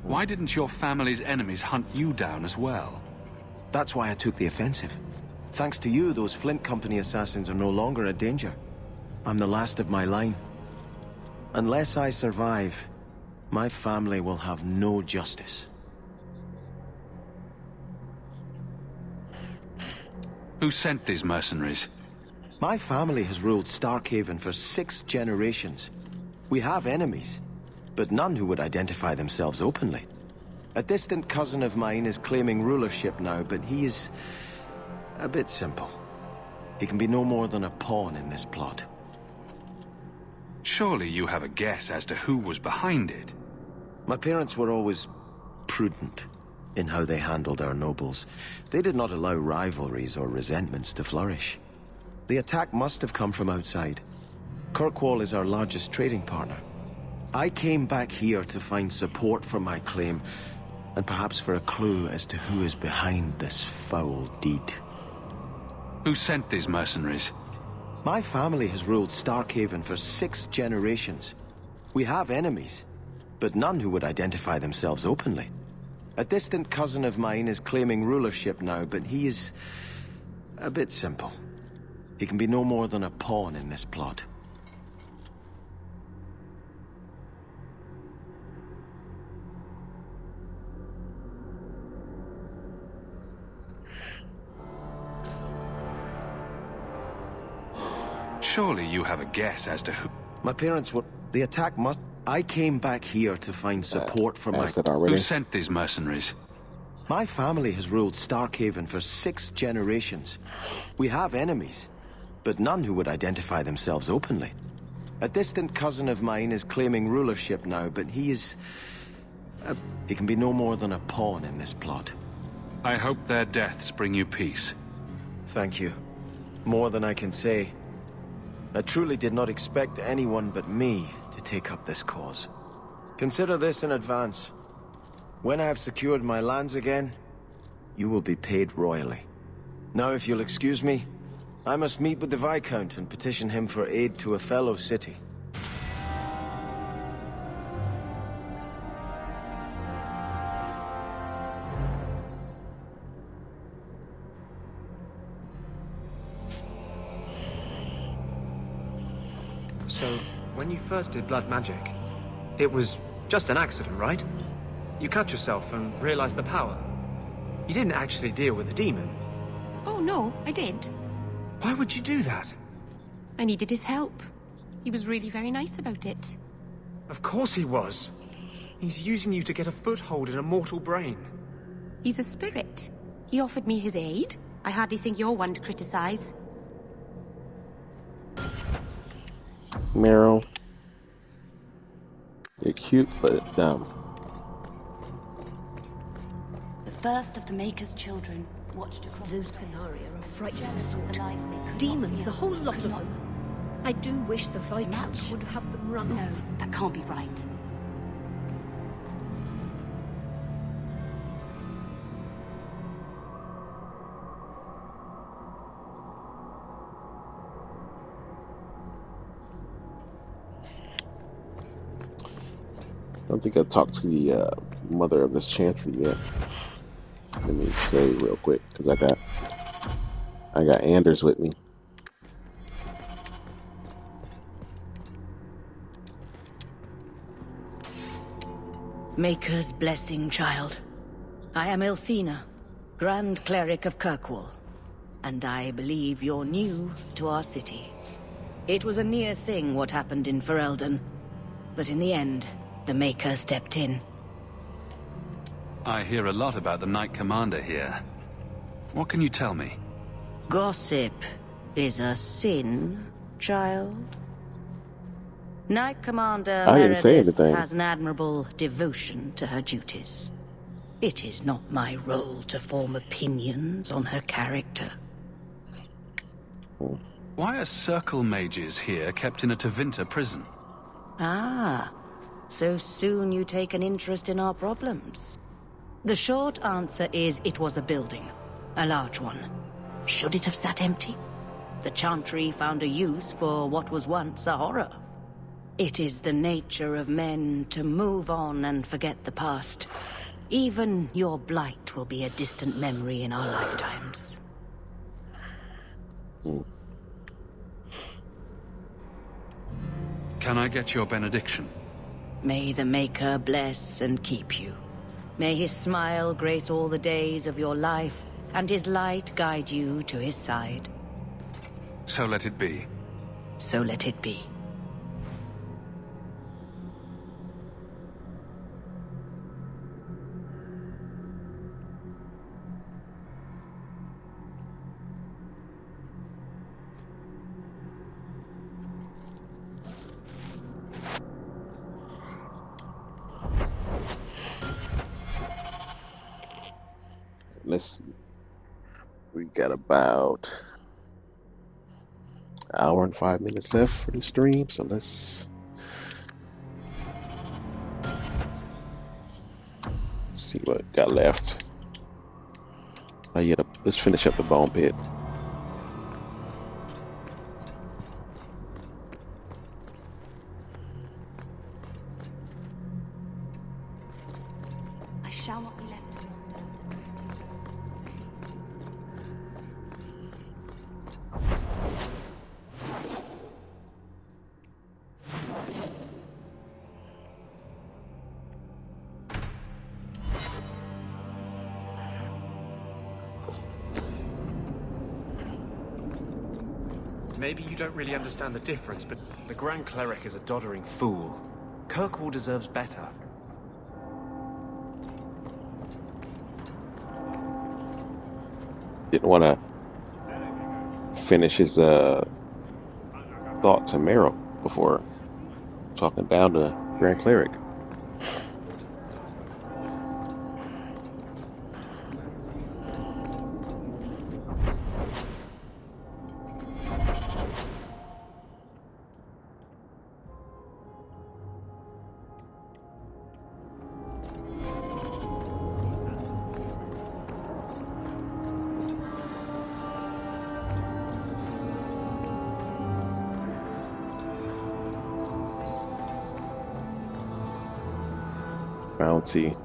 [SPEAKER 14] Why didn't your family's enemies hunt you down as well?
[SPEAKER 5] That's why I took the offensive. Thanks to you, those Flint Company assassins are no longer a danger. I'm the last of my line. Unless I survive, my family will have no justice.
[SPEAKER 14] Who sent these mercenaries?
[SPEAKER 5] My family has ruled Starkhaven for 6 generations. We have enemies, but none who would identify themselves openly. A distant cousin of mine is claiming rulership now, but he is a bit simple. He can be no more than a pawn in this plot.
[SPEAKER 14] Surely you have a guess as to who was behind it.
[SPEAKER 5] My parents were always prudent in how they handled our nobles. They did not allow rivalries or resentments to flourish. The attack must have come from outside. Kirkwall is our largest trading partner. I came back here to find support for my claim, and perhaps for a clue as to who is behind this foul deed.
[SPEAKER 14] Who sent these mercenaries?
[SPEAKER 5] My family has ruled Starkhaven for 6 generations. We have enemies, but none who would identify themselves openly. A distant cousin of mine is claiming rulership now, but he is a bit simple. He can be no more than a pawn in this plot.
[SPEAKER 14] Surely you have a guess as to who...
[SPEAKER 5] My parents were... The attack must... I came back here to find support for my...
[SPEAKER 14] Who sent these mercenaries?
[SPEAKER 5] My family has ruled Starkhaven for 6 generations. We have enemies, but none who would identify themselves openly. A distant cousin of mine is claiming rulership now, but he is... he can be no more than a pawn in this plot.
[SPEAKER 14] I hope their deaths bring you peace.
[SPEAKER 5] Thank you. More than I can say. I truly did not expect anyone but me to take up this cause. Consider this in advance. When I have secured my lands again, you will be paid royally. Now, if you'll excuse me, I must meet with the Viscount and petition him for aid to a fellow city.
[SPEAKER 12] So, when you first did blood magic, it was just an accident, right? You cut yourself and realized the power. You didn't actually deal with the demon.
[SPEAKER 16] Oh, no, I did.
[SPEAKER 12] Why would you do that?
[SPEAKER 16] I needed his help. He was really very nice about it.
[SPEAKER 12] Of course he was. He's using you to get a foothold in a mortal brain.
[SPEAKER 16] He's a spirit. He offered me his aid. I hardly think you're one to criticize.
[SPEAKER 13] Meryl. You're cute, but dumb.
[SPEAKER 17] The first of the Maker's children watched across
[SPEAKER 2] Those Qunari are a frightening sort.
[SPEAKER 17] the life they could
[SPEAKER 2] Demons,
[SPEAKER 17] not
[SPEAKER 2] the whole lot
[SPEAKER 17] could
[SPEAKER 2] of
[SPEAKER 17] not-
[SPEAKER 2] them. I do wish the Viscount would have them run
[SPEAKER 17] No,
[SPEAKER 2] off.
[SPEAKER 17] that can't be right.
[SPEAKER 13] I don't think I talked to the mother of this chantry yet. Let me say real quick, because I got Anders with me.
[SPEAKER 23] Maker's blessing, child. I am Elthina, Grand Cleric of Kirkwall, and I believe you're new to our city. It was a near thing what happened in Ferelden, but in the end, the Maker stepped in.
[SPEAKER 14] I hear a lot about the Knight Commander here. What can you tell me?
[SPEAKER 23] Gossip is a sin, child. Knight Commander
[SPEAKER 13] I didn't say
[SPEAKER 23] Meredith
[SPEAKER 13] anything.
[SPEAKER 23] has an admirable devotion to her duties. It is not my role to form opinions on her character.
[SPEAKER 14] Why are circle mages here kept in a Tevinter prison?
[SPEAKER 23] Ah, so soon you take an interest in our problems. The short answer is it was a building, a large one. Should it have sat empty? The Chantry found a use for what was once a horror. It is the nature of men to move on and forget the past. Even your blight will be a distant memory in our lifetimes.
[SPEAKER 14] Can I get your benediction?
[SPEAKER 23] May the Maker bless and keep you. May his smile grace all the days of your life, and his light guide you to his side.
[SPEAKER 14] So let it be.
[SPEAKER 23] So let it be.
[SPEAKER 13] We got about an hour and 5 minutes left for the stream, so let's see what we got left. Oh yeah, let's finish up the bone pit.
[SPEAKER 17] I shall not be left to wander the drifting
[SPEAKER 12] Maybe you don't really understand the difference, but the Grand Cleric is a doddering fool. Kirkwall deserves better.
[SPEAKER 13] Didn't want to finish his thought to Meryl before talking down to Grand Cleric. Bounty.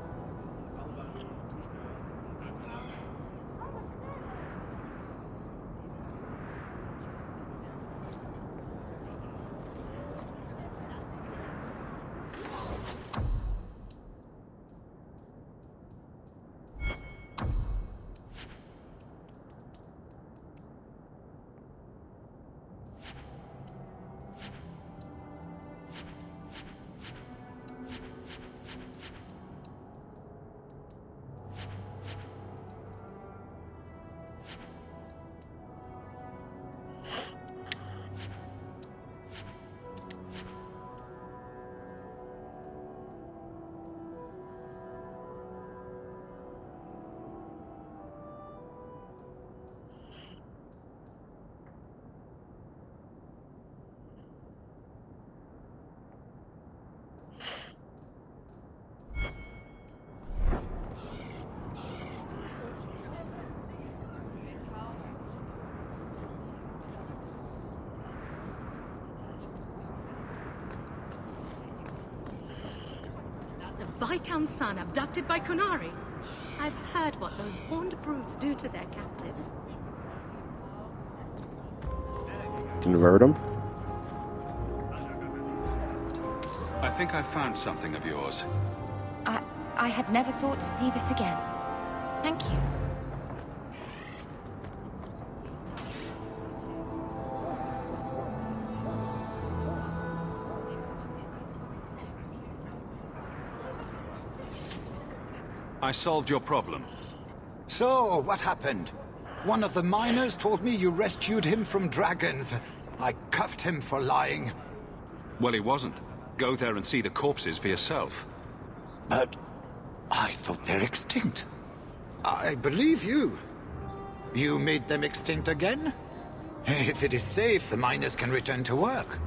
[SPEAKER 18] Viscount's son abducted by Kunari. I've heard what those horned brutes do to their captives.
[SPEAKER 13] Convert him?
[SPEAKER 14] I think I found something of yours.
[SPEAKER 2] I had never thought to see this again. Thank you.
[SPEAKER 3] I solved your problem.
[SPEAKER 19] So, what happened? One of the miners told me you rescued him from dragons. I cuffed him for lying.
[SPEAKER 3] Well, he wasn't. Go there and see the corpses for yourself.
[SPEAKER 19] But I thought they're extinct. I believe you. You made them extinct again? If it is safe, the miners can return to work.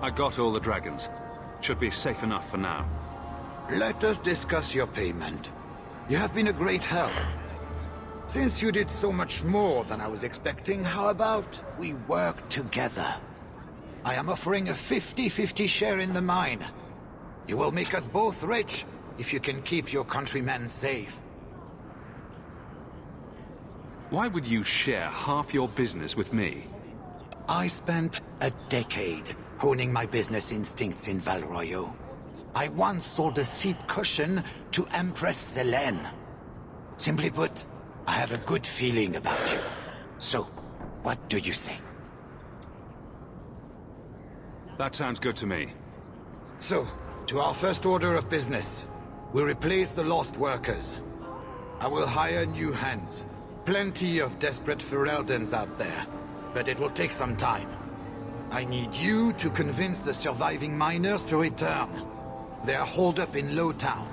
[SPEAKER 3] I got all the dragons. Should be safe enough for now.
[SPEAKER 19] Let us discuss your payment. You have been a great help. Since you did so much more than I was expecting, how about we work together? I am offering a 50-50 share in the mine. You will make us both rich if you can keep your countrymen safe.
[SPEAKER 3] Why would you share half your business with me?
[SPEAKER 19] I spent a decade honing my business instincts in Val Royeaux. I once sold a seat cushion to Empress Selene. Simply put, I have a good feeling about you. So, what do you say?
[SPEAKER 3] That sounds good to me.
[SPEAKER 19] So, to our first order of business. We replace the lost workers. I will hire new hands. Plenty of desperate Fereldans out there, but it will take some time. I need you to convince the surviving miners to return. They are holed up in Lowtown.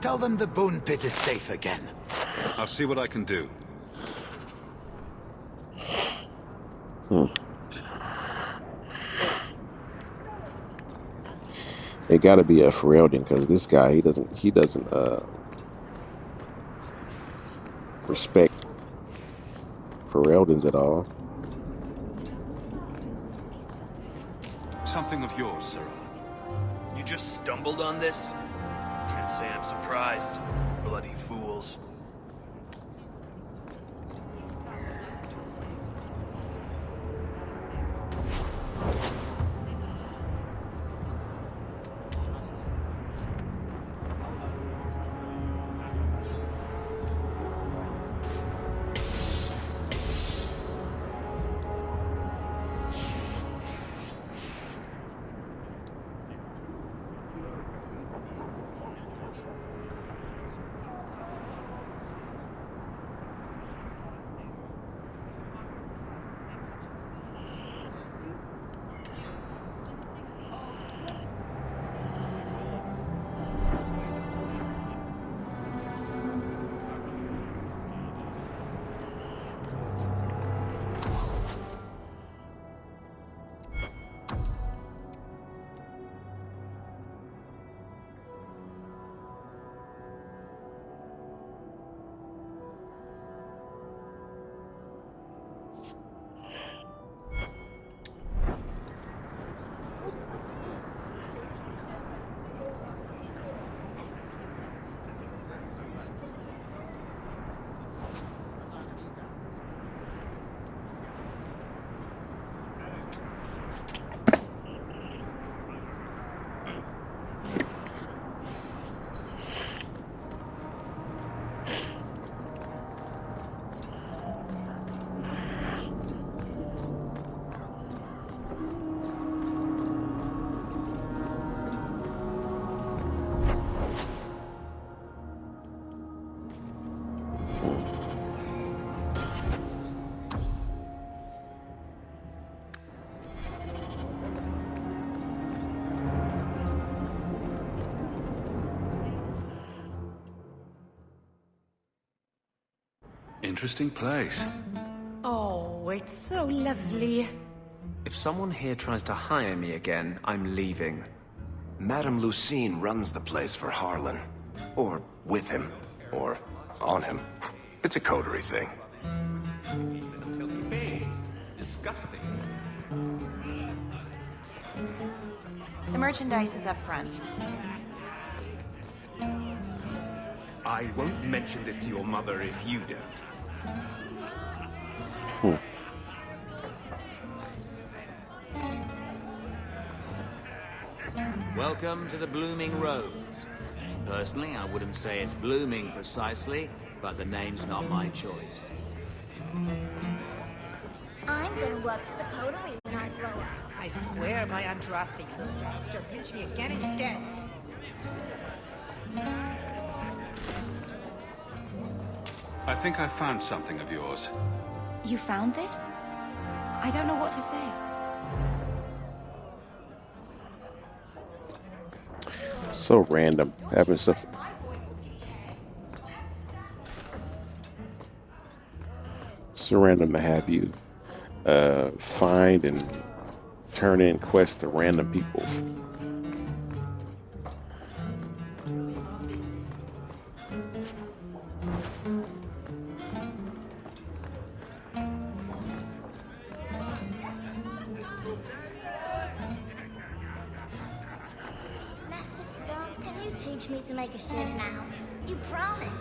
[SPEAKER 19] Tell them the Bone Pit is safe again.
[SPEAKER 3] I'll see what I can do.
[SPEAKER 13] It gotta be a Ferelden, because this guy, he doesn't respect Fereldans at all.
[SPEAKER 3] Something of yours, sir.
[SPEAKER 20] You just stumbled on this? Can't say I'm surprised. Bloody fools.
[SPEAKER 3] Interesting place.
[SPEAKER 11] Oh, it's so lovely.
[SPEAKER 12] If someone here tries to hire me again, I'm leaving.
[SPEAKER 5] Madame Lucine runs the place for Harlan. Or with him. Or on him. It's a coterie thing.
[SPEAKER 4] Until he pays. Disgusting.
[SPEAKER 7] The merchandise is up front.
[SPEAKER 4] I won't mention this to your mother if you don't.
[SPEAKER 15] Welcome to the Blooming Rose. Personally, I wouldn't say it's blooming precisely, but the name's not my choice.
[SPEAKER 21] I'm gonna work for the coterie when I grow up.
[SPEAKER 24] I swear by Andraste, you monster, pinch me again and you're dead.
[SPEAKER 14] I think I found something of yours.
[SPEAKER 17] You found this? I don't know what to say.
[SPEAKER 13] So random. Having stuff. So random to have you find and turn in quests to random people.
[SPEAKER 21] Teach me to make a shiv now. You promised.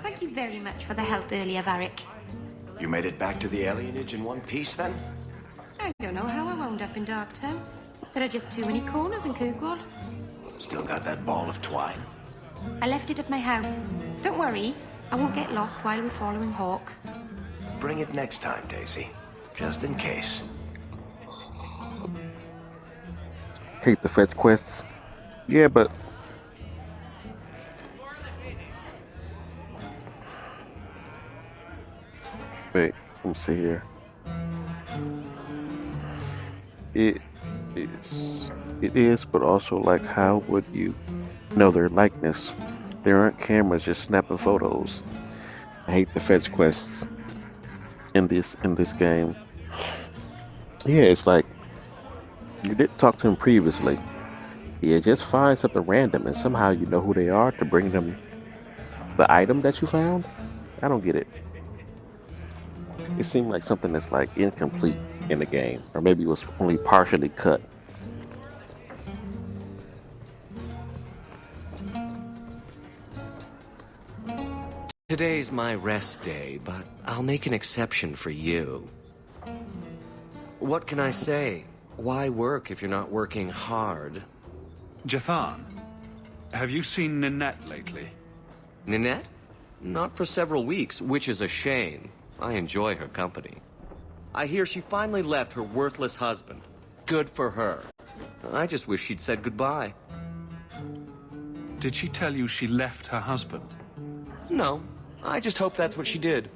[SPEAKER 16] Thank you very much for the help earlier, Varric.
[SPEAKER 5] You made it back to the alienage in one piece, then?
[SPEAKER 16] I don't know how I wound up in Darktown. There are just too many corners in Kirkwall.
[SPEAKER 5] Still got that ball of twine?
[SPEAKER 16] I left it at my house. Don't worry, I won't get lost while we're following Hawk.
[SPEAKER 5] Bring it next time, Daisy. Just in case.
[SPEAKER 13] Hate the fetch quests. Yeah, but wait, let me see here. It is, but also like, how would you know their likeness? There aren't cameras just snapping photos. I hate the fetch quests in this game. Yeah, it's like you did talk to him previously. Yeah, just find something random and somehow you know who they are to bring them the item that you found. I don't get it. It seemed like something that's like incomplete in the game, or maybe it was only partially cut.
[SPEAKER 25] Today's my rest day, but I'll make an exception for you. What can I say? Why work if you're not working hard?
[SPEAKER 14] Jathan, have you seen Ninette lately?
[SPEAKER 25] Ninette? Not for several weeks, which is a shame. I enjoy her company. I hear she finally left her worthless husband. Good for her. I just wish she'd said goodbye.
[SPEAKER 14] Did she tell you she left her husband?
[SPEAKER 25] No, I just hope that's what she did.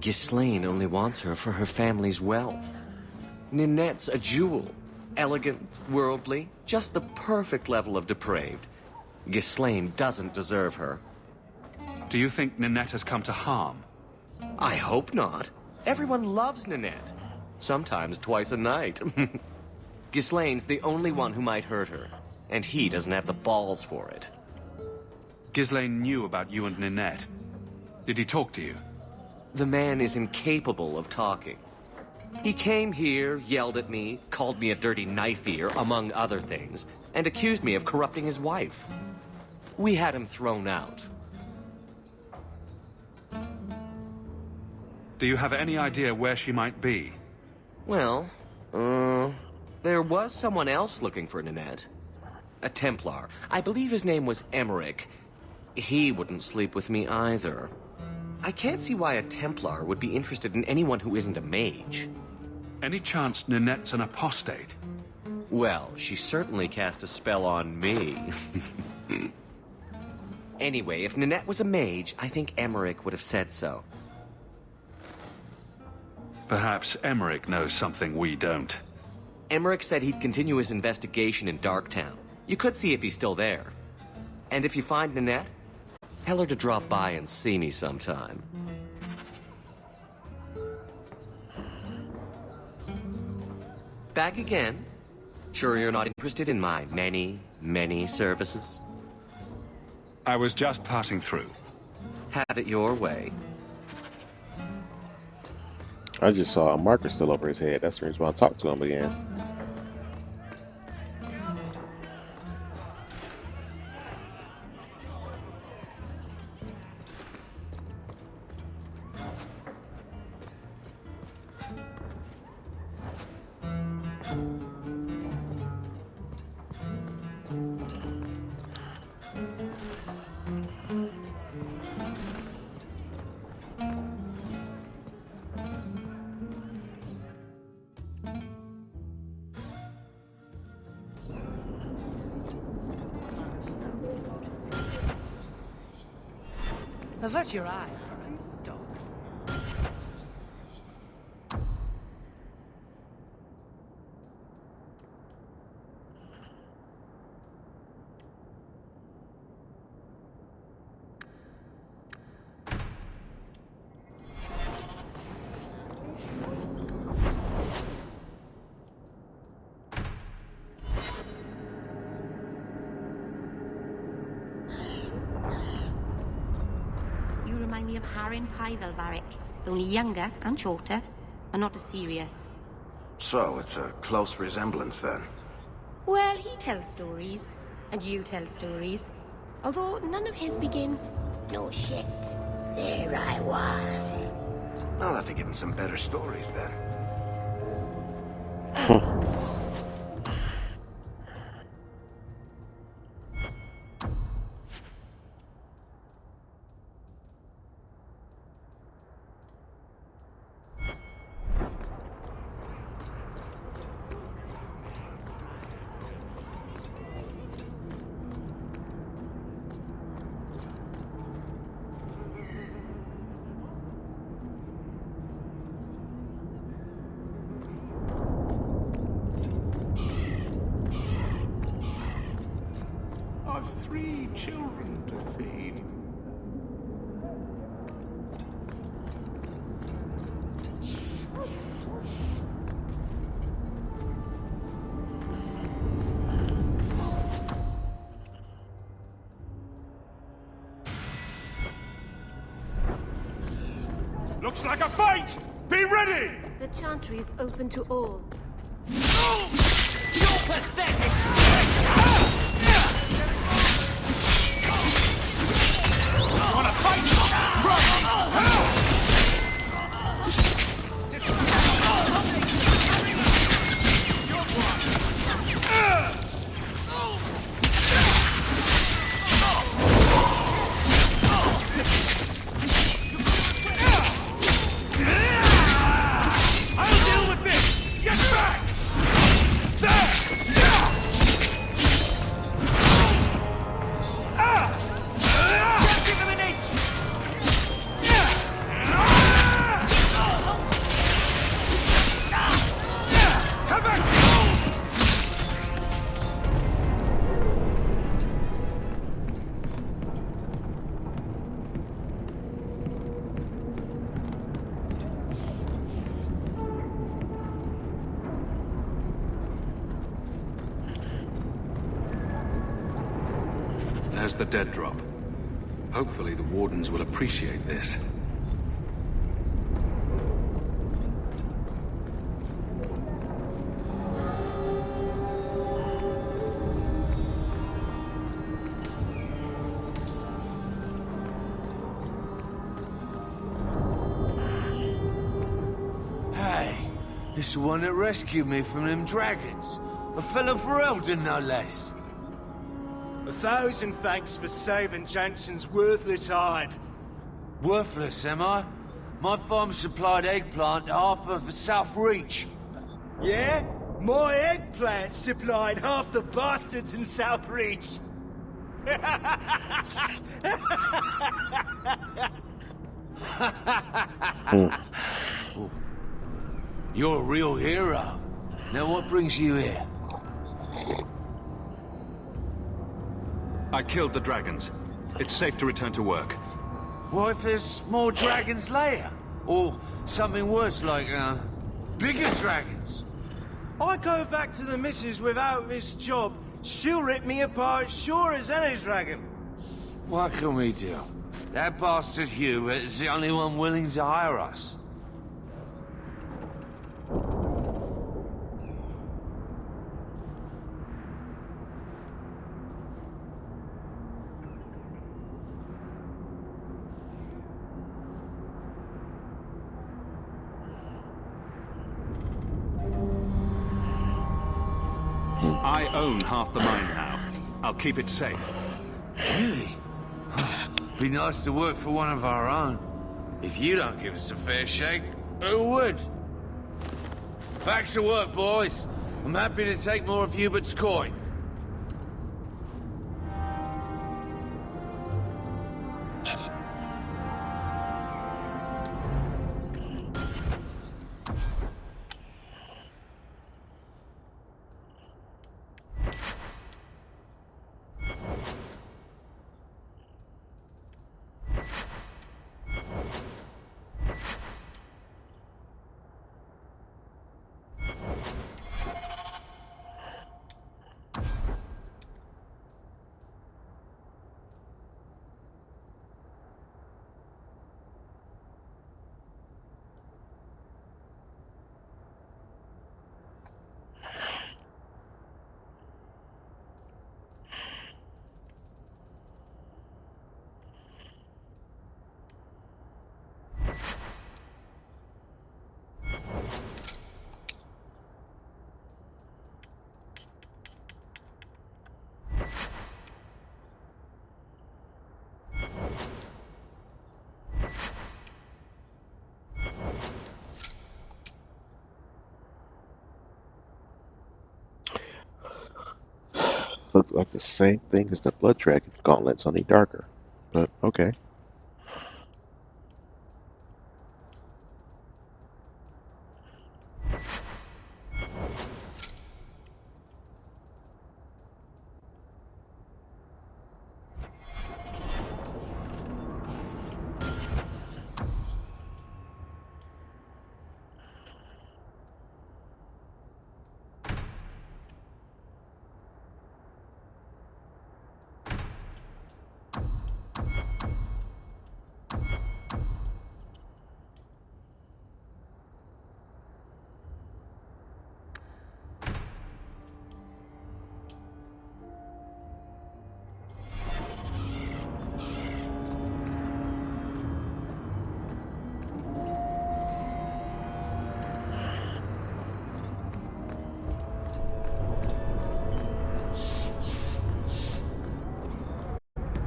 [SPEAKER 25] Ghislaine only wants her for her family's wealth. Ninette's a jewel. Elegant, worldly, just the perfect level of depraved. Ghislaine doesn't deserve her.
[SPEAKER 14] Do you think Ninette has come to harm?
[SPEAKER 25] I hope not. Everyone loves Ninette. Sometimes twice a night. Ghislaine's the only one who might hurt her, and he doesn't have the balls for it.
[SPEAKER 14] Ghislaine knew about you and Ninette. Did he talk to you?
[SPEAKER 25] The man is incapable of talking. He came here, yelled at me, called me a dirty knife ear, among other things, and accused me of corrupting his wife. We had him thrown out.
[SPEAKER 14] Do you have any idea where she might be?
[SPEAKER 25] Well, there was someone else looking for Ninette. A Templar. I believe his name was Emmerich. He wouldn't sleep with me either. I can't see why a Templar would be interested in anyone who isn't a mage.
[SPEAKER 14] Any chance Ninette's an apostate?
[SPEAKER 25] Well, she certainly cast a spell on me. Anyway, if Ninette was a mage, I think Emmerich would have said so.
[SPEAKER 14] Perhaps Emmerich knows something we don't.
[SPEAKER 25] Emmerich said he'd continue his investigation in Darktown. You could see if he's still there. And if you find Ninette, tell her to drop by and see me sometime. Back again? Sure you're not interested in my many, many services?
[SPEAKER 14] I was just passing through.
[SPEAKER 25] Have it your way.
[SPEAKER 13] I just saw a marker still over his head. That's the reason why I talked to him again.
[SPEAKER 24] Avert your eyes from it, dog.
[SPEAKER 16] You remind me of Harin Pyvelvarik, only younger and shorter, and not as serious.
[SPEAKER 5] So, it's a close resemblance then.
[SPEAKER 16] Well, he tells stories, and you tell stories. Although none of his begin, "No shit, there I was."
[SPEAKER 5] I'll have to give him some better stories then.
[SPEAKER 6] I've 3 children to feed. Looks like a fight! Be ready!
[SPEAKER 11] The Chantry is open to all.
[SPEAKER 6] You're pathetic! Wanna fight? I'll deal with this! Get back!
[SPEAKER 3] There's the dead drop. Hopefully the Wardens will appreciate this.
[SPEAKER 7] Hey, this is the one that rescued me from them dragons. A fellow for Eldon, no less.
[SPEAKER 20] 1,000 thanks for saving Jansen's worthless hide.
[SPEAKER 7] Worthless, am I? My farm supplied eggplant to half of the South Reach.
[SPEAKER 20] Yeah? My eggplant supplied half the bastards in South Reach.
[SPEAKER 7] You're a real hero. Now what brings you here?
[SPEAKER 3] I killed the dragons. It's safe to return to work.
[SPEAKER 7] What if there's more dragons later? Or something worse like, bigger dragons?
[SPEAKER 20] I go back to the missus without this job. She'll rip me apart sure as any dragon.
[SPEAKER 7] What can we do? That bastard Hubert is the only one willing to hire us.
[SPEAKER 3] I own half the mine now. I'll keep it safe.
[SPEAKER 7] Really? Be nice to work for one of our own. If you don't give us a fair shake, who would? Back to work, boys. I'm happy to take more of Hubert's coin.
[SPEAKER 13] Looks like the same thing as the Blood Dragon gauntlets, only darker. But okay.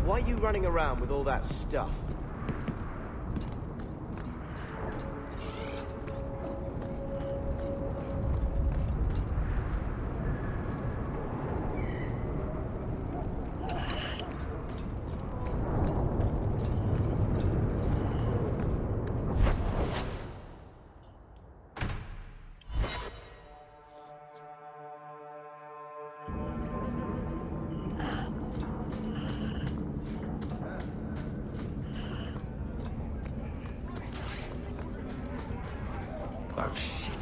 [SPEAKER 1] Why are you running around with all that stuff?
[SPEAKER 7] Oh, shit.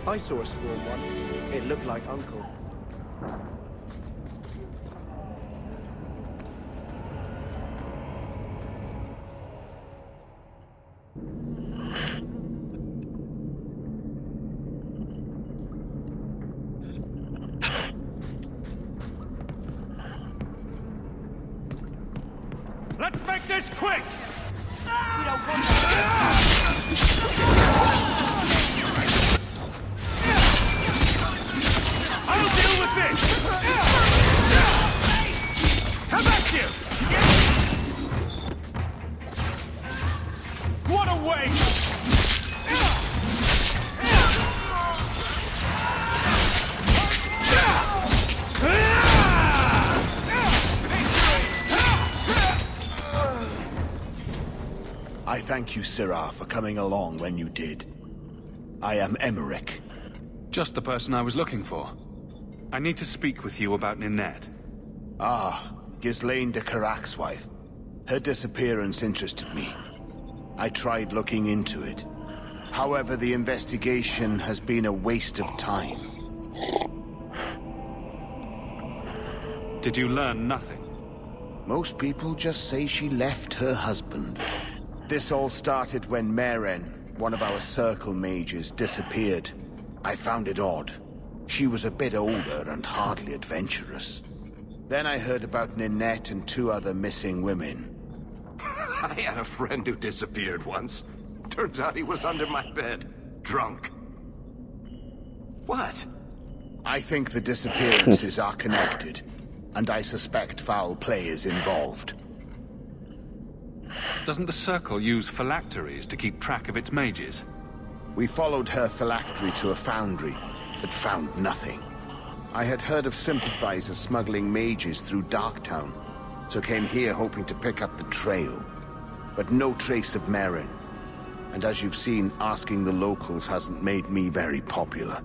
[SPEAKER 1] I saw a spawn once. It looked like Uncle.
[SPEAKER 6] Let's make this quick!
[SPEAKER 24] We don't want that.
[SPEAKER 6] I'll deal with this! How about you? What a waste!
[SPEAKER 8] I thank you, Sirrah, for coming along when you did. I am Emmerich.
[SPEAKER 3] Just the person I was looking for. I need to speak with you about Ninette.
[SPEAKER 8] Ah, Ghislaine de Karak's wife. Her disappearance interested me. I tried looking into it. However, the investigation has been a waste of time.
[SPEAKER 3] Did you learn nothing?
[SPEAKER 8] Most people just say she left her husband. This all started when Meren, one of our Circle mages, disappeared. I found it odd. She was a bit older and hardly adventurous. Then I heard about Ninette and 2 other missing women.
[SPEAKER 4] I had a friend who disappeared once. Turns out he was under my bed, drunk. What?
[SPEAKER 8] I think the disappearances are connected, and I suspect foul play is involved.
[SPEAKER 3] Doesn't the Circle use phylacteries to keep track of its mages?
[SPEAKER 8] We followed her phylactery to a foundry, but found nothing. I had heard of sympathizers smuggling mages through Darktown, so came here hoping to pick up the trail. But no trace of Meren. And as you've seen, asking the locals hasn't made me very popular.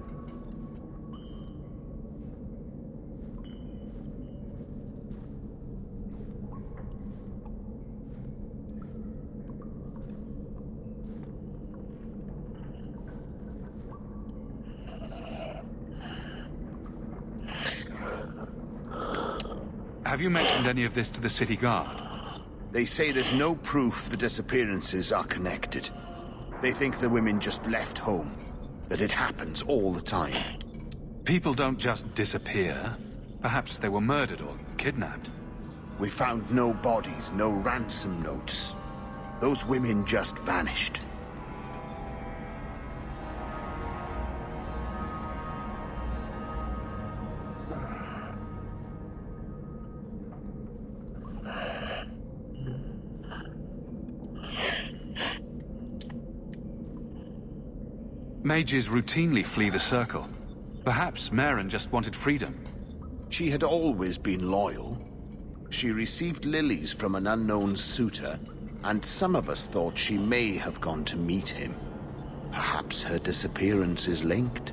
[SPEAKER 3] Have you mentioned any of this to the city guard?
[SPEAKER 8] They say there's no proof the disappearances are connected. They think the women just left home, that it happens all the time.
[SPEAKER 3] People don't just disappear. Perhaps they were murdered or kidnapped.
[SPEAKER 8] We found no bodies, no ransom notes. Those women just vanished.
[SPEAKER 3] Mages routinely flee the Circle. Perhaps Meren just wanted freedom.
[SPEAKER 8] She had always been loyal. She received lilies from an unknown suitor, and some of us thought she may have gone to meet him. Perhaps her disappearance is linked.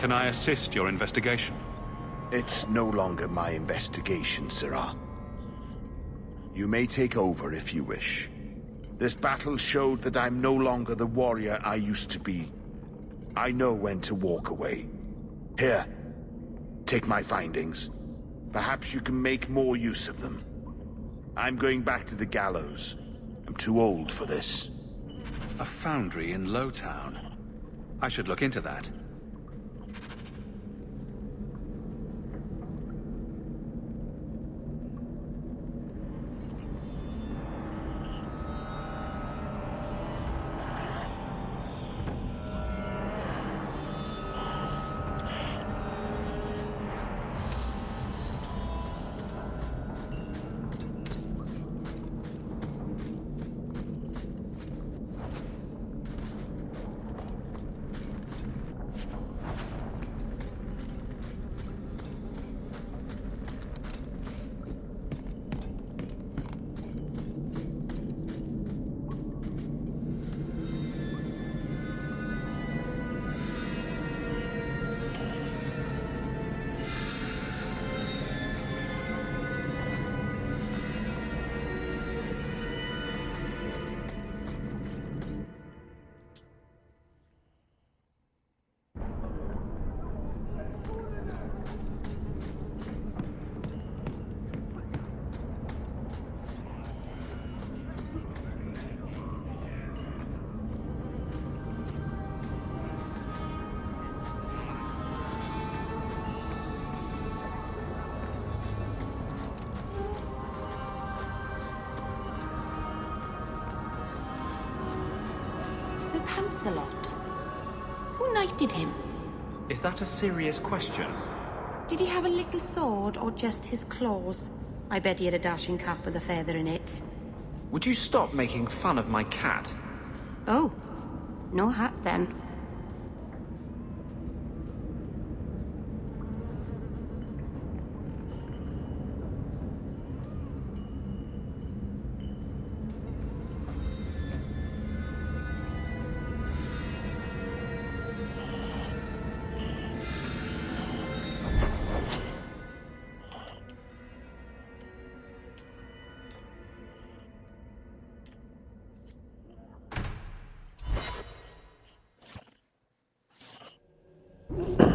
[SPEAKER 14] Can I assist your investigation?
[SPEAKER 8] It's no longer my investigation, Sirrah. You may take over if you wish. This battle showed that I'm no longer the warrior I used to be. I know when to walk away. Here, take my findings. Perhaps you can make more use of them. I'm going back to the gallows. I'm too old for this.
[SPEAKER 14] A foundry in Lowtown. I should look into that.
[SPEAKER 17] Sir Pancelot? Who knighted him?
[SPEAKER 12] Is that a serious question?
[SPEAKER 17] Did he have a little sword or just his claws? I bet he had a dashing cap with a feather in it.
[SPEAKER 12] Would you stop making fun of my cat?
[SPEAKER 17] Oh, no hat then.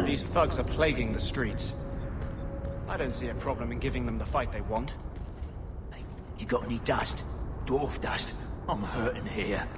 [SPEAKER 12] These thugs are plaguing the streets. I don't see a problem in giving them the fight they want.
[SPEAKER 15] Hey, you got any dust? Dwarf dust? I'm hurting here.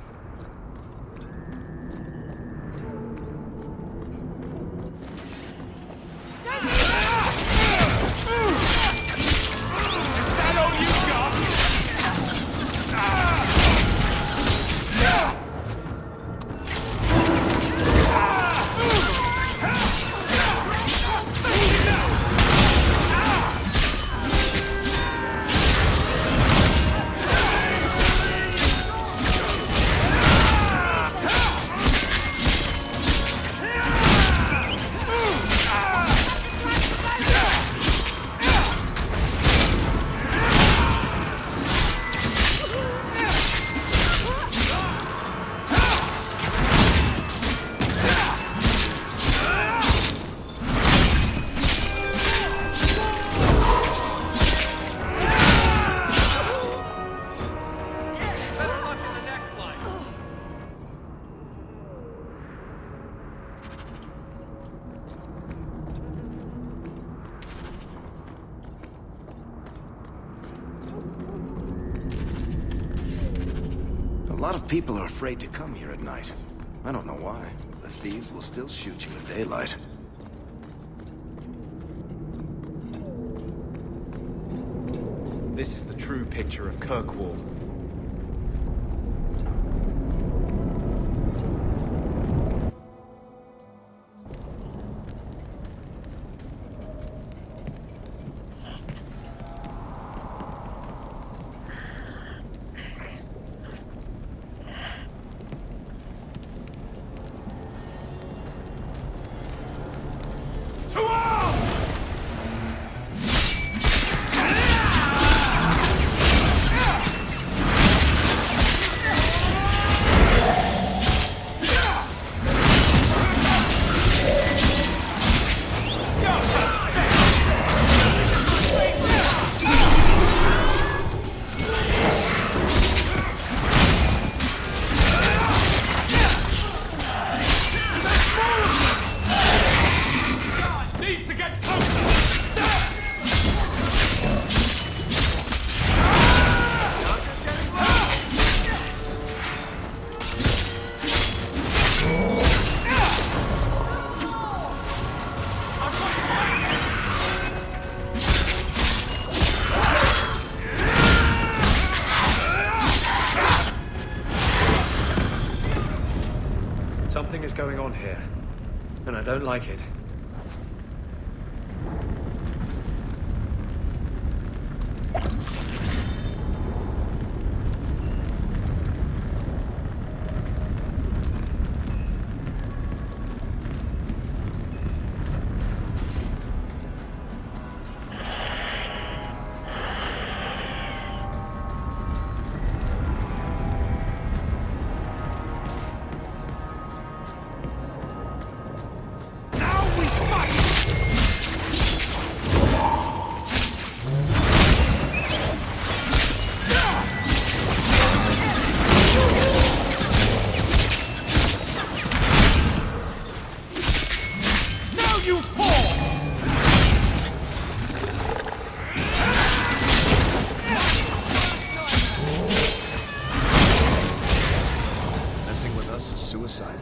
[SPEAKER 1] A lot of people are afraid to come here at night. I don't know why. The thieves will still shoot you in daylight.
[SPEAKER 12] This is the true picture of Kirkwall. Something is going on here, and I don't like it.
[SPEAKER 1] Suicidal.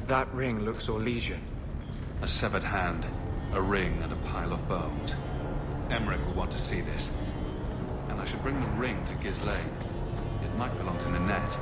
[SPEAKER 12] That ring looks Orlesian.
[SPEAKER 14] A severed hand, a ring, and a pile of bones. Emmerich will want to see this. And I should bring the ring to Ghislaine. It might belong to Ninette.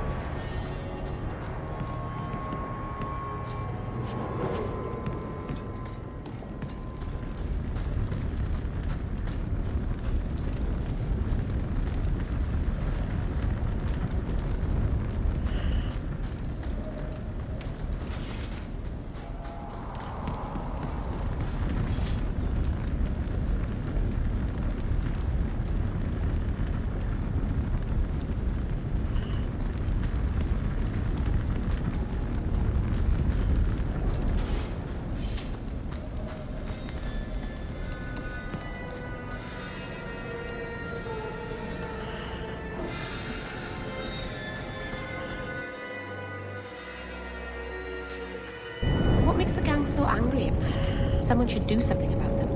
[SPEAKER 17] What makes the gang so angry at night? Someone should do something about them.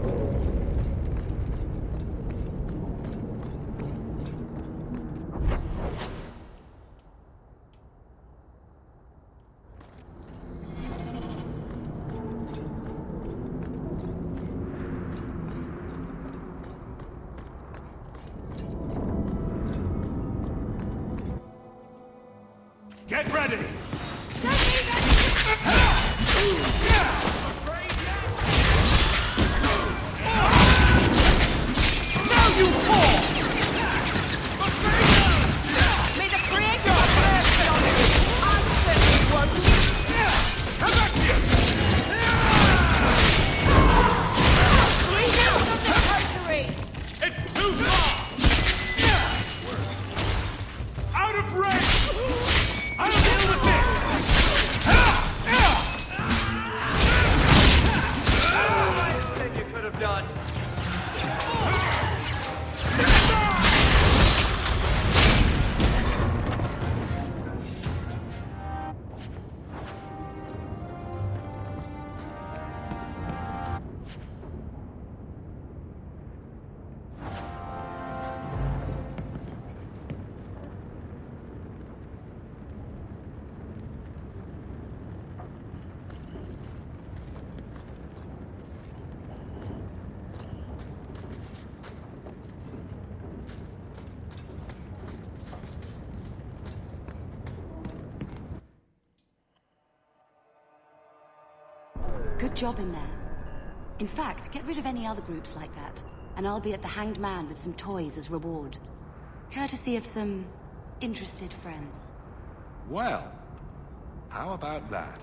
[SPEAKER 6] Get ready! Out of range! I'll deal with this!
[SPEAKER 9] Good job in there. In fact, get rid of any other groups like that, and I'll be at the Hanged Man with some toys as reward. Courtesy of some interested friends.
[SPEAKER 14] Well, how about that?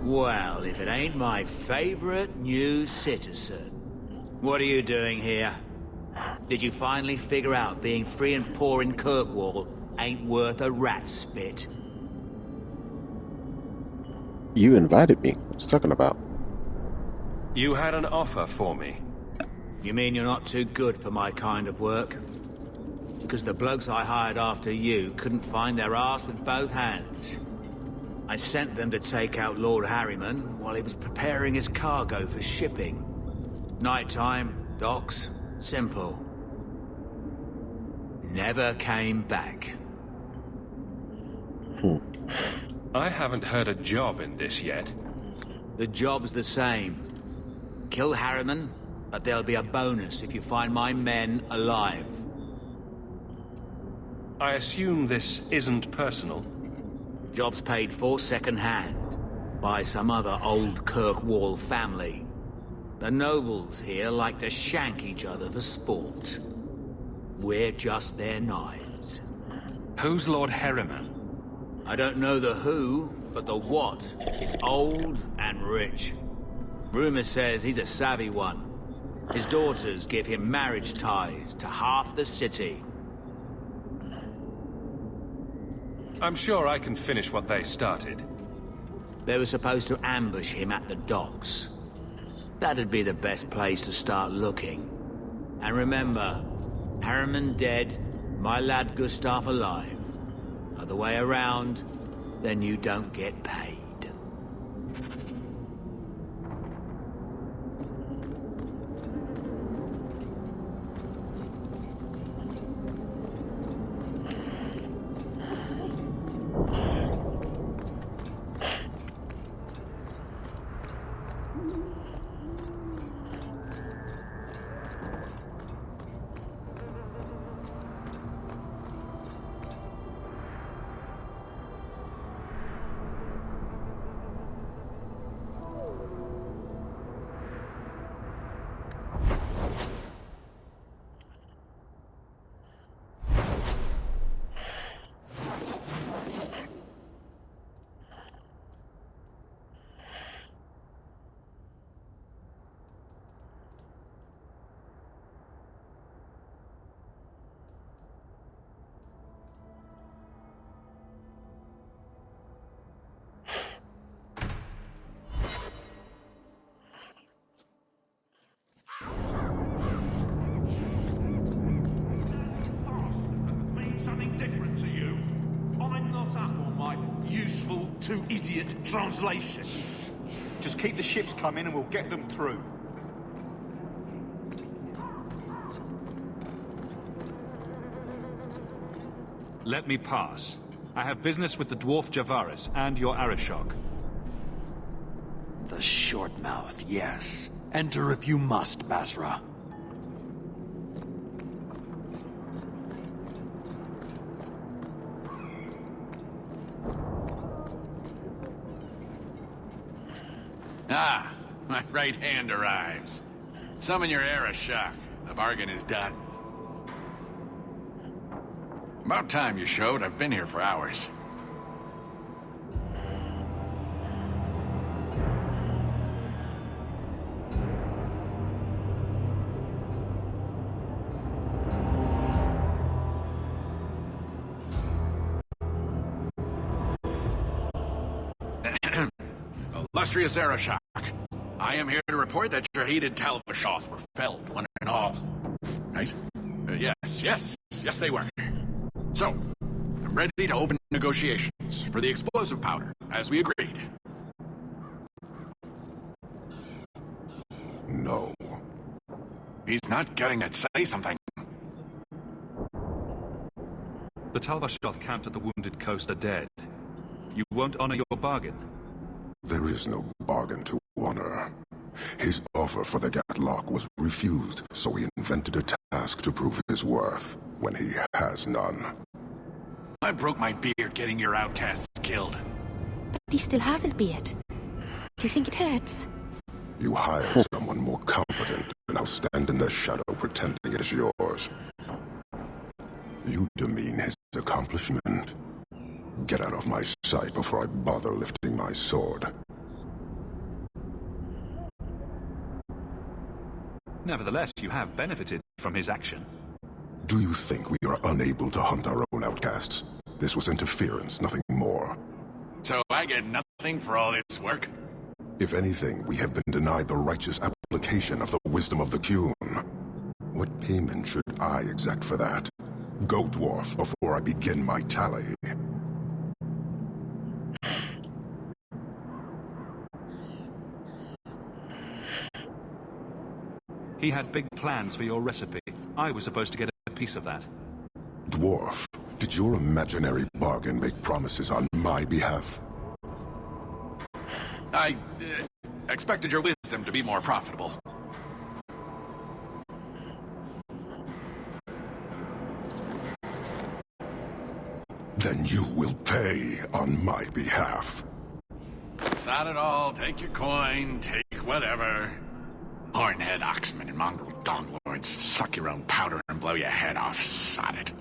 [SPEAKER 15] Well, if it ain't my favorite new citizen. What are you doing here? Did you finally figure out being free and poor in Kirkwall ain't worth a rat's spit?
[SPEAKER 13] You invited me. What's talking about?
[SPEAKER 14] You had an offer for me.
[SPEAKER 15] You mean you're not too good for my kind of work? Because the blokes I hired after you couldn't find their arse with both hands. I sent them to take out Lord Harriman while he was preparing his cargo for shipping. Nighttime, docks, simple. Never came back.
[SPEAKER 14] I haven't heard a job in this yet.
[SPEAKER 15] The job's the same. Kill Harriman, but there'll be a bonus if you find my men alive.
[SPEAKER 14] I assume this isn't personal.
[SPEAKER 15] Job's paid for second-hand by some other old Kirkwall family. The nobles here like to shank each other for sport. We're just their knives.
[SPEAKER 14] Who's Lord Harriman?
[SPEAKER 15] I don't know the who, but the what is old and rich. Rumor says he's a savvy one. His daughters give him marriage ties to half the city.
[SPEAKER 14] I'm sure I can finish what they started.
[SPEAKER 15] They were supposed to ambush him at the docks. That'd be the best place to start looking. And remember, Harriman dead, my lad Gustav alive. Other way around, then you don't get paid.
[SPEAKER 6] Idiot translation. Just keep the ships coming and we'll get them through.
[SPEAKER 14] Let me pass. I have business with the dwarf Javaris and your Arishok.
[SPEAKER 10] The short mouth, yes. Enter if you must, Basra.
[SPEAKER 18] Ah, my right hand arrives. Summon your Arishok. The bargain is done. About time you showed. I've been here for hours. Illustrious Arishok, I am here to report that your hated Tal-Vashoth were felled, one and all. Right? Yes, they were. So, the ready to open negotiations for the explosive powder, as we agreed.
[SPEAKER 2] No.
[SPEAKER 18] He's not getting it. Say something.
[SPEAKER 14] The Talbashoth camped at the Wounded Coast are dead. You won't honor your bargain?
[SPEAKER 2] There is no bargain to honor. His offer for the Gatlock was refused, so he invented a task to prove his worth, when he has none.
[SPEAKER 18] I broke my beard getting your outcasts killed.
[SPEAKER 16] But he still has his beard. Do you think it hurts?
[SPEAKER 2] You hire someone more competent, and now stand in the shadow pretending it is yours. You demean his accomplishment. Get out of my sight before I bother lifting my sword.
[SPEAKER 14] Nevertheless, you have benefited from his action.
[SPEAKER 2] Do you think we are unable to hunt our own outcasts? This was interference, nothing more.
[SPEAKER 18] So I get nothing for all this work?
[SPEAKER 2] If anything, we have been denied the righteous application of the wisdom of the Qun. What payment should I exact for that? Go, dwarf, before I begin my tally.
[SPEAKER 14] He had big plans for your recipe. I was supposed to get a piece of that.
[SPEAKER 2] Dwarf, did your imaginary bargain make promises on my behalf?
[SPEAKER 18] I expected your wisdom to be more profitable.
[SPEAKER 2] Then you will pay on my behalf.
[SPEAKER 18] Sod it all, take your coin, take whatever. Hornhead oxmen and mongrel donglords, suck your own powder and blow your head off, sod it.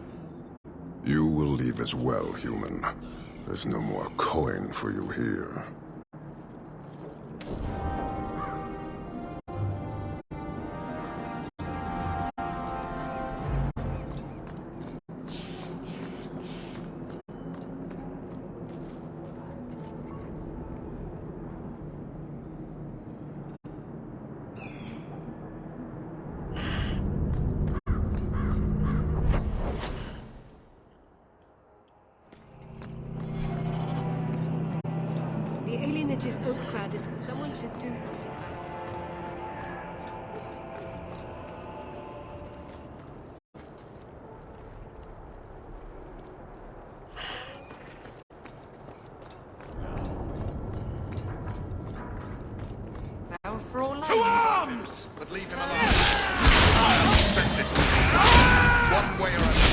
[SPEAKER 2] You will leave as well, human. There's no more coin for you here.
[SPEAKER 11] The alienage is overcrowded. Someone should do something about it.
[SPEAKER 24] Now for all
[SPEAKER 18] To arms! But leave him alone. I'll set this one way or another.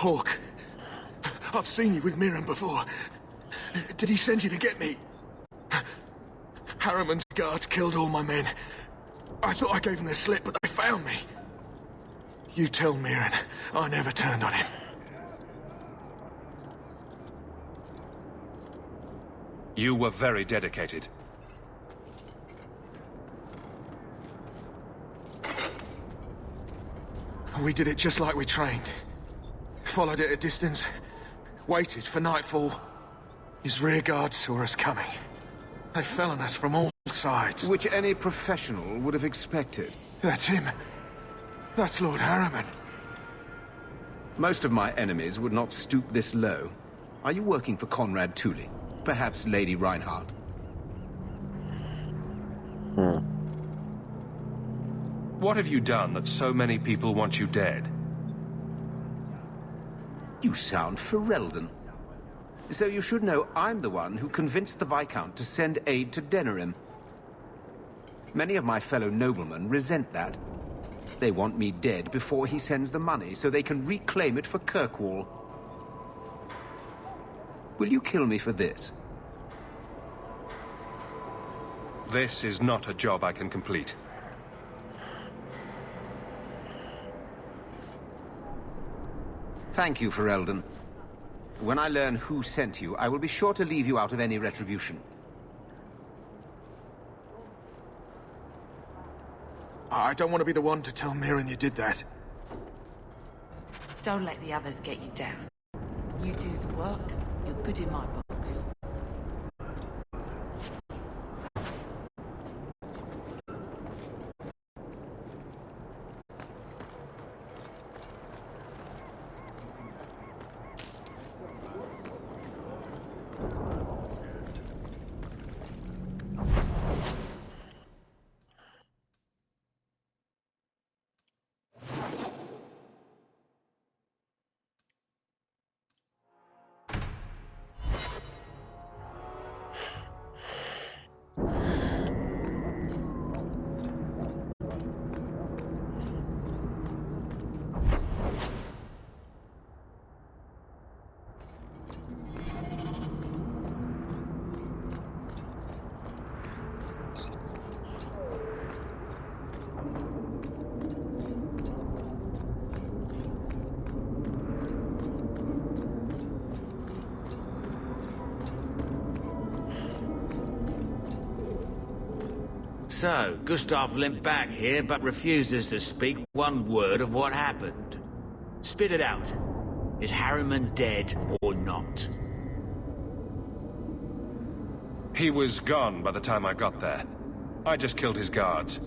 [SPEAKER 1] Hawk, I've seen you with Mirren before. Did he send you to get me? Harriman's guards killed all my men. I thought I gave them the slip, but they found me. You tell Mirren I never turned on him.
[SPEAKER 14] You were very dedicated.
[SPEAKER 1] We did it just like we trained. Followed it at a distance, waited for nightfall. His rear guard saw us coming. They fell on us from all sides.
[SPEAKER 4] Which any professional would have expected.
[SPEAKER 1] That's him. That's Lord Harriman.
[SPEAKER 4] Most of my enemies would not stoop this low. Are you working for Conrad Thule? Perhaps Lady Reinhardt?
[SPEAKER 19] What have you done that so many people want you dead?
[SPEAKER 4] You sound Ferelden. So you should know I'm the one who convinced the Viscount to send aid to Denerim. Many of my fellow noblemen resent that. They want me dead before he sends the money, so they can reclaim it for Kirkwall. Will you kill me for this?
[SPEAKER 19] This is not a job I can complete.
[SPEAKER 4] Thank you, Ferelden. When I learn who sent you, I will be sure to leave you out of any retribution.
[SPEAKER 1] I don't want to be the one to tell Mirren you did that.
[SPEAKER 24] Don't let the others get you down. You do the work, you're good in my books.
[SPEAKER 15] So, Gustav limped back here, but refuses to speak one word of what happened. Spit it out. Is Harriman dead or not?
[SPEAKER 19] He was gone by the time I got there. I just killed his guards.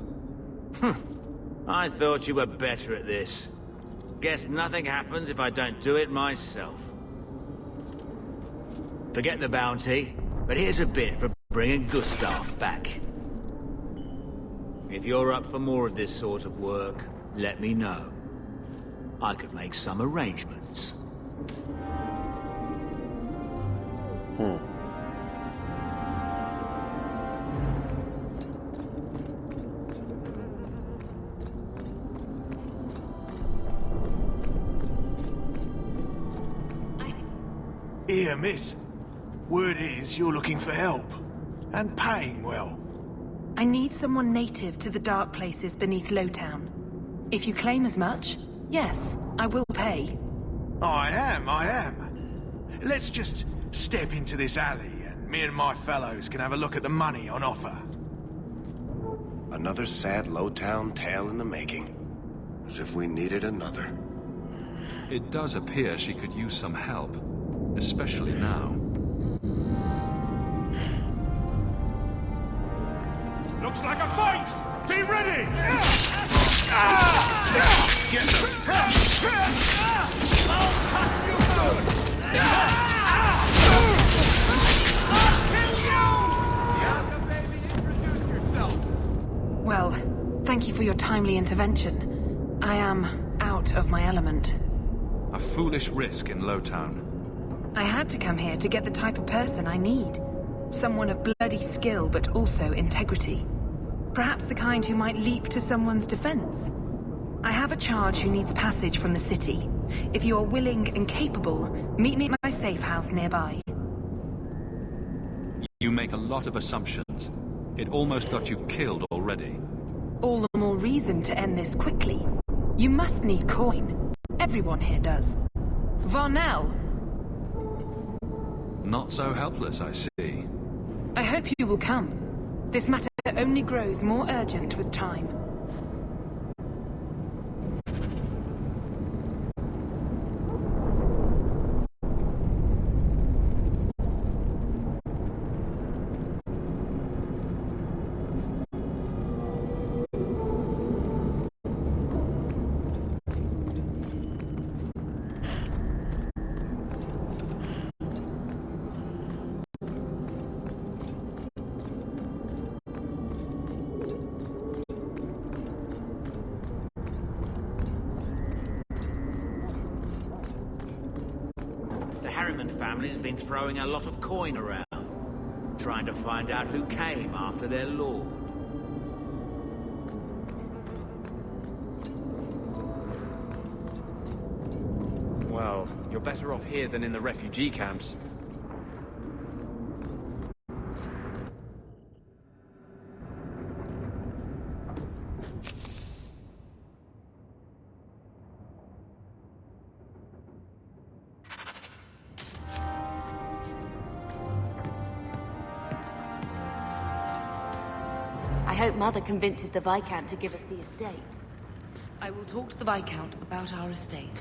[SPEAKER 15] I thought you were better at this. Guess nothing happens if I don't do it myself. Forget the bounty, but here's a bit for bringing Gustav back. If you're up for more of this sort of work, let me know. I could make some arrangements.
[SPEAKER 6] Here, miss. Word is you're looking for help. And paying well.
[SPEAKER 21] I need someone native to the dark places beneath Lowtown. If you claim as much, yes, I will pay.
[SPEAKER 6] I am. Let's just step into this alley, and me and my fellows can have a look at the money on offer.
[SPEAKER 5] Another sad Lowtown tale in the making. As if we needed another.
[SPEAKER 14] It does appear she could use some help, especially now.
[SPEAKER 6] Looks like a fight! Be ready! Get
[SPEAKER 21] Well, thank you for your timely intervention. I am out of my element.
[SPEAKER 14] A foolish risk in Lowtown.
[SPEAKER 21] I had to come here to get the type of person I need. Someone of bloody skill, but also integrity. Perhaps the kind who might leap to someone's defense. I have a charge who needs passage from the city. If you are willing and capable, meet me at my safe house nearby.
[SPEAKER 14] You make a lot of assumptions. It almost got you killed already.
[SPEAKER 21] All the more reason to end this quickly. You must need coin. Everyone here does. Varnell!
[SPEAKER 14] Not so helpless, I see.
[SPEAKER 21] I hope you will come. This matter only grows more urgent with time.
[SPEAKER 15] Hammond family's been throwing a lot of coin around, trying to find out who came after their lord.
[SPEAKER 12] Well, you're better off here than in the refugee camps.
[SPEAKER 9] I hope Mother convinces the Viscount to give us the estate.
[SPEAKER 24] I will talk to the Viscount about our estate.